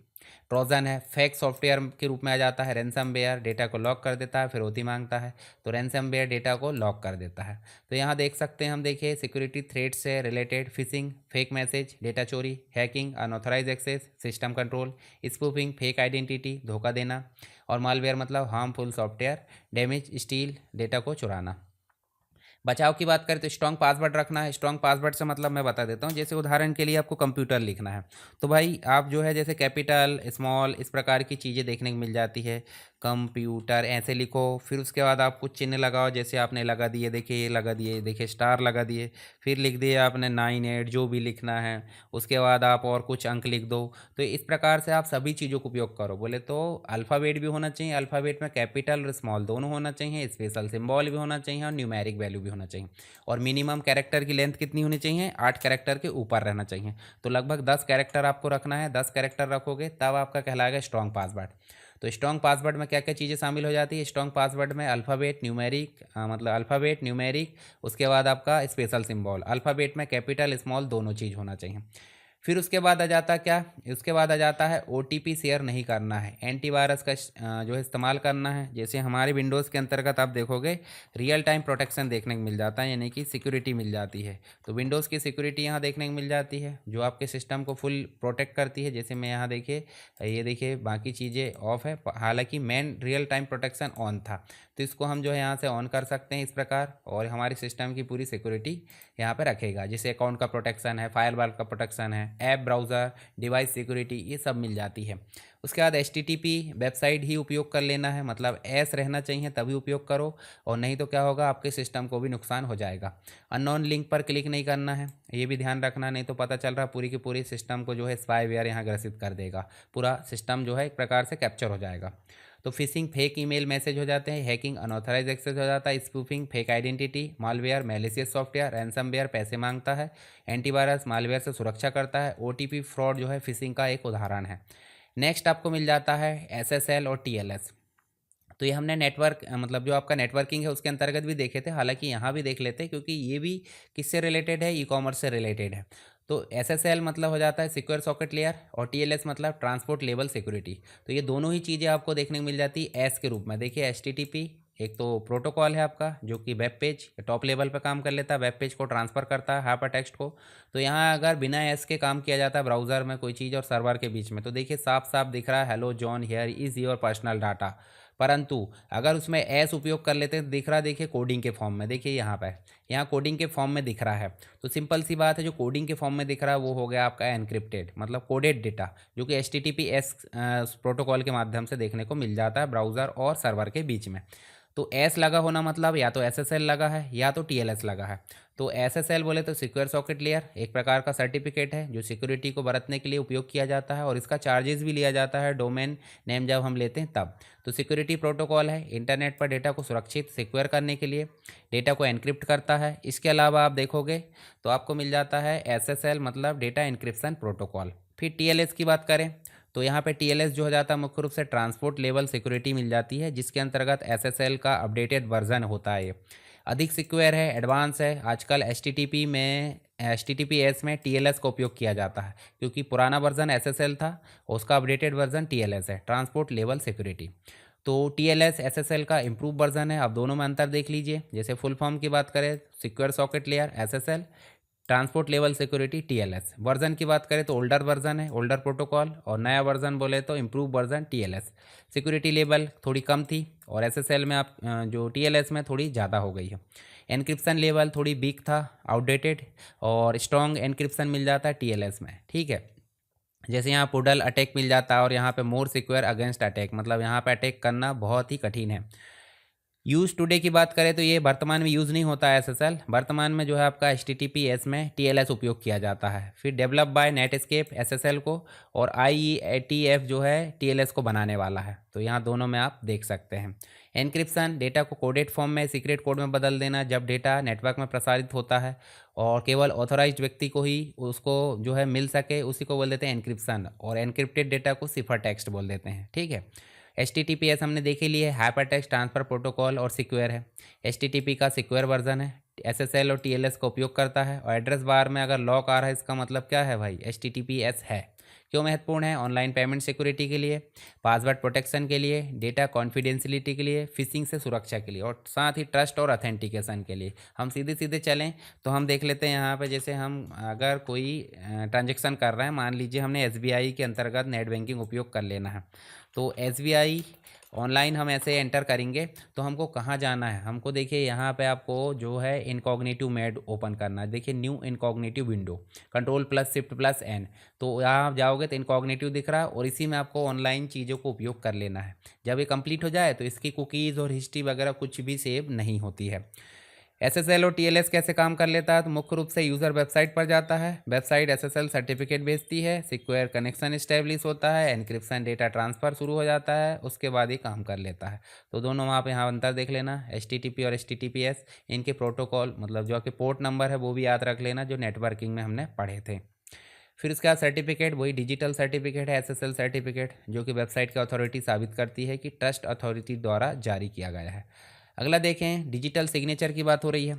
ट्रोजन है, फेक सॉफ्टवेयर के रूप में आ जाता है। रैनसमवेयर डेटा को लॉक कर देता है, फिरौती मांगता है, तो रैनसमवेयर डेटा को लॉक कर देता है। तो यहाँ देख सकते हैं हम, देखिए सिक्योरिटी थ्रेट से related phishing, fake message, data चोरी, hacking, unauthorised access, system control, spoofing, fake identity, धोखा देना, और मालवेयर मतलब harmful software, damage, steal, data को चुराना। बचाव की बात करें तो स्ट्रॉन्ग पासवर्ड रखना है। स्ट्रॉन्ग पासवर्ड से मतलब मैं बता देता हूँ, जैसे उदाहरण के लिए आपको कंप्यूटर लिखना है, तो भाई आप जो है जैसे कैपिटल स्मॉल इस प्रकार की चीज़ें देखने को मिल जाती है। कंप्यूटर ऐसे लिखो, फिर उसके बाद आप कुछ चिन्ह लगाओ, जैसे आपने लगा दिए, देखिए ये लगा दिए, देखिए स्टार लगा दिए, फिर लिख दिए आपने 9 8 जो भी लिखना है, उसके बाद आप और कुछ अंक लिख दो। तो इस प्रकार से आप सभी चीज़ों का उपयोग करो। बोले तो अल्फ़ाबेट भी होना चाहिए, अल्फ़ाबेट में कैपिटल और स्मॉल दोनों होना चाहिए, स्पेशल सिंबल भी होना चाहिए और न्यूमेरिक वैल्यू भी होना चाहिए। और मिनिमम कैरेक्टर की लेंथ कितनी होनी चाहिए, 8 कैरेक्टर के ऊपर रहना चाहिए। तो लगभग 10 कैरेक्टर आपको रखना है, 10 कैरेक्टर रखोगे तब आपका कहलाएगा स्ट्रॉन्ग पासवर्ड। तो स्ट्रॉन्ग पासवर्ड में क्या क्या चीज़ें शामिल हो जाती है, स्ट्रॉन्ग पासवर्ड में अल्फ़ाबेट न्यूमेरिक, मतलब अल्फ़ाबेट न्यूमेरिक, उसके बाद आपका स्पेशल सिंबल, अल्फ़ाबेट में कैपिटल स्मॉल दोनों चीज़ होना चाहिए। फिर उसके बाद आ जाता क्या, उसके बाद आ जाता है ओटीपी शेयर नहीं करना है, एंटीवायरस का जो है इस्तेमाल करना है। जैसे हमारे विंडोज़ के अंतर्गत आप देखोगे रियल टाइम प्रोटेक्शन देखने को मिल जाता है, यानी कि सिक्योरिटी मिल जाती है। तो विंडोज़ की सिक्योरिटी यहाँ देखने को मिल जाती है जो आपके सिस्टम को फुल प्रोटेक्ट करती है। जैसे मैं यहाँ देखिए, ये देखिए बाकी चीज़ें ऑफ है, हालांकि main real time protection on था, तो इसको हम जो है यहाँ से ऑन कर सकते हैं इस प्रकार, और हमारे सिस्टम की पूरी सिक्योरिटी यहाँ पे रखेगा। जैसे अकाउंट का प्रोटेक्शन है, फायरवॉल का प्रोटेक्शन है, ऐप ब्राउज़र, डिवाइस सिक्योरिटी, ये सब मिल जाती है। उसके बाद HTTP वेबसाइट ही उपयोग कर लेना है, मतलब एस रहना चाहिए तभी उपयोग करो, और नहीं तो क्या होगा आपके सिस्टम को भी नुकसान हो जाएगा। अननोन लिंक पर क्लिक नहीं करना है, ये भी ध्यान रखना, नहीं तो पता चल रहा पूरी की पूरी सिस्टम को जो है स्पाईवेयर यहाँ ग्रसित कर देगा, पूरा सिस्टम जो है एक प्रकार से कैप्चर हो जाएगा। तो फिशिंग फेक ईमेल मैसेज हो जाते हैं, हैकिंग अनऑथराइज एक्सेस हो जाता है, spoofing fake identity, malware malicious software, ransomware पैसे मांगता है, एंटीवायरस मालवेयर से सुरक्षा करता है, OTP फ्रॉड जो है फिशिंग का एक उदाहरण है। नेक्स्ट आपको मिल जाता है SSL और TLS। तो ये हमने नेटवर्क मतलब जो आपका नेटवर्किंग है उसके अंतर्गत भी देखे थे, हालांकि यहाँ भी देख लेते हैं क्योंकि ये भी किससे रिलेटेड है, ई-कॉमर्स से रिलेटेड है। तो SSL मतलब हो जाता है सिक्योर सॉकेट लेयर, और TLS मतलब ट्रांसपोर्ट लेवल सिक्योरिटी। तो ये दोनों ही चीज़ें आपको देखने को मिल जाती है एस के रूप में। देखिए HTTP एक तो प्रोटोकॉल है आपका जो कि वेब पेज टॉप लेवल पर काम कर लेता है, वेब पेज को ट्रांसफ़र करता है हाइपर टेक्स्ट को। तो यहाँ अगर बिना एस के काम किया जाता है ब्राउज़र में कोई चीज़ और सर्वर के बीच में, तो देखिए साफ साफ दिख रहा है hello John here is your personal data. परंतु अगर उसमें एस उपयोग कर लेते हैं, दिख रहा देखिए कोडिंग के फॉर्म में, देखिए यहाँ पे, यहाँ कोडिंग के फॉर्म में दिख रहा है। तो सिंपल सी बात है, जो कोडिंग के फॉर्म में दिख रहा है वो हो गया आपका एनक्रिप्टेड, मतलब कोडेड डेटा, जो कि HTTPS प्रोटोकॉल के माध्यम से देखने को मिल जाता है ब्राउज़र और सर्वर के बीच में। तो एस लगा होना मतलब या तो SSL लगा है या तो TLS लगा है। तो SSL बोले तो सिक्योर सॉकेट लेयर एक प्रकार का सर्टिफिकेट है जो सिक्योरिटी को बरतने के लिए उपयोग किया जाता है, और इसका चार्जेस भी लिया जाता है डोमेन नेम जब हम लेते हैं तब। तो सिक्योरिटी प्रोटोकॉल है इंटरनेट पर डेटा को सुरक्षित सिक्योर करने के लिए, डेटा को एनक्रिप्ट करता है। इसके अलावा आप देखोगे तो आपको मिल जाता है SSL मतलब डेटा एन्क्रिप्शन प्रोटोकॉल। फिर TLS की बात करें तो यहाँ पे TLS जो हो जाता है मुख्य रूप से ट्रांसपोर्ट लेवल सिक्योरिटी मिल जाती है, जिसके अंतर्गत SSL का अपडेटेड वर्जन होता है। ये अधिक सिक्योर है, एडवांस है। आजकल HTTPS में TLS का उपयोग किया जाता है क्योंकि पुराना वर्जन SSL था, उसका अपडेटेड वर्जन TLS है, ट्रांसपोर्ट लेवल सिक्योरिटी। तो TLS SSL का इम्प्रूव वर्जन है। अब दोनों में अंतर देख लीजिए। जैसे फुल फॉर्म की बात करें, secure socket layer SSL, transport level security TLS। Version की बात करें तो ओल्डर वर्जन है, ओल्डर प्रोटोकॉल, और नया वर्जन बोले तो improve version TLS। Security level थोड़ी कम थी और SSL में आप जो TLS में थोड़ी ज़्यादा हो गई है। एनक्रिप्शन लेवल थोड़ी वीक था, आउटडेटेड, और स्ट्रॉन्ग एनक्रिप्शन मिल जाता है TLS में, ठीक है। जैसे यहाँ पुडल अटैक मिल जाता है और यहाँ पे मोर सिक्योर अगेंस्ट अटैक, मतलब यहाँ पे अटैक करना बहुत ही कठिन है। यूज़ टुडे की बात करें तो ये वर्तमान में यूज़ नहीं होता है SSL। वर्तमान में जो है आपका HTTPS में TLS उपयोग किया जाता है। फिर डेवलप बाय नेटस्केप SSL को, और IETF जो है TLS को बनाने वाला है। तो यहाँ दोनों में आप देख सकते हैं। एनक्रिप्शन, डेटा को कोडेड फॉर्म में सीक्रेट कोड में बदल देना जब डेटा नेटवर्क में प्रसारित होता है, और केवल ऑथोराइज्ड व्यक्ति को ही उसको जो है मिल सके, उसी को बोल देते हैं एनक्रिप्शन। और एनक्रिप्टेड डेटा को सिफर टेक्स्ट बोल देते हैं, ठीक है। HTTPS हमने देखे लिए, हाइपर टेक्स्ट ट्रांसफर प्रोटोकॉल और सिक्योर है। HTTP का सिक्योर वर्जन है, SSL और TLS का उपयोग करता है। और एड्रेस बार में अगर लॉक आ रहा है, इसका मतलब क्या है भाई, HTTPS है। क्यों महत्वपूर्ण है? ऑनलाइन पेमेंट सिक्योरिटी के लिए, पासवर्ड प्रोटेक्शन के लिए, डेटा कॉन्फिडेंशियलिटी के लिए, फिशिंग से सुरक्षा के लिए, और साथ ही ट्रस्ट और अथेंटिकेशन के लिए। हम सीधे सीधे चलें तो हम देख लेते हैं यहाँ पे, जैसे हम अगर कोई ट्रांजेक्शन कर रहे हैं, मान लीजिए हमने SBI के अंतर्गत नेट बैंकिंग उपयोग कर लेना है, तो SBI ऑनलाइन हम ऐसे एंटर करेंगे तो हमको कहाँ जाना है? हमको देखिए यहाँ पे आपको जो है इनकॉग्निटिव मोड ओपन करना है। देखिए न्यू इनकॉग्निटिव विंडो, Ctrl+Shift+N, तो यहाँ आप जाओगे तो इनकॉग्निटिव दिख रहा है, और इसी में आपको ऑनलाइन चीज़ों को उपयोग कर लेना है। जब ये कंप्लीट हो जाए तो इसकी कुकीज़ और हिस्ट्री वगैरह कुछ भी सेव नहीं होती है। SSL और TLS कैसे काम कर लेता है? तो मुख्य रूप से यूज़र वेबसाइट पर जाता है, वेबसाइट SSL सर्टिफिकेट भेजती है, सिक्योर कनेक्शन इस्टेब्लिश होता है, एनक्रिप्शन डेटा ट्रांसफ़र शुरू हो जाता है, उसके बाद ही काम कर लेता है। तो दोनों आप यहाँ अंतर देख लेना, HTTP और HTTPS, इनके प्रोटोकॉल मतलब जो आपके पोर्ट नंबर है वो भी याद रख लेना, जो नेटवर्किंग में हमने पढ़े थे। फिर उसके बाद सर्टिफिकेट, वही डिजिटल सर्टिफिकेट है SSL सर्टिफिकेट, जो कि वेबसाइट की अथॉरिटी साबित करती है कि ट्रस्ट अथॉरिटी द्वारा जारी किया गया है। अगला देखें, डिजिटल सिग्नेचर की बात हो रही है।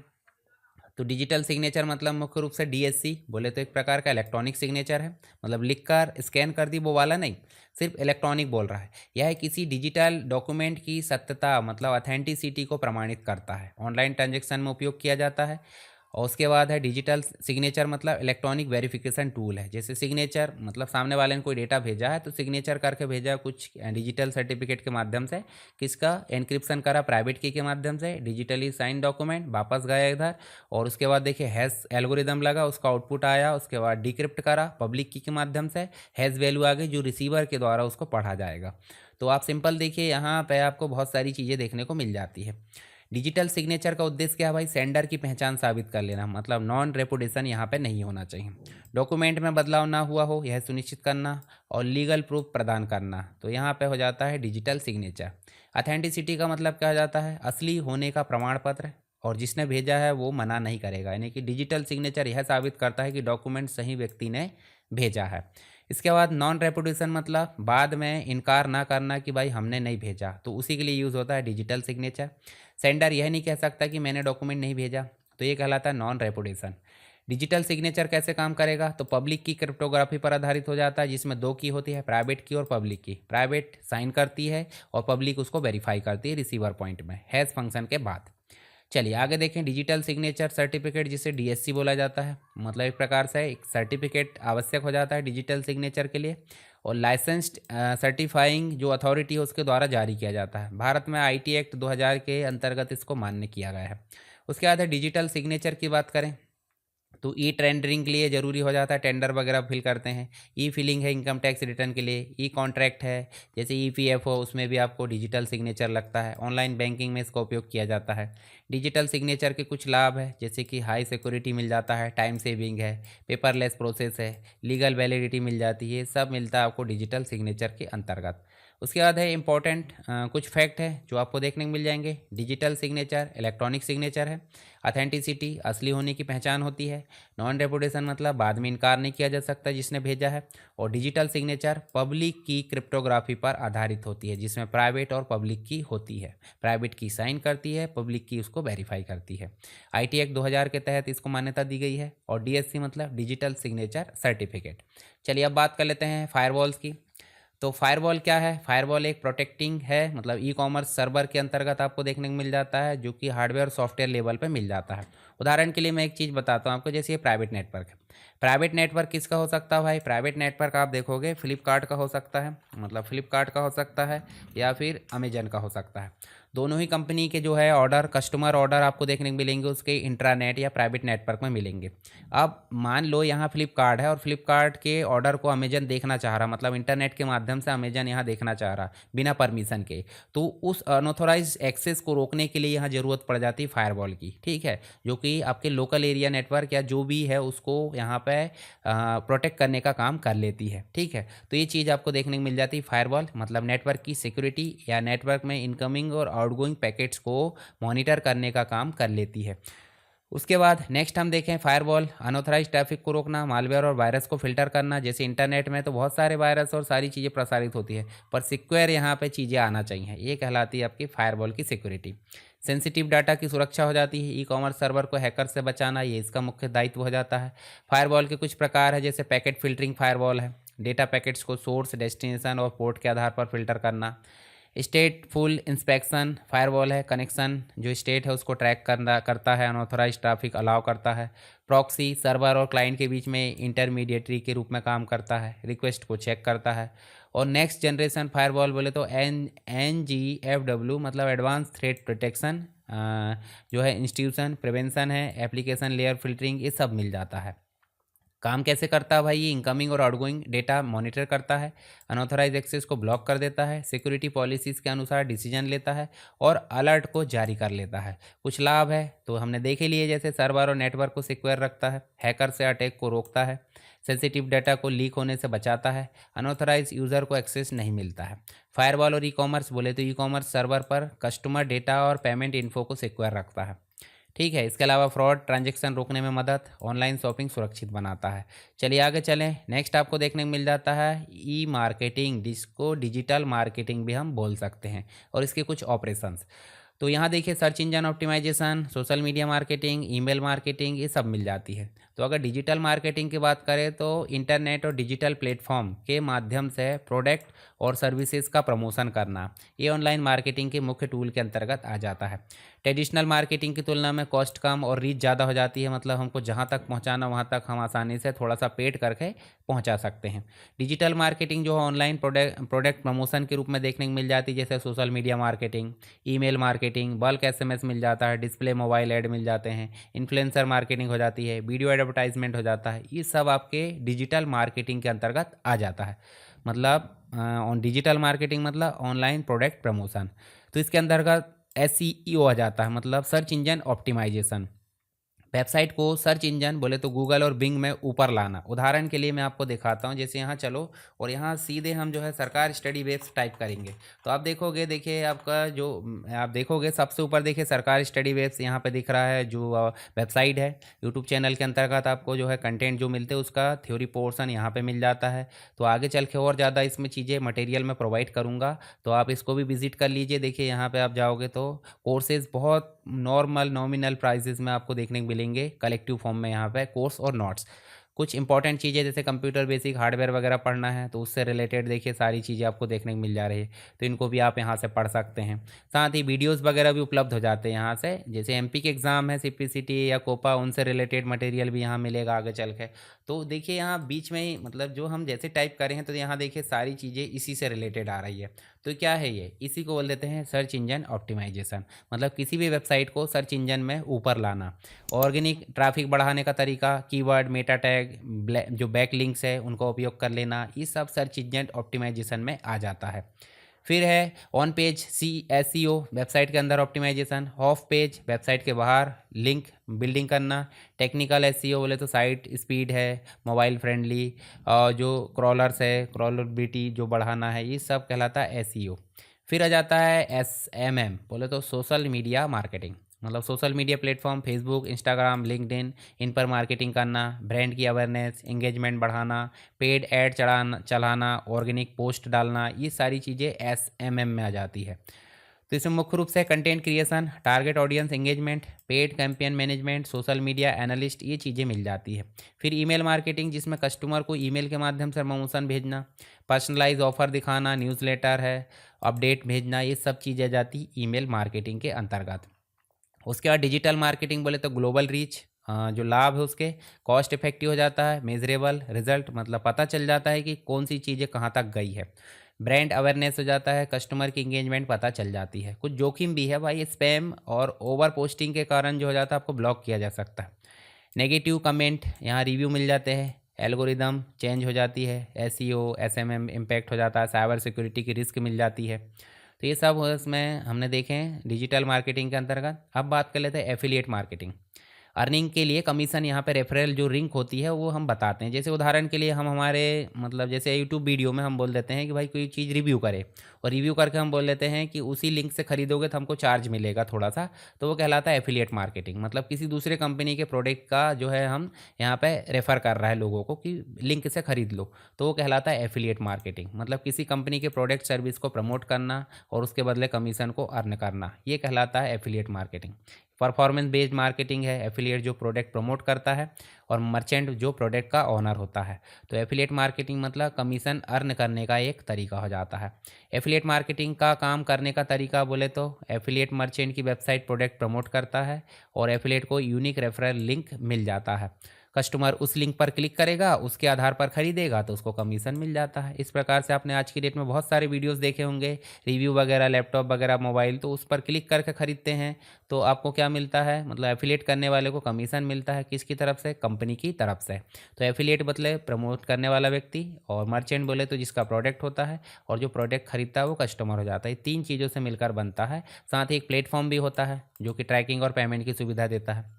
तो डिजिटल सिग्नेचर मतलब मुख्य रूप से DSC बोले तो एक प्रकार का इलेक्ट्रॉनिक सिग्नेचर है, मतलब लिख कर स्कैन कर दी वो वाला नहीं, सिर्फ इलेक्ट्रॉनिक बोल रहा है। यह किसी डिजिटल डॉक्यूमेंट की सत्यता मतलब अथेंटिसिटी को प्रमाणित करता है, ऑनलाइन ट्रांजेक्शन में उपयोग किया जाता है। और उसके बाद है डिजिटल सिग्नेचर मतलब इलेक्ट्रॉनिक वेरिफिकेशन टूल है। जैसे सिग्नेचर मतलब सामने वाले ने कोई डेटा भेजा है तो सिग्नेचर करके भेजा कुछ डिजिटल सर्टिफिकेट के माध्यम से, किसका एनक्रिप्शन करा प्राइवेट की के माध्यम से, डिजिटली साइन डॉक्यूमेंट वापस गया इधर, और उसके बाद देखिए हैश एल्गोरिदम लगा, उसका आउटपुट आया, उसके बाद डिक्रिप्ट करा पब्लिक की के माध्यम से, हैश वैल्यू आ गई जो रिसीवर के द्वारा उसको पढ़ा जाएगा। तो आप सिंपल देखिए यहाँ पे आपको बहुत सारी चीज़ें देखने को मिल जाती है। डिजिटल सिग्नेचर का उद्देश्य क्या है भाई? सेंडर की पहचान साबित कर लेना, मतलब नॉन रेपुटेशन यहाँ पे नहीं होना चाहिए, डॉक्यूमेंट में बदलाव ना हुआ हो यह सुनिश्चित करना, और लीगल प्रूफ प्रदान करना। तो यहाँ पे हो जाता है डिजिटल सिग्नेचर। अथेंटिसिटी का मतलब क्या हो जाता है? असली होने का प्रमाण पत्र, और जिसने भेजा है वो मना नहीं करेगा, यानी कि डिजिटल सिग्नेचर यह साबित करता है कि डॉक्यूमेंट सही व्यक्ति ने भेजा है। इसके बाद नॉन रेपुटेशन मतलब बाद में इनकार ना करना कि भाई हमने नहीं भेजा, तो उसी के लिए यूज़ होता है डिजिटल सिग्नेचर। सेंडर यह नहीं कह सकता कि मैंने डॉक्यूमेंट नहीं भेजा, तो ये कहलाता है नॉन रेपुटेशन। डिजिटल सिग्नेचर कैसे काम करेगा? तो पब्लिक की क्रिप्टोग्राफी पर आधारित हो जाता है, जिसमें दो की होती है, प्राइवेट की और पब्लिक की। प्राइवेट साइन करती है और पब्लिक उसको वेरीफाई करती है रिसीवर पॉइंट में हैश फंक्शन के बाद। चलिए आगे देखें, डिजिटल सिग्नेचर सर्टिफिकेट जिसे DSC बोला जाता है, मतलब एक प्रकार से एक सर्टिफिकेट आवश्यक हो जाता है डिजिटल सिग्नेचर के लिए, और लाइसेंस्ड सर्टिफाइंग जो अथॉरिटी है उसके द्वारा जारी किया जाता है। भारत में IT एक्ट 2000 के अंतर्गत इसको मान्य किया गया है। उसके बाद है डिजिटल सिग्नेचर की बात करें तो टेंडरिंग के लिए ज़रूरी हो जाता है, टेंडर वगैरह फिल करते हैं। फिलिंग है इनकम टैक्स रिटर्न के लिए। कॉन्ट्रैक्ट है, जैसे EPFO, उसमें भी आपको डिजिटल सिग्नेचर लगता है। ऑनलाइन बैंकिंग में इसका उपयोग किया जाता है। डिजिटल सिग्नेचर के कुछ लाभ है, जैसे कि हाई सिक्योरिटी मिल जाता है, टाइम सेविंग है, पेपरलेस प्रोसेस है, लीगल वैलिडिटी मिल जाती है, सब मिलता है आपको डिजिटल सिग्नेचर के अंतर्गत। उसके बाद है इम्पॉर्टेंट कुछ फैक्ट है जो आपको देखने को मिल जाएंगे। डिजिटल सिग्नेचर इलेक्ट्रॉनिक सिग्नेचर है। अथेंटिसिटी असली होने की पहचान होती है। नॉन रेपुटेशन मतलब बाद में इनकार नहीं किया जा सकता जिसने भेजा है। और डिजिटल सिग्नेचर पब्लिक की क्रिप्टोग्राफी पर आधारित होती है, जिसमें प्राइवेट और पब्लिक की होती है। प्राइवेट की साइन करती है, पब्लिक की उसको वेरीफाई करती है। IT एक्ट 2000 के तहत इसको मान्यता दी गई है। और DSC मतलब डिजिटल सिग्नेचर सर्टिफिकेट। चलिए अब बात कर लेते हैं फायरवॉल्स की। तो फायरवॉल क्या है? फायरवॉल एक प्रोटेक्टिंग है, मतलब ई कॉमर्स सर्वर के अंतर्गत आपको देखने को मिल जाता है, जो कि हार्डवेयर और सॉफ्टवेयर लेवल पे मिल जाता है। उदाहरण के लिए मैं एक चीज़ बताता हूँ आपको, जैसे ये प्राइवेट नेटवर्क है। प्राइवेट नेटवर्क किसका हो सकता है भाई? प्राइवेट नेटवर्क आप देखोगे फ्लिपकार्ट का हो सकता है, मतलब फ्लिपकार्ट का हो सकता है, या फिर अमेजन का हो सकता है। दोनों ही कंपनी के जो है ऑर्डर, कस्टमर ऑर्डर आपको देखने को मिलेंगे उसके इंट्रानेट या प्राइवेट नेटवर्क में मिलेंगे। अब मान लो यहाँ फ्लिपकार्ट है और फ्लिपकार्ट के ऑर्डर को अमेजन देखना चाह रहा, मतलब इंटरनेट के माध्यम से अमेजन यहाँ देखना चाह रहा बिना परमिशन के, तो उस अनऑथोराइज एक्सेस को रोकने के लिए यहाँ ज़रूरत पड़ जाती है फायरवॉल की, ठीक है, जो कि आपके लोकल एरिया नेटवर्क या जो भी है उसको यहाँ पे प्रोटेक्ट करने का काम कर लेती है, ठीक है। तो ये चीज़ आपको देखने को मिल जाती है फायरवॉल, मतलब नेटवर्क की सिक्योरिटी या नेटवर्क में इनकमिंग और आउटगोइंग पैकेट्स को मॉनिटर करने का काम कर लेती है। उसके बाद नेक्स्ट हम देखें फायरवॉल, अनऑथराइज ट्रैफिक को रोकना, मालवेयर और वायरस को फिल्टर करना। जैसे इंटरनेट में तो बहुत सारे वायरस और सारी चीज़ें प्रसारित होती है, पर सिक्योर यहाँ पे चीज़ें आना चाहिए, ये कहलाती है आपकी फायरवॉल की सिक्योरिटी। सेंसिटिव डाटा की सुरक्षा हो जाती है, ई कॉमर्स सर्वर को हैकर से बचाना, ये इसका मुख्य दायित्व हो जाता है। फायरवॉल के कुछ प्रकार है, जैसे पैकेट फिल्टरिंग फायरवॉल है, डेटा पैकेट्स को सोर्स, डेस्टिनेशन और पोर्ट के आधार पर फिल्टर करना। स्टेट फुल इंस्पेक्शन फायरवॉल है, कनेक्शन जो स्टेट है उसको ट्रैक करता है, अनऑथराइज ट्रैफिक अलाउ करता है। प्रॉक्सी सर्वर और क्लाइंट के बीच में इंटरमीडिएटरी के रूप में काम करता है, रिक्वेस्ट को चेक करता है। और नेक्स्ट जनरेशन फायरवॉल बोले तो NGFW, मतलब एडवांस थ्रेट प्रोटेक्शन, जो है इंस्टीट्यूशन प्रिवेंशन है, एप्लीकेशन लेयर फिल्टरिंग, ये सब मिल जाता है। काम कैसे करता है भाई? ये इनकमिंग और आउटगोइंग डेटा मॉनिटर करता है, अनऑथराइज एक्सेस को ब्लॉक कर देता है, सिक्योरिटी पॉलिसीज़ के अनुसार डिसीजन लेता है और अलर्ट को जारी कर लेता है। कुछ लाभ है तो हमने देखे लिए, जैसे सर्वर और नेटवर्क को सिक्योर रखता है, हैकर से अटैक को रोकता है, सेंसिटिव डाटा को लीक होने से बचाता है, अनऑथराइज यूज़र को एक्सेस नहीं मिलता है। फायरवॉल और ई कॉमर्स बोले तो ई कॉमर्स सर्वर पर कस्टमर डेटा और पेमेंट इन्फो को सिक्योर रखता है, ठीक है। इसके अलावा फ्रॉड ट्रांजैक्शन रोकने में मदद, ऑनलाइन शॉपिंग सुरक्षित बनाता है। चलिए आगे चलें, नेक्स्ट आपको देखने को मिल जाता है ई मार्केटिंग, जिसको डिजिटल मार्केटिंग भी हम बोल सकते हैं, और इसके कुछ ऑपरेशंस। तो यहाँ देखिए search engine optimisation, social media marketing, email marketing, ये सब मिल जाती है। तो अगर डिजिटल मार्केटिंग की बात करें तो इंटरनेट और डिजिटल प्लेटफॉर्म के माध्यम से प्रोडक्ट और सर्विसेज का प्रमोशन करना, ये ऑनलाइन मार्केटिंग के मुख्य टूल के अंतर्गत आ जाता है। ट्रेडिशनल मार्केटिंग की तुलना में कॉस्ट कम और रीच ज़्यादा हो जाती है, मतलब हमको जहाँ तक पहुँचाना वहाँ तक हम आसानी से थोड़ा सा पेड करके पहुँचा सकते हैं। डिजिटल मार्केटिंग जो है ऑनलाइन प्रोडक्ट प्रमोशन के रूप में देखने को मिल जाती है, जैसे social media marketing, email marketing, bulk SMS मिल जाता है, डिस्प्ले मोबाइल ऐड मिल जाते हैं, इन्फ्लुएंसर मार्केटिंग हो जाती है, वीडियो एडवर्टाइजमेंट हो जाता है। ये सब आपके डिजिटल मार्केटिंग के अंतर्गत आ जाता है, मतलब ऑन डिजिटल मार्केटिंग मतलब ऑनलाइन प्रोडक्ट प्रमोशन। तो इसके अंतर्गत SEO आ जाता है, मतलब सर्च इंजन ऑप्टिमाइजेशन। वेबसाइट को सर्च इंजन बोले तो गूगल और बिंग में ऊपर लाना। उदाहरण के लिए मैं आपको दिखाता हूँ, जैसे यहाँ चलो और यहाँ सीधे हम जो है सरकार स्टडी वेब्स टाइप करेंगे, तो आप देखोगे, देखिए आपका जो आप देखोगे सबसे ऊपर देखिए सरकार स्टडी वेब्स यहाँ पे दिख रहा है, जो वेबसाइट है। यूट्यूब चैनल के अंतर्गत आपको जो है कंटेंट जो मिलते हैं उसका थ्योरी पोर्शन यहाँ पे मिल जाता है। तो आगे चल के और ज़्यादा इसमें चीज़ें मटेरियल में प्रोवाइड करूँगा, तो आप इसको भी विजिट कर लीजिए। देखिए यहाँ पे आप जाओगे तो कोर्सेज बहुत नॉर्मल नॉमिनल प्राइसेस में आपको देखने को मिलेंगे, कलेक्टिव फॉर्म में यहाँ पे कोर्स और नोट्स। कुछ इंपॉर्टेंट चीज़ें जैसे कंप्यूटर बेसिक हार्डवेयर वगैरह पढ़ना है तो उससे रिलेटेड देखिए सारी चीज़ें आपको देखने को मिल जा रही है, तो इनको भी आप यहाँ से पढ़ सकते हैं। साथ ही वीडियोस वगैरह भी उपलब्ध हो जाते हैं यहाँ से, जैसे MP के एग्ज़ाम है, CPCT या कोपा, उनसे रिलेटेड मटेरियल भी यहाँ मिलेगा आगे चल के। तो देखिए यहाँ बीच में ही, मतलब जो हम जैसे टाइप करें हैं तो यहाँ देखिए सारी चीज़ें इसी से रिलेटेड आ रही है। तो क्या है ये? इसी को बोल देते हैं सर्च इंजन ऑप्टिमाइजेशन, मतलब किसी भी वेबसाइट को सर्च इंजन में ऊपर लाना। ऑर्गेनिक ट्रैफिक बढ़ाने का तरीका, कीवर्ड, मेटा टैग, जो बैक लिंक्स है उनका उपयोग कर लेना, ये सब सर्च इंजन ऑप्टिमाइजेशन में आ जाता है। फिर है ऑन पेज SEO, वेबसाइट के अंदर ऑप्टिमाइजेशन। ऑफ पेज, वेबसाइट के बाहर लिंक बिल्डिंग करना। टेक्निकल SEO बोले तो साइट स्पीड है, मोबाइल फ्रेंडली, जो क्रॉलर्स है, क्रॉलबिलिटी जो बढ़ाना है, ये सब कहलाता है SEO। फिर आ जाता है SMM, बोले तो सोशल मीडिया मार्केटिंग, मतलब social media platform, Facebook, Instagram, LinkedIn, इन पर मार्केटिंग करना, ब्रांड की अवेयरनेस, एंगेजमेंट बढ़ाना, पेड ऐड चलाना, ऑर्गेनिक पोस्ट डालना, ये सारी चीज़ें SMM में आ जाती है। तो इसमें मुख्य रूप से content creation, target audience engagement, paid campaign management, social media analyst, ये चीज़ें मिल जाती है। फिर ईमेल मार्केटिंग, जिसमें कस्टमर को ईमेल के माध्यम से प्रमोशन भेजना, पर्सनलाइज ऑफर दिखाना, न्यूज़लेटर है, अपडेट भेजना, ये सब चीज़ें जाती ईमेल मार्केटिंग के अंतर्गत। उसके बाद डिजिटल मार्केटिंग बोले तो ग्लोबल रीच, जो लाभ है उसके, कॉस्ट इफेक्टिव हो जाता है, मेजरेबल रिजल्ट, मतलब पता चल जाता है कि कौन सी चीज़ें कहाँ तक गई है, ब्रांड अवेयरनेस हो जाता है, कस्टमर की इंगेजमेंट पता चल जाती है। कुछ जोखिम भी है भाई, स्पैम और ओवर पोस्टिंग के कारण जो हो जाता है आपको ब्लॉक किया जा सकता है। नेगेटिव कमेंट, यहाँ रिव्यू मिल जाते हैं, एल्गोरिदम चेंज हो जाती है, एसईओ एसएमएम इम्पैक्ट हो जाता है, साइबर सिक्योरिटी की रिस्क मिल जाती है। तो ये सब इसमें हमने देखे हैं डिजिटल मार्केटिंग के अंतर्गत। अब बात कर लेते हैं एफिलिएट मार्केटिंग। अर्निंग के लिए कमीशन, यहाँ पे रेफरल जो लिंक होती है वो हम बताते हैं। जैसे उदाहरण के लिए हम हमारे मतलब जैसे यूट्यूब वीडियो में हम बोल देते हैं कि भाई कोई चीज़ रिव्यू करे, और रिव्यू करके हम बोल देते हैं कि उसी लिंक से खरीदोगे तो हमको चार्ज मिलेगा थोड़ा सा, तो वो कहलाता है एफिलिएट मार्केटिंग। मतलब किसी दूसरे कंपनी के प्रोडक्ट का जो है हम यहाँ पे रेफ़र कर रहा है लोगों को कि लिंक से खरीद लो, तो वो कहलाता है एफिलिएट मार्केटिंग। मतलब किसी कंपनी के प्रोडक्ट सर्विस को प्रमोट करना और उसके बदले कमीशन को अर्न करना, ये कहलाता है affiliate marketing. Performance based marketing है, एफिलिएट जो प्रोडक्ट प्रमोट करता है, और मर्चेंट जो प्रोडक्ट का ओनर होता है। तो एफिलिएट मार्केटिंग मतलब कमीशन अर्न करने का एक तरीका हो जाता है। एफिलिएट मार्केटिंग का काम करने का तरीका बोले तो एफिलिएट मर्चेंट की वेबसाइट प्रोडक्ट प्रमोट करता है, और एफिलिएट को यूनिक रेफरल लिंक मिल जाता है। कस्टमर उस लिंक पर क्लिक करेगा, उसके आधार पर खरीदेगा तो उसको कमीशन मिल जाता है। इस प्रकार से आपने आज की डेट में बहुत सारे वीडियोस देखे होंगे, रिव्यू वगैरह, लैपटॉप वगैरह, मोबाइल, तो उस पर क्लिक करके खरीदते हैं तो आपको क्या मिलता है, मतलब एफिलिएट करने वाले को कमीशन मिलता है। किसकी तरफ से? कंपनी की तरफ से। तो एफिलिएट मतलब प्रमोट करने वाला व्यक्ति, और मर्चेंट बोले तो जिसका प्रोडक्ट होता है, और जो प्रोडक्ट खरीदता है वो कस्टमर हो जाता है। तीन चीज़ों से मिलकर बनता है। साथ ही एक प्लेटफॉर्म भी होता है जो कि ट्रैकिंग और पेमेंट की सुविधा देता है।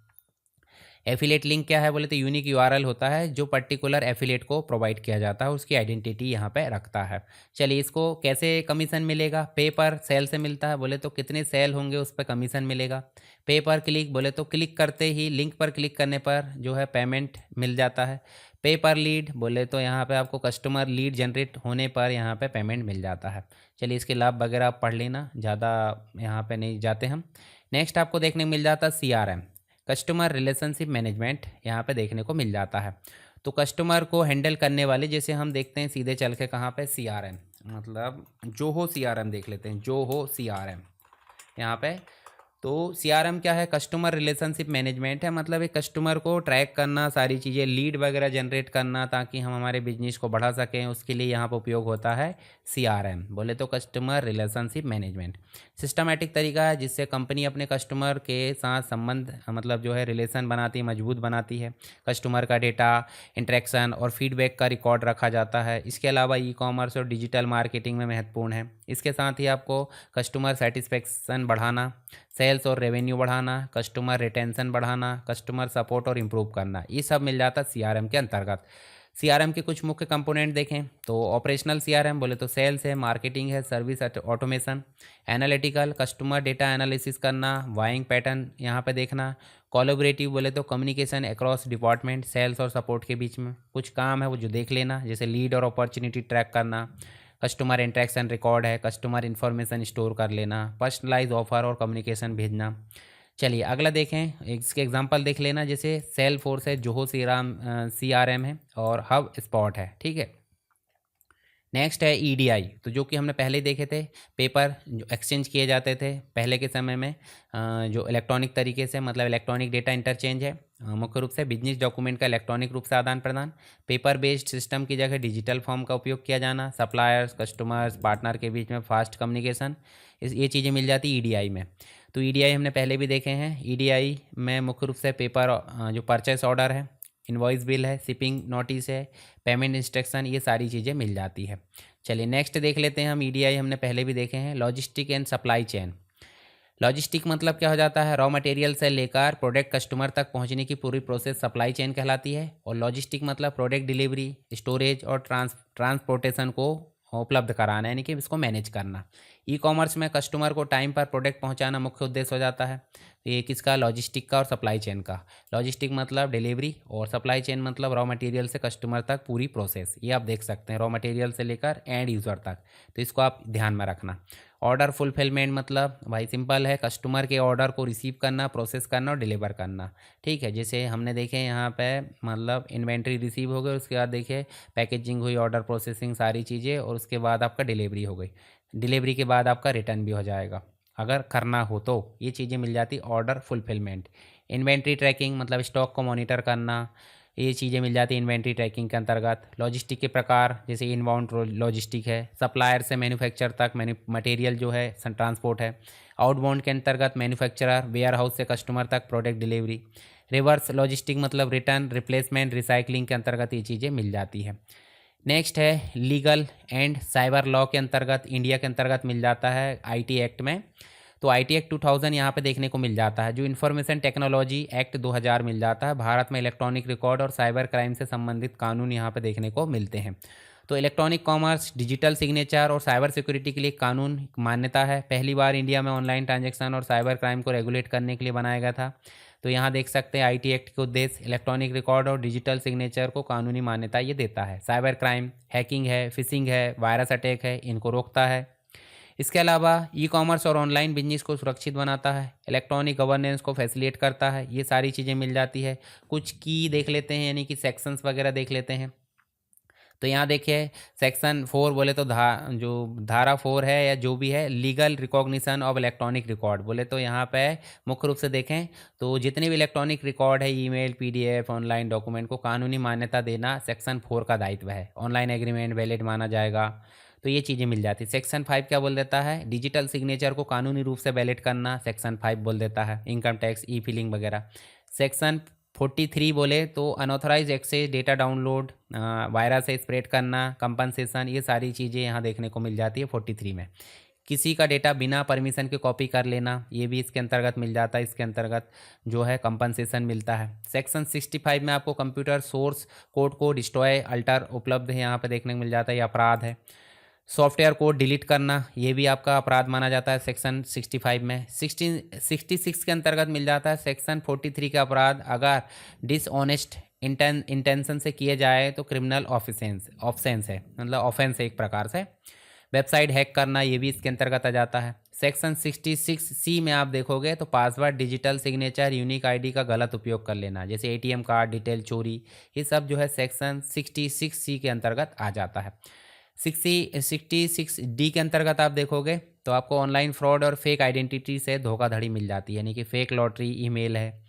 एफिलेट लिंक क्या है बोले तो यूनिक यूआरएल होता है जो पर्टिकुलर एफिलेट को प्रोवाइड किया जाता है, उसकी आइडेंटिटी यहाँ पे रखता है। चलिए, इसको कैसे कमीशन मिलेगा? पे पर सेल से मिलता है। बोले तो कितने सेल होंगे उस पर कमीशन मिलेगा। पे पर क्लिक बोले तो क्लिक करते ही, लिंक पर क्लिक करने पर जो है पेमेंट मिल जाता है। पे पर लीड बोले तो यहाँ पे आपको कस्टमर लीड जनरेट होने पर यहाँ पे पेमेंट मिल जाता है। चलिए, इसके लाभ वगैरह आप पढ़ लेना, ज़्यादा यहाँ पे नहीं जाते हम। नेक्स्ट आपको देखने को मिल जाता है CRM, कस्टमर रिलेशनशिप मैनेजमेंट, यहाँ पे देखने को मिल जाता है। तो कस्टमर को हैंडल करने वाले, जैसे हम देखते हैं सीधे चल के कहाँ पे, CRM, मतलब जोहो CRM देख लेते हैं, जोहो CRM यहाँ पे। तो CRM क्या है? कस्टमर रिलेशनशिप मैनेजमेंट है। मतलब एक कस्टमर को ट्रैक करना, सारी चीज़ें, लीड वगैरह जनरेट करना ताकि हम हमारे बिजनेस को बढ़ा सकें, उसके लिए यहाँ पर उपयोग होता है CRM। बोले तो कस्टमर रिलेशनशिप मैनेजमेंट सिस्टमेटिक तरीका है जिससे कंपनी अपने कस्टमर के साथ संबंध, मतलब जो है रिलेशन बनाती है, मजबूत बनाती है। कस्टमर का डेटा, इंटरेक्शन और फीडबैक का रिकॉर्ड रखा जाता है। इसके अलावा ई-कॉमर्स और डिजिटल मार्केटिंग में महत्वपूर्ण है। इसके साथ ही आपको कस्टमर सेटिस्फेक्शन बढ़ाना, सेल्स और रेवेन्यू बढ़ाना, कस्टमर रिटेंशन बढ़ाना, कस्टमर सपोर्ट और इम्प्रूव करना, ये सब मिल जाता है CRM के अंतर्गत। CRM के कुछ मुख्य कंपोनेंट देखें तो ऑपरेशनल CRM बोले तो सेल्स है, मार्केटिंग है, service automation, analytical customer data analysis करना, बाइंग पैटर्न यहाँ पे देखना, कोलैबोरेटिव बोले तो कम्युनिकेशन अक्रॉस डिपार्टमेंट, सेल्स और सपोर्ट के बीच में कुछ काम है वो जो देख लेना, जैसे लीड और अपॉर्चुनिटी ट्रैक करना, कस्टमर इंटरेक्शन रिकॉर्ड है, कस्टमर इन्फॉर्मेशन स्टोर कर लेना, पर्सनलाइज ऑफर और कम्युनिकेशन भेजना। चलिए अगला देखें, इसके एग्जांपल देख लेना, जैसे सेल फोर्स है, जोहो CRM है, और हब स्पॉट है, ठीक है। नेक्स्ट है EDI, तो जो कि हमने पहले ही देखे थे, पेपर जो एक्सचेंज किए जाते थे पहले के समय में, जो इलेक्ट्रॉनिक तरीके से, मतलब इलेक्ट्रॉनिक डेटा इंटरचेंज है। मुख्य रूप से बिजनेस डॉक्यूमेंट का इलेक्ट्रॉनिक रूप से आदान प्रदान, पेपर बेस्ड सिस्टम की जगह डिजिटल फॉर्म का उपयोग किया जाना, सप्लायर्स, कस्टमर्स, पार्टनर के बीच में फास्ट कम्युनिकेशन, ये चीज़ें मिल जाती EDI में। तो EDI हमने पहले भी देखे हैं। EDI में मुख्य रूप से पेपर, जो परचेस ऑर्डर है, इनवॉइस बिल है, शिपिंग नोटिस है, पेमेंट इंस्ट्रक्शन, ये सारी चीज़ें मिल जाती है। चलिए नेक्स्ट देख लेते हैं हम। EDI हमने पहले भी देखे हैं। Logistic and supply chain, logistic मतलब क्या हो जाता है? रॉ मटेरियल से लेकर प्रोडक्ट कस्टमर तक पहुंचने की पूरी प्रोसेस सप्लाई चेन कहलाती है। और लॉजिस्टिक मतलब प्रोडक्ट डिलीवरी, स्टोरेज और ट्रांसपोर्टेशन को उपलब्ध कराना, यानी कि इसको मैनेज करना, ई कॉमर्स में कस्टमर को टाइम पर प्रोडक्ट पहुंचाना मुख्य उद्देश्य हो जाता है। तो ये किसका, लॉजिस्टिक का और सप्लाई चेन का। लॉजिस्टिक मतलब डिलीवरी और सप्लाई चेन मतलब रॉ मटेरियल से कस्टमर तक पूरी प्रोसेस। ये आप देख सकते हैं, रॉ मटेरियल से लेकर एंड यूज़र तक। तो इसको आप ध्यान में रखना। ऑर्डर फुलफिलमेंट मतलब भाई सिंपल है, कस्टमर के ऑर्डर को रिसीव करना, प्रोसेस करना और डिलीवर करना। ठीक है, जैसे हमने देखे यहाँ पे मतलब इन्वेंट्री रिसीव हो गई, उसके बाद देखिए पैकेजिंग हुई, ऑर्डर प्रोसेसिंग सारी चीज़ें, और उसके बाद आपका डिलीवरी हो गई। डिलीवरी के बाद आपका रिटर्न भी हो जाएगा अगर करना हो तो। ये चीज़ें मिल जाती ऑर्डर फुलफिलमेंट। इन्वेंट्री ट्रैकिंग मतलब स्टॉक को मॉनिटर करना, ये चीज़ें मिल जाती हैं इन्वेंट्री ट्रैकिंग के अंतर्गत। लॉजिस्टिक के प्रकार जैसे इनबाउंड लॉजिस्टिक है, सप्लायर से मैन्युफैक्चर तक मटेरियल जो है ट्रांसपोर्ट है। आउटबाउंड के अंतर्गत मैन्युफैक्चरर वेयर हाउस से कस्टमर तक प्रोडक्ट डिलीवरी। रिवर्स लॉजिस्टिक मतलब रिटर्न, रिप्लेसमेंट, रिसाइकलिंग के अंतर्गत ये चीज़ें मिल जाती है। नेक्स्ट है लीगल एंड साइबर लॉ के अंतर्गत, इंडिया के अंतर्गत मिल जाता है आईटी एक्ट में। तो आईटी एक्ट 2000 यहाँ पे देखने को मिल जाता है। जो इन्फॉर्मेशन टेक्नोलॉजी एक्ट 2000 मिल जाता है। भारत में इलेक्ट्रॉनिक रिकॉर्ड और साइबर क्राइम से संबंधित कानून यहाँ पे देखने को मिलते हैं। तो इलेक्ट्रॉनिक कॉमर्स, डिजिटल सिग्नेचर और साइबर सिक्योरिटी के लिए कानून मान्यता है। पहली बार इंडिया में ऑनलाइन ट्रांजैक्शन और साइबर क्राइम को रेगुलेट करने के लिए बनाया गया था। तो यहाँ देख सकते हैं आईटी एक्ट के उद्देश्य इलेक्ट्रॉनिक रिकॉर्ड और डिजिटल सिग्नेचर को कानूनी मान्यता ये देता है। साइबर क्राइम, हैकिंग है, फिशिंग है, वायरस अटैक है, इनको रोकता है। इसके अलावा ई कॉमर्स और ऑनलाइन बिजनेस को सुरक्षित बनाता है, इलेक्ट्रॉनिक गवर्नेंस को फैसिलिटेट करता है। ये सारी चीज़ें मिल जाती है। कुछ की देख लेते हैं, यानी कि सेक्शंस वगैरह देख लेते हैं। तो यहाँ देखिए सेक्शन 4 बोले तो जो धारा 4 है या जो भी है, legal recognition of electronic record बोले तो यहाँ पे मुख्य रूप से देखें तो जितने भी इलेक्ट्रॉनिक रिकॉर्ड है, ईमेल, पीडीएफ, ऑनलाइन डॉक्यूमेंट को कानूनी मान्यता देना सेक्शन 4 का दायित्व है। ऑनलाइन एग्रीमेंट वैलिड माना जाएगा। तो ये चीज़ें मिल जाती है। सेक्शन 5 क्या बोल देता है, डिजिटल सिग्नेचर को कानूनी रूप से वैलिड करना सेक्शन 5 बोल देता है। इनकम टैक्स, ई फिलिंग वगैरह। सेक्शन 43 बोले तो unauthorised access, data download, virus से स्प्रेड करना, कंपनसेशन, ये सारी चीज़ें यहाँ देखने को मिल जाती है 43 में। किसी का डेटा बिना परमिशन के कॉपी कर लेना, ये भी इसके अंतर्गत मिल जाता है। इसके अंतर्गत जो है कंपनसेशन मिलता है। सेक्शन 65 में आपको कंप्यूटर सोर्स कोड को डिस्ट्रॉय, अल्टर उपलब्ध है, यहाँ पे देखने को मिल जाता है, ये अपराध है। सॉफ्टवेयर कोड डिलीट करना, ये भी आपका अपराध माना जाता है सेक्शन 65 में। 66 के अंतर्गत मिल जाता है सेक्शन 43 का अपराध अगर डिसऑनेस्ट इंटेंशन से किए जाए तो क्रिमिनल ऑफेंस है, मतलब ऑफेंस है एक प्रकार से। वेबसाइट हैक करना, ये भी इसके अंतर्गत आ जाता है। सेक्शन 66C में आप देखोगे तो password, digital signature, unique ID का गलत उपयोग कर लेना, जैसे एटीएम कार्ड डिटेल चोरी, ये सब जो है सेक्शन 66C के अंतर्गत आ जाता है। 66D के अंतर्गत आप देखोगे तो आपको ऑनलाइन फ्रॉड और फेक आइडेंटिटी से धोखाधड़ी मिल जाती है, यानी कि फेक लॉटरी ईमेल है।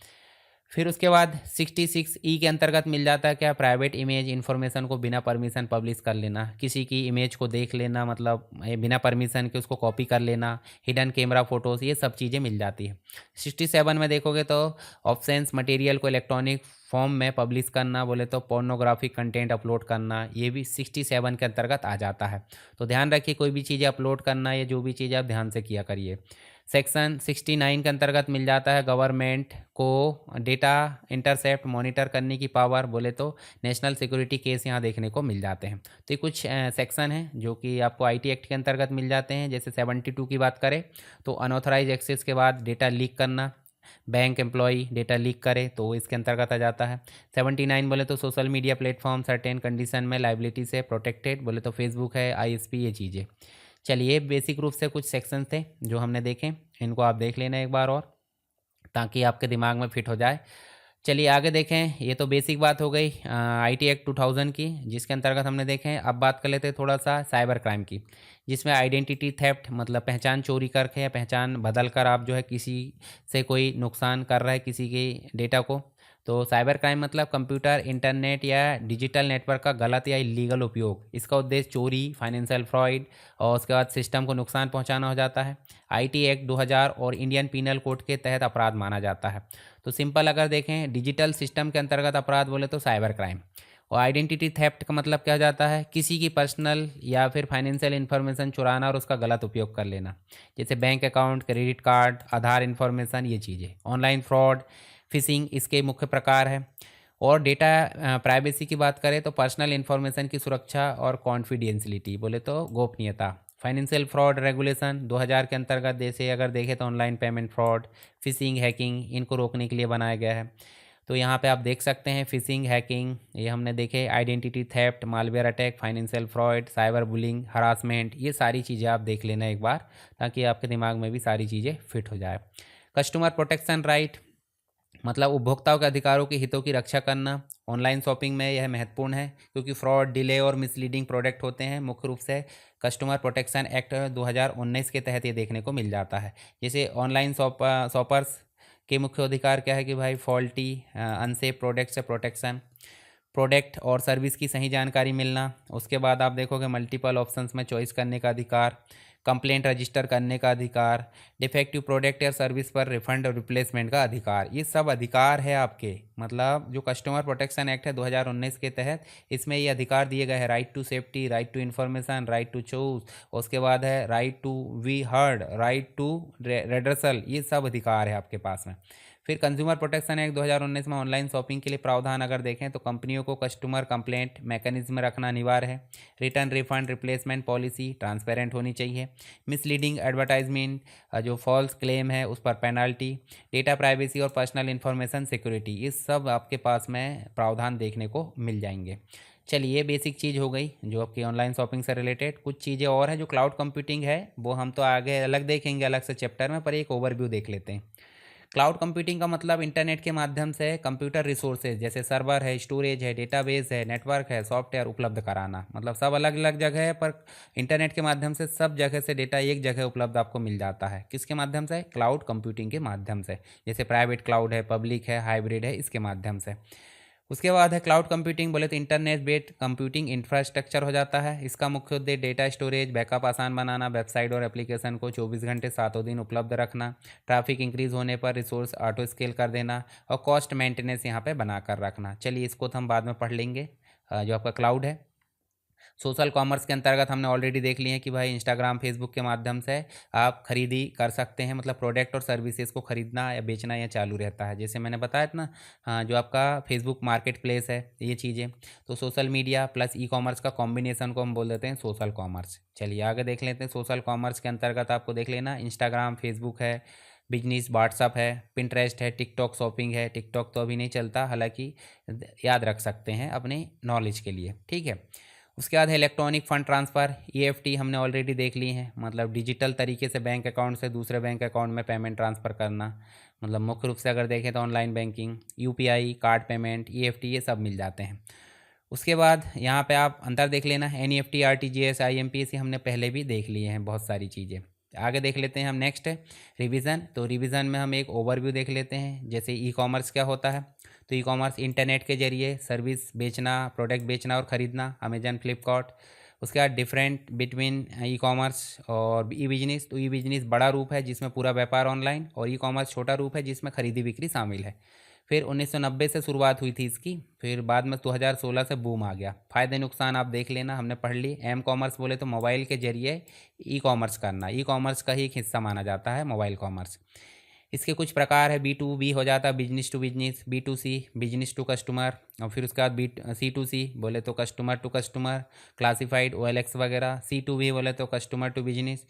फिर उसके बाद 66E के अंतर्गत मिल जाता है क्या, प्राइवेट इमेज इन्फॉर्मेशन को बिना परमिशन पब्लिश कर लेना, किसी की इमेज को देख लेना, मतलब बिना परमिशन के उसको कॉपी कर लेना, हिडन कैमरा फोटोज़, ये सब चीज़ें मिल जाती है। 67 में देखोगे तो ऑप्शंस मटेरियल को इलेक्ट्रॉनिक फॉर्म में पब्लिश करना, बोले तो पोर्नोग्राफिक कंटेंट अपलोड करना, ये भी 67 के अंतर्गत आ जाता है। तो ध्यान रखिए कोई भी चीज़ें अपलोड करना या जो भी चीज़ें आप ध्यान से किया करिए। सेक्शन 69 के अंतर्गत मिल जाता है गवर्नमेंट को डेटा इंटरसेप्ट मॉनिटर करने की पावर, बोले तो नेशनल सिक्योरिटी केस यहाँ देखने को मिल जाते हैं। तो ये कुछ सेक्शन हैं जो कि आपको आईटी एक्ट के अंतर्गत मिल जाते हैं। जैसे 72 की बात करें तो अनऑथराइज एक्सेस के बाद डेटा लीक करना, बैंक एम्प्लॉई डेटा लीक करे तो इसके अंतर्गत आ जाता है। 79 बोले तो social media platform certain condition में लाइबिलिटी से प्रोटेक्टेड, बोले तो फेसबुक है, आईएसपी, ये चीज़ें। चलिए बेसिक रूप से कुछ सेक्शन थे जो हमने देखे, इनको आप देख लेना एक बार और ताकि आपके दिमाग में फिट हो जाए। चलिए आगे देखें, ये तो बेसिक बात हो गई आईटी एक्ट 2000 की, जिसके अंतर्गत हमने देखे। अब बात कर लेते हैं थोड़ा सा साइबर क्राइम की, जिसमें आइडेंटिटी थेफ्ट मतलब पहचान चोरी करके या पहचान बदल कर आप जो है किसी से कोई नुकसान कर रहा है किसी के डेटा को। तो साइबर क्राइम मतलब कंप्यूटर, इंटरनेट या डिजिटल नेटवर्क का गलत या इलीगल उपयोग। इसका उद्देश्य चोरी, फाइनेंशियल फ्रॉड और उसके बाद सिस्टम को नुकसान पहुंचाना हो जाता है। आईटी एक्ट 2000 और इंडियन पीनल कोड के तहत अपराध माना जाता है। तो सिंपल अगर देखें डिजिटल सिस्टम के अंतर्गत अपराध बोले तो साइबर क्राइम। और आइडेंटिटी थेफ्ट का मतलब क्या जाता है, किसी की पर्सनल या फिर फाइनेंशियल इन्फॉर्मेशन चुराना और उसका गलत उपयोग कर लेना, जैसे बैंक अकाउंट, क्रेडिट कार्ड, आधार इन्फॉर्मेशन, ये चीज़ें। ऑनलाइन फ्रॉड, फिशिंग इसके मुख्य प्रकार है। और डेटा प्राइवेसी की बात करें तो पर्सनल इन्फॉर्मेशन की सुरक्षा और कॉन्फिडेंशियलिटी, बोले तो गोपनीयता। फाइनेंशियल फ्रॉड रेगुलेशन 2000 के अंतर्गत, जैसे अगर देखें तो online payment fraud, fishing, hacking, इनको रोकने के लिए बनाया गया है। तो यहाँ पे आप देख सकते हैं फिशिंग, हैकिंग, ये हमने देखे, identity theft, malware attack, financial fraud, cyber bullying, harassment, ये सारी चीज़ें आप देख लेना एक बार, ताकि आपके दिमाग में भी सारी चीज़ें फिट हो जाए। कस्टमर प्रोटेक्शन राइट, मतलब उपभोक्ताओं के अधिकारों के हितों की रक्षा करना। ऑनलाइन शॉपिंग में यह महत्वपूर्ण है क्योंकि फ्रॉड, डिले और मिसलीडिंग प्रोडक्ट होते हैं। मुख्य रूप से कस्टमर प्रोटेक्शन एक्ट 2019 के तहत ये देखने को मिल जाता है। जैसे ऑनलाइन शॉपर्स के मुख्य अधिकार क्या है कि भाई फॉल्टी, अनसेफ प्रोडक्ट से प्रोटेक्शन, प्रोडक्ट और सर्विस की सही जानकारी मिलना। उसके बाद आप देखोगे मल्टीपल ऑप्शंस में चॉइस करने का अधिकार, कंप्लेंट रजिस्टर करने का अधिकार, डिफेक्टिव प्रोडक्ट या सर्विस पर रिफंड और रिप्लेसमेंट का अधिकार। ये सब अधिकार है आपके, मतलब जो कस्टमर प्रोटेक्शन एक्ट है 2019 के तहत, इसमें ये अधिकार दिए गए हैं। Right to safety, right to information, right to choose, उसके बाद है right to be heard, right to redressal, ये सब अधिकार है आपके पास में। फिर कंज्यूमर प्रोटेक्शन एक्ट 2019 में ऑनलाइन शॉपिंग के लिए प्रावधान अगर देखें तो कंपनियों को कस्टमर कंप्लेंट मैकेनिज्म रखना अनिवार्य है। Return, refund, replacement policy transparent होनी चाहिए। मिसलीडिंग एडवर्टाइजमेंट, जो फॉल्स क्लेम है उस पर पेनाल्टी। डेटा प्राइवेसी और पर्सनल इन्फॉर्मेशन सिक्योरिटी, ये सब आपके पास में प्रावधान देखने को मिल जाएंगे। चलिए, ये बेसिक चीज़ हो गई जो आपकी ऑनलाइन शॉपिंग से रिलेटेड। कुछ चीज़ें और हैं जो क्लाउड कंप्यूटिंग है, वो हम तो आगे अलग देखेंगे, अलग से चैप्टर में, पर एक ओवरव्यू देख लेते हैं। क्लाउड कंप्यूटिंग का मतलब इंटरनेट के माध्यम से कंप्यूटर रिसोर्सेज जैसे सर्वर है, स्टोरेज है, डेटाबेस है, नेटवर्क है, सॉफ्टवेयर उपलब्ध कराना। मतलब सब अलग अलग जगह है, पर इंटरनेट के माध्यम से सब जगह से डेटा एक जगह उपलब्ध आपको मिल जाता है। किसके माध्यम से? क्लाउड कंप्यूटिंग के माध्यम से। जैसे प्राइवेट क्लाउड है, पब्लिक है, हाइब्रिड है, इसके माध्यम से। उसके बाद है क्लाउड कंप्यूटिंग, बोले तो इंटरनेट बेस्ड कंप्यूटिंग इंफ्रास्ट्रक्चर हो जाता है। इसका मुख्य उद्देश्य डेटा स्टोरेज, बैकअप आसान बनाना, वेबसाइट और एप्लीकेशन को 24 घंटे सातों दिन उपलब्ध रखना, ट्रैफिक इंक्रीज होने पर रिसोर्स ऑटो स्केल कर देना, और कॉस्ट मेंटेनेंस यहाँ पे बनाकर रखना। चलिए, इसको तो हम बाद में पढ़ लेंगे। जो आपका क्लाउड है, सोशल कॉमर्स के अंतर्गत हमने ऑलरेडी देख लिए हैं कि भाई इंस्टाग्राम, फेसबुक के माध्यम से आप खरीदी कर सकते हैं, मतलब प्रोडक्ट और सर्विसेज को खरीदना या बेचना यह चालू रहता है। जैसे मैंने बताया था ना, हाँ, जो आपका फेसबुक मार्केट प्लेस है, ये चीज़ें तो social media plus e commerce का कॉम्बिनेशन को हम बोल देते हैं सोशल कॉमर्स। चलिए आगे देख लेते हैं। सोशल कॉमर्स के अंतर्गत आपको देख लेना, इंस्टाग्राम, फेसबुक है, बिजनेस, व्हाट्सअप है, पिंटरेस्ट है, टिकटॉक शॉपिंग है। टिकटॉक तो अभी नहीं चलता, हालांकि याद रख सकते हैं अपने नॉलेज के लिए, ठीक है। उसके बाद है इलेक्ट्रॉनिक फ़ंड ट्रांसफ़र, ईएफटी हमने ऑलरेडी देख ली हैं, मतलब डिजिटल तरीके से बैंक अकाउंट से दूसरे बैंक अकाउंट में पेमेंट ट्रांसफ़र करना। मतलब मुख्य रूप से अगर देखें तो online banking, UPI, card payment, EFT, ये सब मिल जाते हैं। उसके बाद यहाँ पे आप अंतर देख लेना, एनईएफटी, आरटीजीएस, आईएमपीएस, ये हमने पहले भी देख लिए हैं बहुत सारी चीज़ें। आगे देख लेते हैं हम नेक्स्ट रिवीजन। तो रिवीजन में हम एक ओवरव्यू देख लेते हैं। जैसे ई कॉमर्स क्या होता है, तो ई कॉमर्स इंटरनेट के जरिए सर्विस बेचना, प्रोडक्ट बेचना और ख़रीदना, अमेजन, फ्लिपकार्ट। उसके बाद डिफरेंट बिटवीन ई कॉमर्स और ई बिजनेस, तो ई बिजनेस बड़ा रूप है जिसमें पूरा व्यापार ऑनलाइन, और ई कॉमर्स छोटा रूप है जिसमें खरीदी बिक्री शामिल है। फिर 1990 से शुरुआत हुई थी इसकी, फिर बाद में 2016 से बूम आ गया। फ़ायदे नुकसान आप देख लेना, हमने पढ़ ली। एम कॉमर्स बोले तो मोबाइल के जरिए ई कॉमर्स करना, ई कॉमर्स का ही एक हिस्सा माना जाता है मोबाइल कॉमर्स। इसके कुछ प्रकार है, बी टू बी हो जाता है, business to business, B to C, business to customer, और फिर उसके बाद बी सी टू सी बोले तो customer to customer, classified, OLX वगैरह। सी टू बी बोले तो customer to business,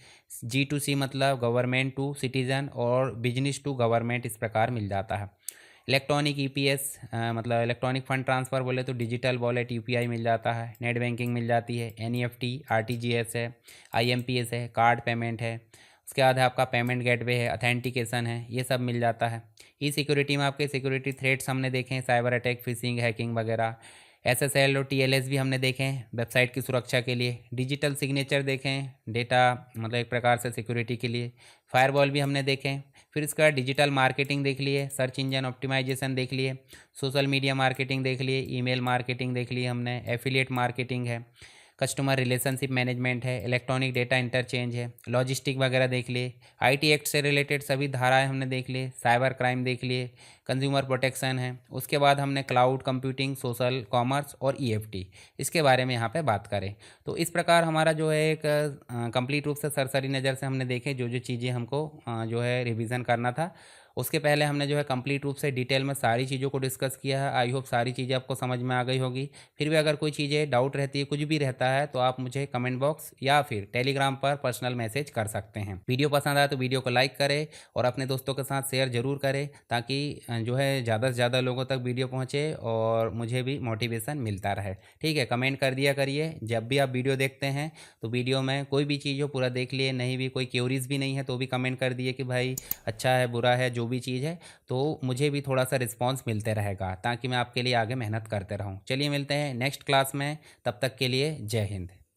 G to C मतलब गवर्नमेंट टू सिटीजन, और बिजनेस टू गवर्नमेंट, इस प्रकार मिल जाता है। इलेक्ट्रॉनिक ईपीएस, मतलब इलेक्ट्रॉनिक फ़ंड ट्रांसफ़र बोले तो डिजिटल वॉलेट, यूपीआई मिल जाता है, नेट बैंकिंग मिल जाती है, एनईएफटी, आरटीजीएस है, आईएमपीएस है, कार्ड पेमेंट है। उसके बाद है आपका पेमेंट गेटवे है, अथेंटिकेशन है, ये सब मिल जाता है। ई सिक्योरिटी में आपके सिक्योरिटी थ्रेट्स हमने देखे हैं, साइबर अटैक, फिशिंग, हैकिंग वगैरह। एसएसएल और टीएलएस भी हमने देखे हैं वेबसाइट की सुरक्षा के लिए। डिजिटल सिग्नेचर देखें, डेटा मतलब एक प्रकार से सिक्योरिटी के लिए। फायरवॉल भी हमने देखे हैं। फिर इसका डिजिटल मार्केटिंग देख लिए, सर्च इंजन ऑप्टिमाइजेशन देख लिए, सोशल मीडिया मार्केटिंग देख लिए, ईमेल मार्केटिंग देख लिए हमने, एफिलिएट मार्केटिंग है, कस्टमर रिलेशनशिप मैनेजमेंट है, इलेक्ट्रॉनिक डेटा इंटरचेंज है, लॉजिस्टिक वगैरह देख लिए, आईटी एक्ट से रिलेटेड सभी धाराएं हमने देख लिए, साइबर क्राइम देख लिए, कंज्यूमर प्रोटेक्शन है। उसके बाद हमने क्लाउड कंप्यूटिंग, सोशल कॉमर्स और ईएफटी, इसके बारे में यहाँ पे बात करें। तो इस प्रकार हमारा जो है एक कंप्लीट रूप से सरसरी नज़र से हमने देखे जो जो चीज़ें हमको जो है रिवीजन करना था। उसके पहले हमने जो है कंप्लीट रूप से डिटेल में सारी चीज़ों को डिस्कस किया है। आई होप सारी चीज़ें आपको समझ में आ गई होगी। फिर भी अगर कोई चीज़ें डाउट रहती है, कुछ भी रहता है, तो आप मुझे कमेंट बॉक्स या फिर टेलीग्राम पर पर्सनल मैसेज कर सकते हैं। वीडियो पसंद आया तो वीडियो को लाइक करें और अपने दोस्तों के साथ शेयर ज़रूर करें, ताकि जो है ज़्यादा से ज़्यादा लोगों तक वीडियो पहुँचे और मुझे भी मोटिवेशन मिलता रहे। ठीक है, कमेंट कर दिया करिए जब भी आप वीडियो देखते हैं। तो वीडियो में कोई भी चीज़ हो पूरा देख लिए, नहीं भी कोई क्यूरीज भी नहीं है तो भी कमेंट कर दिए कि भाई अच्छा है, बुरा है, जो भी चीज़ है, तो मुझे भी थोड़ा सा रिस्पॉन्स मिलते रहेगा, ताकि मैं आपके लिए आगे मेहनत करते रहूँ। चलिए मिलते हैं नेक्स्ट क्लास में, तब तक के लिए जय हिंद।